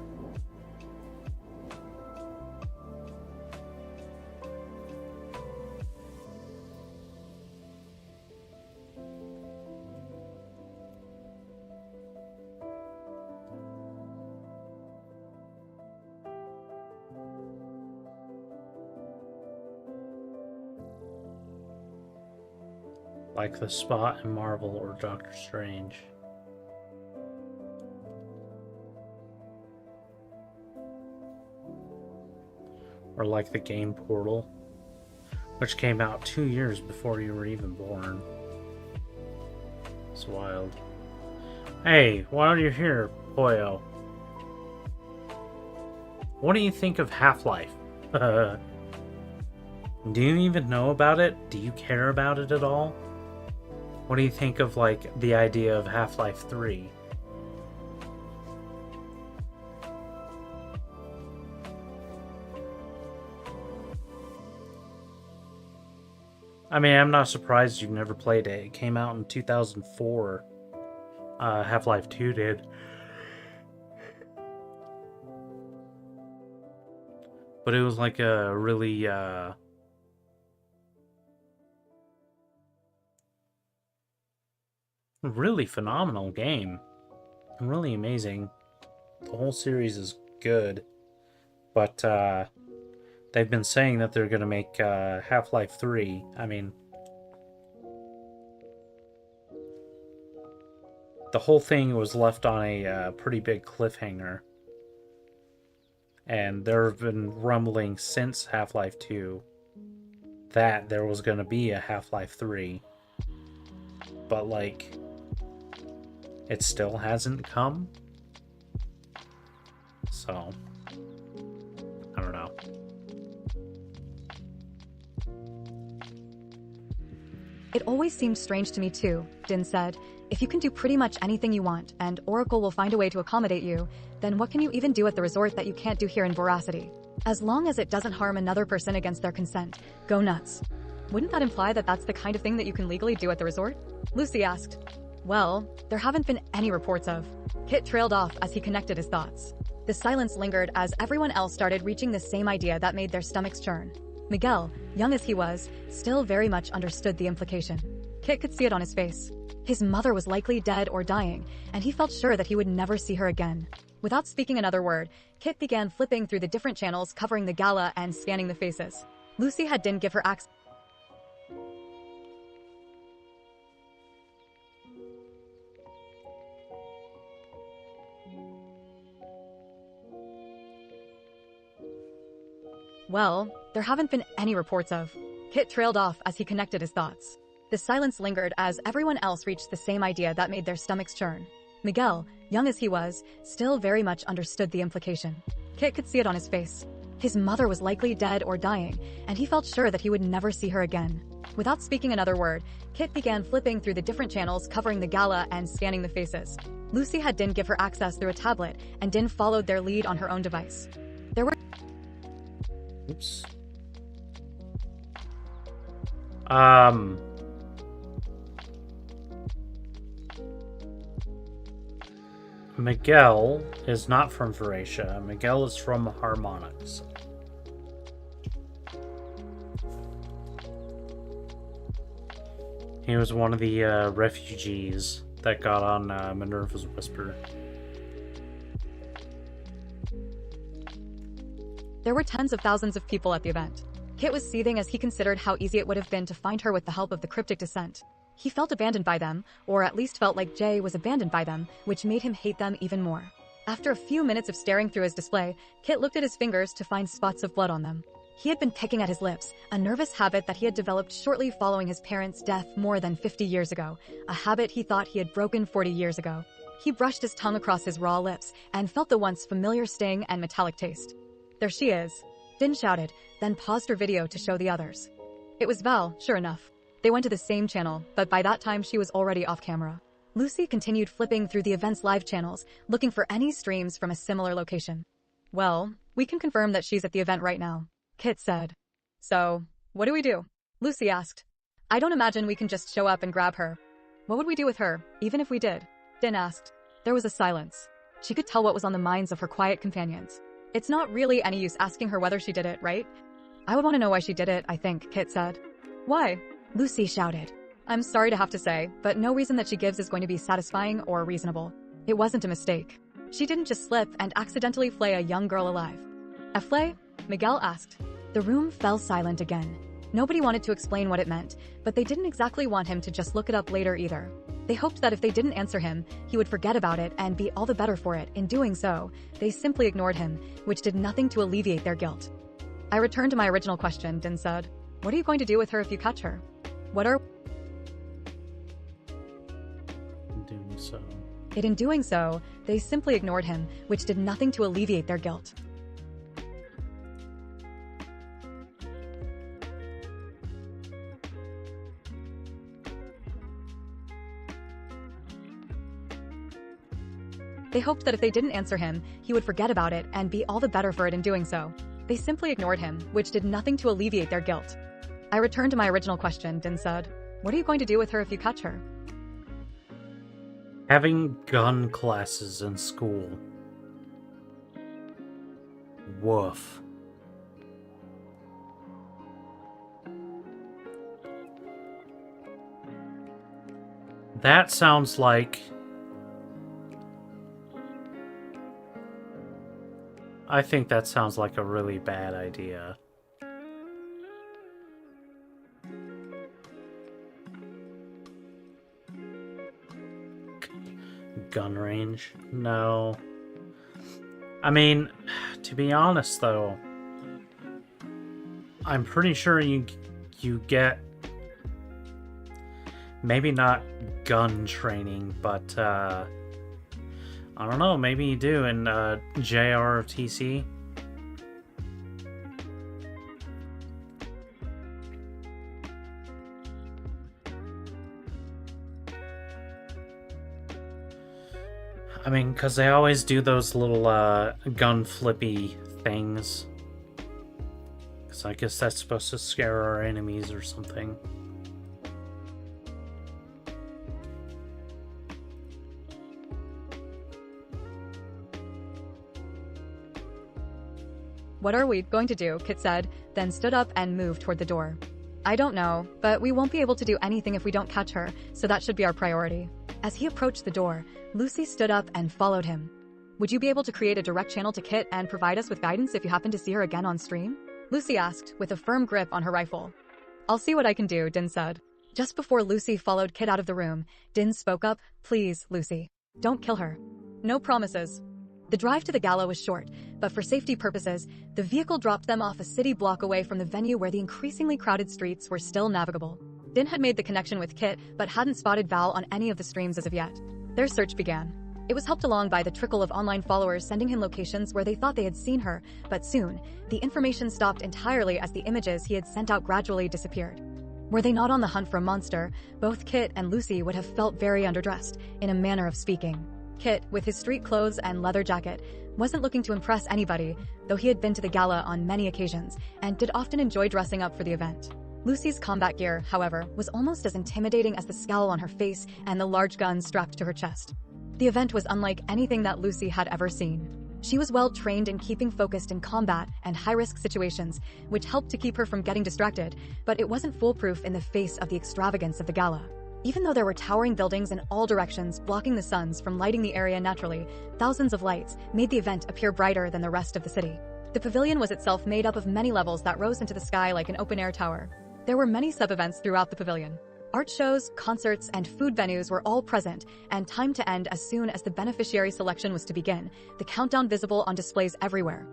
Like the Spot in Marvel or Doctor Strange. Or like the game Portal, which came out 2 years before you were even born. It's wild. Hey, why are you here, Poyo? What do you think of Half-Life? Do you even know about it? Do you care about it at all? What do you think of, like, the idea of Half-Life 3? I mean, I'm not surprised you've never played it. It came out in 2004. Half-Life 2 did. But it was like a really, really phenomenal game. Really amazing. The whole series is good. But, they've been saying that they're going to make Half-Life 3. I mean, the whole thing was left on a pretty big cliffhanger. And there have been rumbling since Half-Life 2 that there was going to be a Half-Life 3. But, like, it still hasn't come. So, I don't know. It always seemed strange to me too, Din said. If you can do pretty much anything you want, and Oracle will find a way to accommodate you, then what can you even do at the resort that you can't do here in Voracity? As long as it doesn't harm another person against their consent, go nuts. Wouldn't that imply that that's the kind of thing that you can legally do at the resort? Lucy asked. Well, there haven't been any reports of. Kit trailed off as he connected his thoughts. The silence lingered as everyone else started reaching the same idea that made their stomachs churn. Miguel, young as he was, still very much understood the implication. Kit could see it on his face. His mother was likely dead or dying, and he felt sure that he would never see her again. Without speaking another word, Kit began flipping through the different channels covering the gala and scanning the faces. Lucy had Din give her access. Well, there haven't been any reports of. Kit trailed off as he connected his thoughts. The silence lingered as everyone else reached the same idea that made their stomachs churn. Miguel, young as he was, still very much understood the implication. Kit could see it on his face. His mother was likely dead or dying, and he felt sure that he would never see her again. Without speaking another word, Kit began flipping through the different channels covering the gala and scanning the faces. Lucy had Din give her access through a tablet, and Din followed their lead on her own device. There were Oops. Miguel is not from Veracia. Miguel is from Harmonix. He was one of the refugees that got on Minerva's Whisper. There were tens of thousands of people at the event. Kit was seething as he considered how easy it would have been to find her with the help of the cryptic descent. He felt abandoned by them, or at least felt like Jay was abandoned by them, which made him hate them even more. After a few minutes of staring through his display, Kit looked at his fingers to find spots of blood on them. He had been picking at his lips, a nervous habit that he had developed shortly following his parents' death more than 50 years ago, a habit he thought he had broken 40 years ago. He brushed his tongue across his raw lips and felt the once familiar sting and metallic taste. There she is, Din shouted, then paused her video to show the others. It was Val, sure enough. They went to the same channel, but by that time she was already off camera. Lucy continued flipping through the event's live channels, looking for any streams from a similar location. Well, we can confirm that she's at the event right now, Kit said. So, what do we do? Lucy asked. I don't imagine we can just show up and grab her. What would we do with her, even if we did? Din asked. There was a silence. She could tell what was on the minds of her quiet companions. It's not really any use asking her whether she did it, right? I would want to know why she did it, I think, Kit said. Why? Lucy shouted. I'm sorry to have to say, but no reason that she gives is going to be satisfying or reasonable. It wasn't a mistake. She didn't just slip and accidentally flay a young girl alive. A flay? Miguel asked. The room fell silent again. Nobody wanted to explain what it meant, but they didn't exactly want him to just look it up later either. They hoped that if they didn't answer him, he would forget about it and be all the better for it. In doing so, they simply ignored him, which did nothing to alleviate their guilt. I returned to my original question, Din said. What are you going to do with her if you catch her? Doing so. In doing so, they simply ignored him, which did nothing to alleviate their guilt. They hoped that if they didn't answer him, he would forget about it and be all the better for it in doing so. They simply ignored him, which did nothing to alleviate their guilt. I returned to my original question, Din said. What are you going to do with her if you catch her? Having gun classes in school. Woof. That sounds like... I think that sounds like a really bad idea. Gun range? No. I mean, to be honest though, I'm pretty sure you get maybe not gun training, but I don't know, maybe you do in JRTC. I mean, because they always do those little gun flippy things. Because I guess that's supposed to scare our enemies or something. What are we going to do? Kit said, then stood up and moved toward the door. I don't know, but we won't be able to do anything if we don't catch her, so that should be our priority. As he approached the door, Lucy stood up and followed him. Would you be able to create a direct channel to Kit and provide us with guidance if you happen to see her again on stream? Lucy asked, with a firm grip on her rifle. I'll see what I can do, Din said. Just before Lucy followed Kit out of the room, Din spoke up, Please, Lucy. Don't kill her. No promises. The drive to the gala was short, but for safety purposes, the vehicle dropped them off a city block away from the venue where the increasingly crowded streets were still navigable. Din had made the connection with Kit, but hadn't spotted Val on any of the streams as of yet. Their search began. It was helped along by the trickle of online followers sending him locations where they thought they had seen her, but soon, the information stopped entirely as the images he had sent out gradually disappeared. Were they not on the hunt for a monster, both Kit and Lucy would have felt very underdressed, in a manner of speaking. Kit, with his street clothes and leather jacket, wasn't looking to impress anybody, though he had been to the gala on many occasions and did often enjoy dressing up for the event. Lucy's combat gear, however, was almost as intimidating as the scowl on her face and the large gun strapped to her chest. The event was unlike anything that Lucy had ever seen. She was well trained in keeping focused in combat and high-risk situations, which helped to keep her from getting distracted, but it wasn't foolproof in the face of the extravagance of the gala. Even though there were towering buildings in all directions blocking the suns from lighting the area naturally, thousands of lights made the event appear brighter than the rest of the city. The pavilion was itself made up of many levels that rose into the sky like an open-air tower. There were many sub-events throughout the pavilion. Art shows, concerts, and food venues were all present, and timed to end as soon as the beneficiary selection was to begin, the countdown visible on displays everywhere.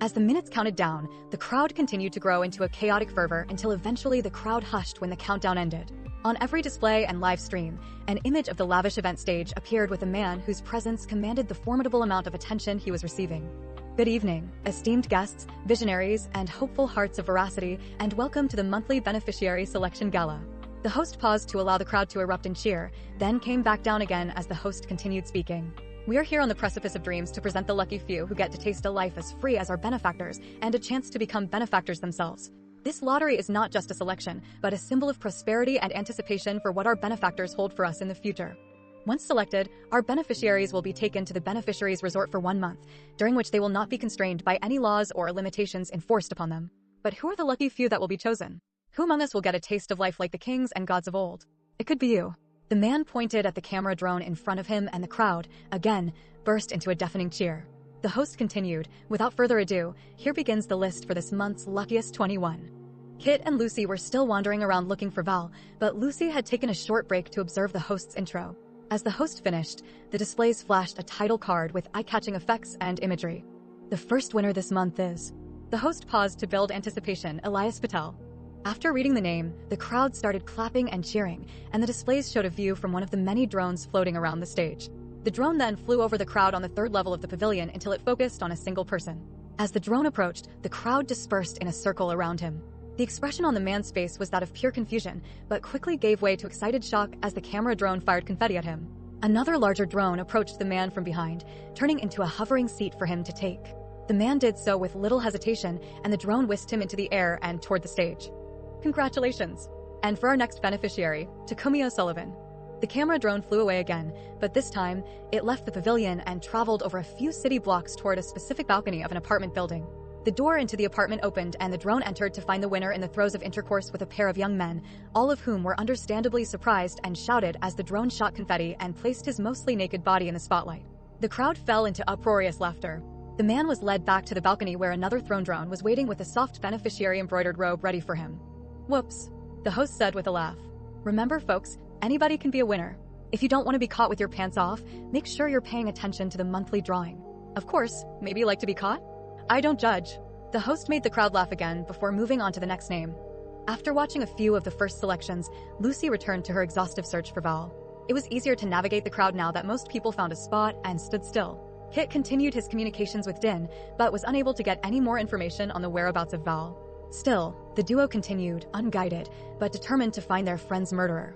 As the minutes counted down, the crowd continued to grow into a chaotic fervor until eventually the crowd hushed when the countdown ended. On every display and live stream, an image of the lavish event stage appeared with a man whose presence commanded the formidable amount of attention he was receiving. Good evening, esteemed guests, visionaries, and hopeful hearts of veracity, and welcome to the monthly Beneficiary Selection Gala. The host paused to allow the crowd to erupt in cheer, then came back down again as the host continued speaking. We are here on the precipice of dreams to present the lucky few who get to taste a life as free as our benefactors and a chance to become benefactors themselves. This lottery is not just a selection, but a symbol of prosperity and anticipation for what our benefactors hold for us in the future. Once selected, our beneficiaries will be taken to the beneficiaries resort for 1 month, during which they will not be constrained by any laws or limitations enforced upon them. But who are the lucky few that will be chosen? Who among us will get a taste of life like the kings and gods of old? It could be you. The man pointed at the camera drone in front of him, and the crowd, again, burst into a deafening cheer. The host continued, without further ado, here begins the list for this month's luckiest 21. Kit and Lucy were still wandering around looking for Val, but Lucy had taken a short break to observe the host's intro. As the host finished, the displays flashed a title card with eye-catching effects and imagery. The first winner this month is... The host paused to build anticipation, Elias Patel. After reading the name, the crowd started clapping and cheering, and the displays showed a view from one of the many drones floating around the stage. The drone then flew over the crowd on the third level of the pavilion until it focused on a single person. As the drone approached, the crowd dispersed in a circle around him. The expression on the man's face was that of pure confusion, but quickly gave way to excited shock as the camera drone fired confetti at him. Another larger drone approached the man from behind, turning into a hovering seat for him to take. The man did so with little hesitation, and the drone whisked him into the air and toward the stage. Congratulations! And for our next beneficiary, Takumi O'Sullivan. The camera drone flew away again, but this time, it left the pavilion and traveled over a few city blocks toward a specific balcony of an apartment building. The door into the apartment opened and the drone entered to find the winner in the throes of intercourse with a pair of young men, all of whom were understandably surprised and shouted as the drone shot confetti and placed his mostly naked body in the spotlight. The crowd fell into uproarious laughter. The man was led back to the balcony where another throne drone was waiting with a soft beneficiary embroidered robe ready for him. Whoops, the host said with a laugh. Remember, folks, anybody can be a winner. If you don't want to be caught with your pants off, make sure you're paying attention to the monthly drawing. Of course, maybe you like to be caught? I don't judge. The host made the crowd laugh again before moving on to the next name. After watching a few of the first selections, Lucy returned to her exhaustive search for Val. It was easier to navigate the crowd now that most people found a spot and stood still. Kit continued his communications with Din, but was unable to get any more information on the whereabouts of Val. Still, the duo continued, unguided, but determined to find their friend's murderer.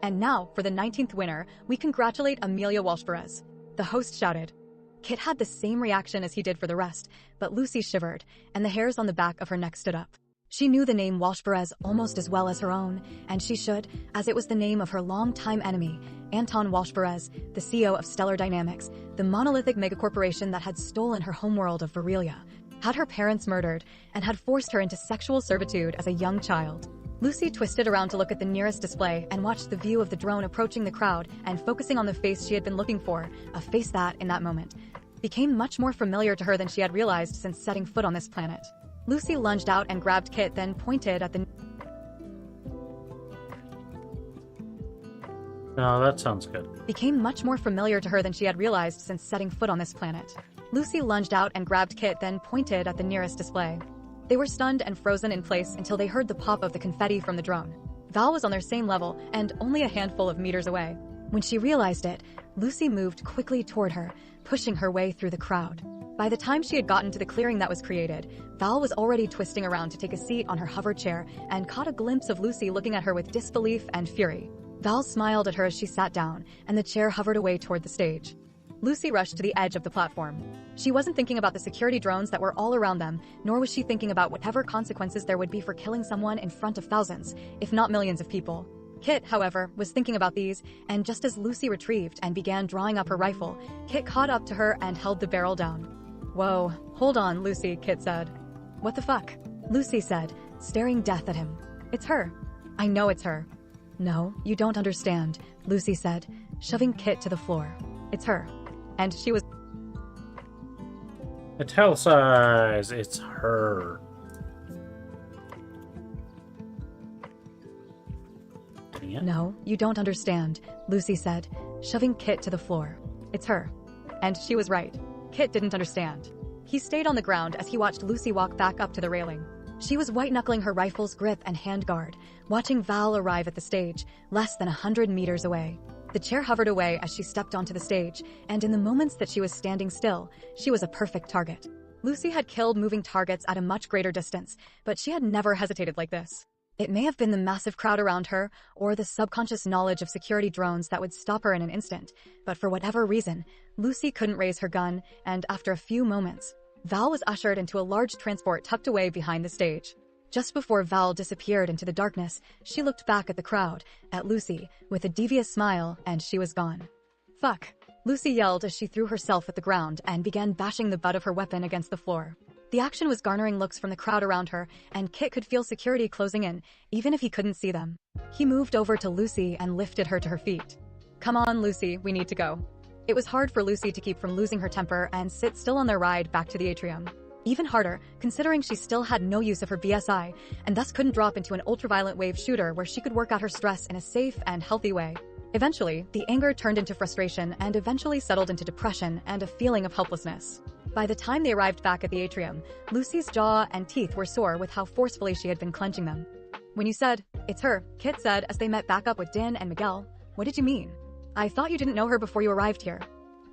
And now, for the 19th winner, we congratulate Amelia Walsh-Perez. The host shouted. Kit had the same reaction as he did for the rest, but Lucy shivered, and the hairs on the back of her neck stood up. She knew the name Walsh-Perez almost as well as her own, and she should, as it was the name of her longtime enemy, Anton Walsh-Perez, the CEO of Stellar Dynamics, the monolithic megacorporation that had stolen her homeworld of Virelia, had her parents murdered, and had forced her into sexual servitude as a young child. Lucy twisted around to look at the nearest display and watched the view of the drone approaching the crowd and focusing on the face she had been looking for, a face that, in that moment, became much more familiar to her than she had realized since setting foot on this planet. Lucy lunged out and grabbed Kit, then pointed at the... No, that sounds good. Became much more familiar to her than she had realized since setting foot on this planet. Lucy lunged out and grabbed Kit, then pointed at the nearest display. They were stunned and frozen in place until they heard the pop of the confetti from the drone. Val was on their same level and only a handful of meters away. When she realized it, Lucy moved quickly toward her, pushing her way through the crowd. By the time she had gotten to the clearing that was created, Val was already twisting around to take a seat on her hover chair and caught a glimpse of Lucy looking at her with disbelief and fury. Val smiled at her as she sat down, and the chair hovered away toward the stage. Lucy rushed to the edge of the platform. She wasn't thinking about the security drones that were all around them, nor was she thinking about whatever consequences there would be for killing someone in front of thousands, if not millions of people. Kit, however, was thinking about these, and just as Lucy retrieved and began drawing up her rifle, Kit caught up to her and held the barrel down. Whoa, hold on, Lucy, Kit said. What the fuck? Lucy said, staring death at him. It's her. I know it's her. No, you don't understand, Lucy said, shoving Kit to the floor. It's her. And she was... Italicize, it's her. Dang it. No, you don't understand, Lucy said, shoving Kit to the floor. It's her. And she was right. Kit didn't understand. He stayed on the ground as he watched Lucy walk back up to the railing. She was white-knuckling her rifle's grip and handguard, watching Val arrive at the stage, less than 100 meters away. The chair hovered away as she stepped onto the stage, and in the moments that she was standing still, she was a perfect target. Lucy had killed moving targets at a much greater distance, but she had never hesitated like this. It may have been the massive crowd around her, or the subconscious knowledge of security drones that would stop her in an instant, but for whatever reason, Lucy couldn't raise her gun, and after a few moments, Val was ushered into a large transport tucked away behind the stage. Just before Val disappeared into the darkness, she looked back at the crowd, at Lucy, with a devious smile, and she was gone. Fuck, Lucy yelled as she threw herself at the ground and began bashing the butt of her weapon against the floor. The action was garnering looks from the crowd around her, and Kit could feel security closing in, even if he couldn't see them. He moved over to Lucy and lifted her to her feet. Come on, Lucy, we need to go. It was hard for Lucy to keep from losing her temper and sit still on their ride back to the atrium. Even harder, considering she still had no use of her BSI, and thus couldn't drop into an ultraviolet wave shooter where she could work out her stress in a safe and healthy way. Eventually, the anger turned into frustration and eventually settled into depression and a feeling of helplessness. By the time they arrived back at the atrium, Lucy's jaw and teeth were sore with how forcefully she had been clenching them. When you said, "It's her," Kit said as they met back up with Din and Miguel, "what did you mean? I thought you didn't know her before you arrived here."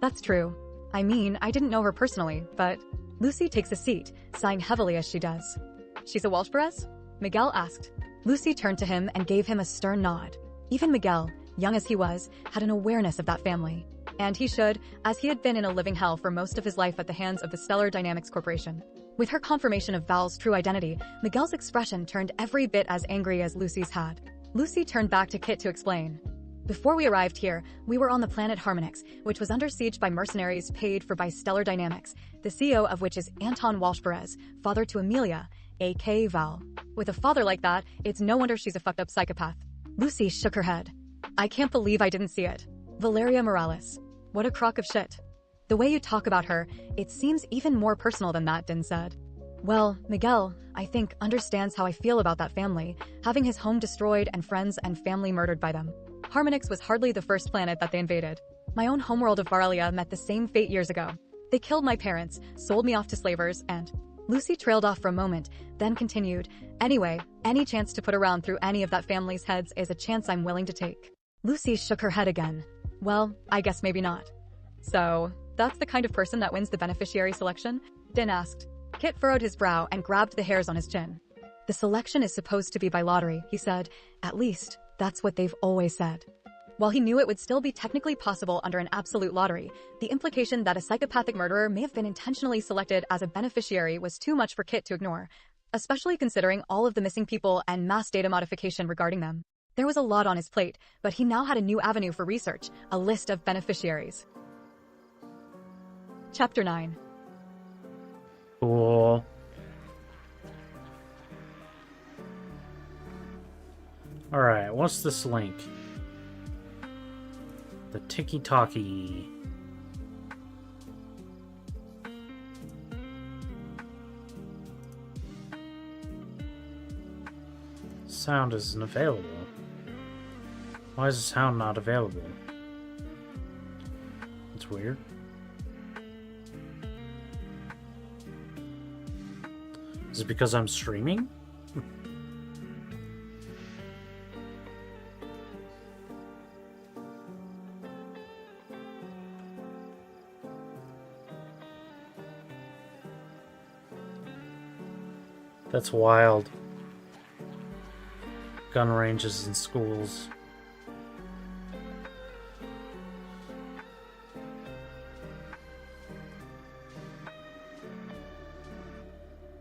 "That's true. I mean, I didn't know her personally, but..." Lucy takes a seat, sighing heavily as she does. "She's a Welsh Perez?" Miguel asked. Lucy turned to him and gave him a stern nod. Even Miguel, young as he was, had an awareness of that family. And he should, as he had been in a living hell for most of his life at the hands of the Stellar Dynamics Corporation. With her confirmation of Val's true identity, Miguel's expression turned every bit as angry as Lucy's had. Lucy turned back to Kit to explain. "Before we arrived here, we were on the planet Harmonix, which was under siege by mercenaries paid for by Stellar Dynamics, the CEO of which is Anton Walsh Perez, father to Amelia, aka Val. With a father like that, it's no wonder she's a fucked up psychopath." Lucy shook her head. "I can't believe I didn't see it. Valeria Morales. What a crock of shit. The way you talk about her, it seems even more personal than that," Din said. "Well, Miguel, I think, understands how I feel about that family, having his home destroyed and friends and family murdered by them. Harmonix was hardly the first planet that they invaded. My own homeworld of Varalia met the same fate years ago. They killed my parents, sold me off to slavers, and..." Lucy trailed off for a moment, then continued, "Anyway, any chance to put around through any of that family's heads is a chance I'm willing to take." Lucy shook her head again. "Well, I guess maybe not." "So, that's the kind of person that wins the beneficiary selection?" Din asked. Kit furrowed his brow and grabbed the hairs on his chin. "The selection is supposed to be by lottery," he said. "At least, that's what they've always said." While he knew it would still be technically possible under an absolute lottery, the implication that a psychopathic murderer may have been intentionally selected as a beneficiary was too much for Kit to ignore, especially considering all of the missing people and mass data modification regarding them. There was a lot on his plate, but he now had a new avenue for research, a list of beneficiaries. Chapter 9. Cool. Alright, what's this link? The Tiki-Talkie. Sound isn't available. Why is the sound not available? It's weird. Is it because I'm streaming? That's wild. Gun ranges in schools.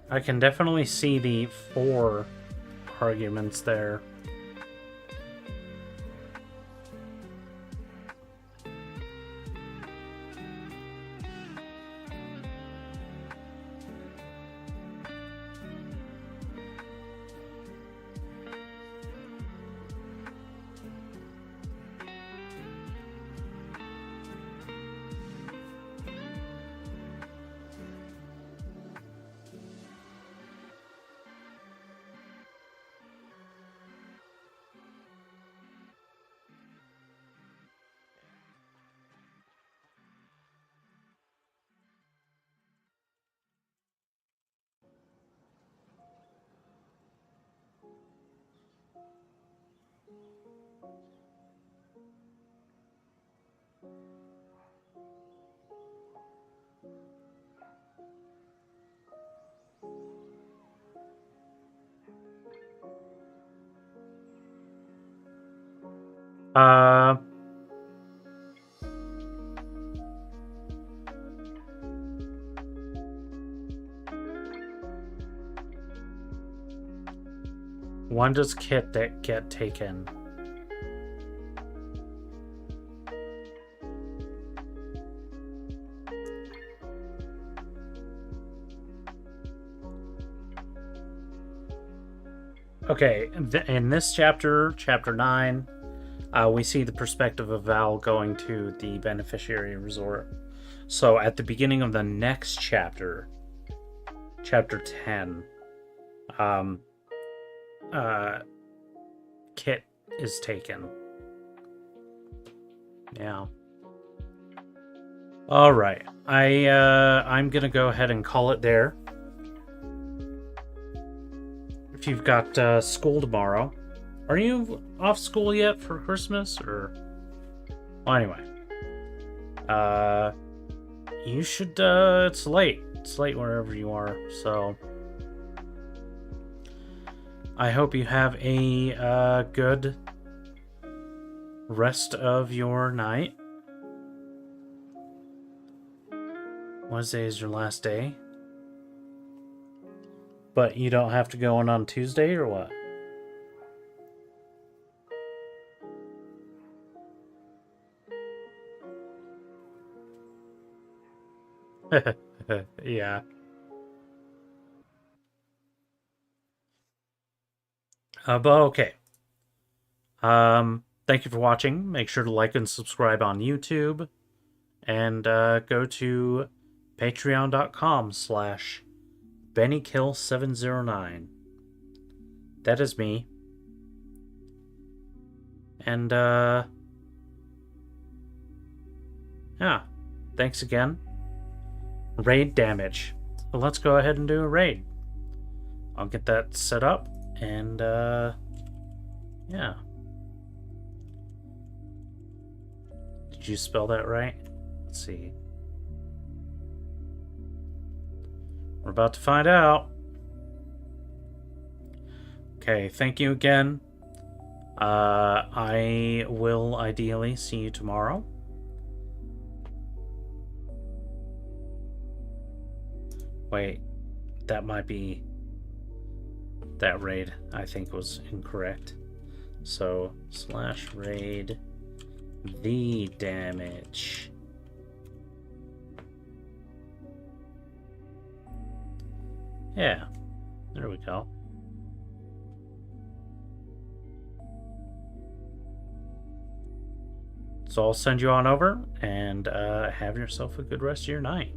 I can definitely see the 4 arguments there. When does Kit get taken? Okay, in this chapter, chapter 9, we see the perspective of Val going to the beneficiary resort. So at the beginning of the next chapter, Chapter 10. Kit is taken. Yeah. Alright. I'm gonna go ahead and call it there. If you've got school tomorrow. Are you off school yet for Christmas? Or well, anyway. You should it's late. It's late wherever you are, so I hope you have a good rest of your night. Wednesday is your last day. But you don't have to go in on Tuesday, or what? Yeah. But okay. Thank you for watching. Make sure to like and subscribe on YouTube. And go to patreon.com/BennyKill709. That is me. And yeah. Thanks again. Raid damage. Well, let's go ahead and do a raid. I'll get that set up, and yeah. Did you spell that right? Let's see. We're about to find out. Okay, thank you again. I will ideally see you tomorrow. Wait, that might be... That raid, I think, was incorrect. So, /raid the damage. Yeah, there we go. So I'll send you on over, and have yourself a good rest of your night.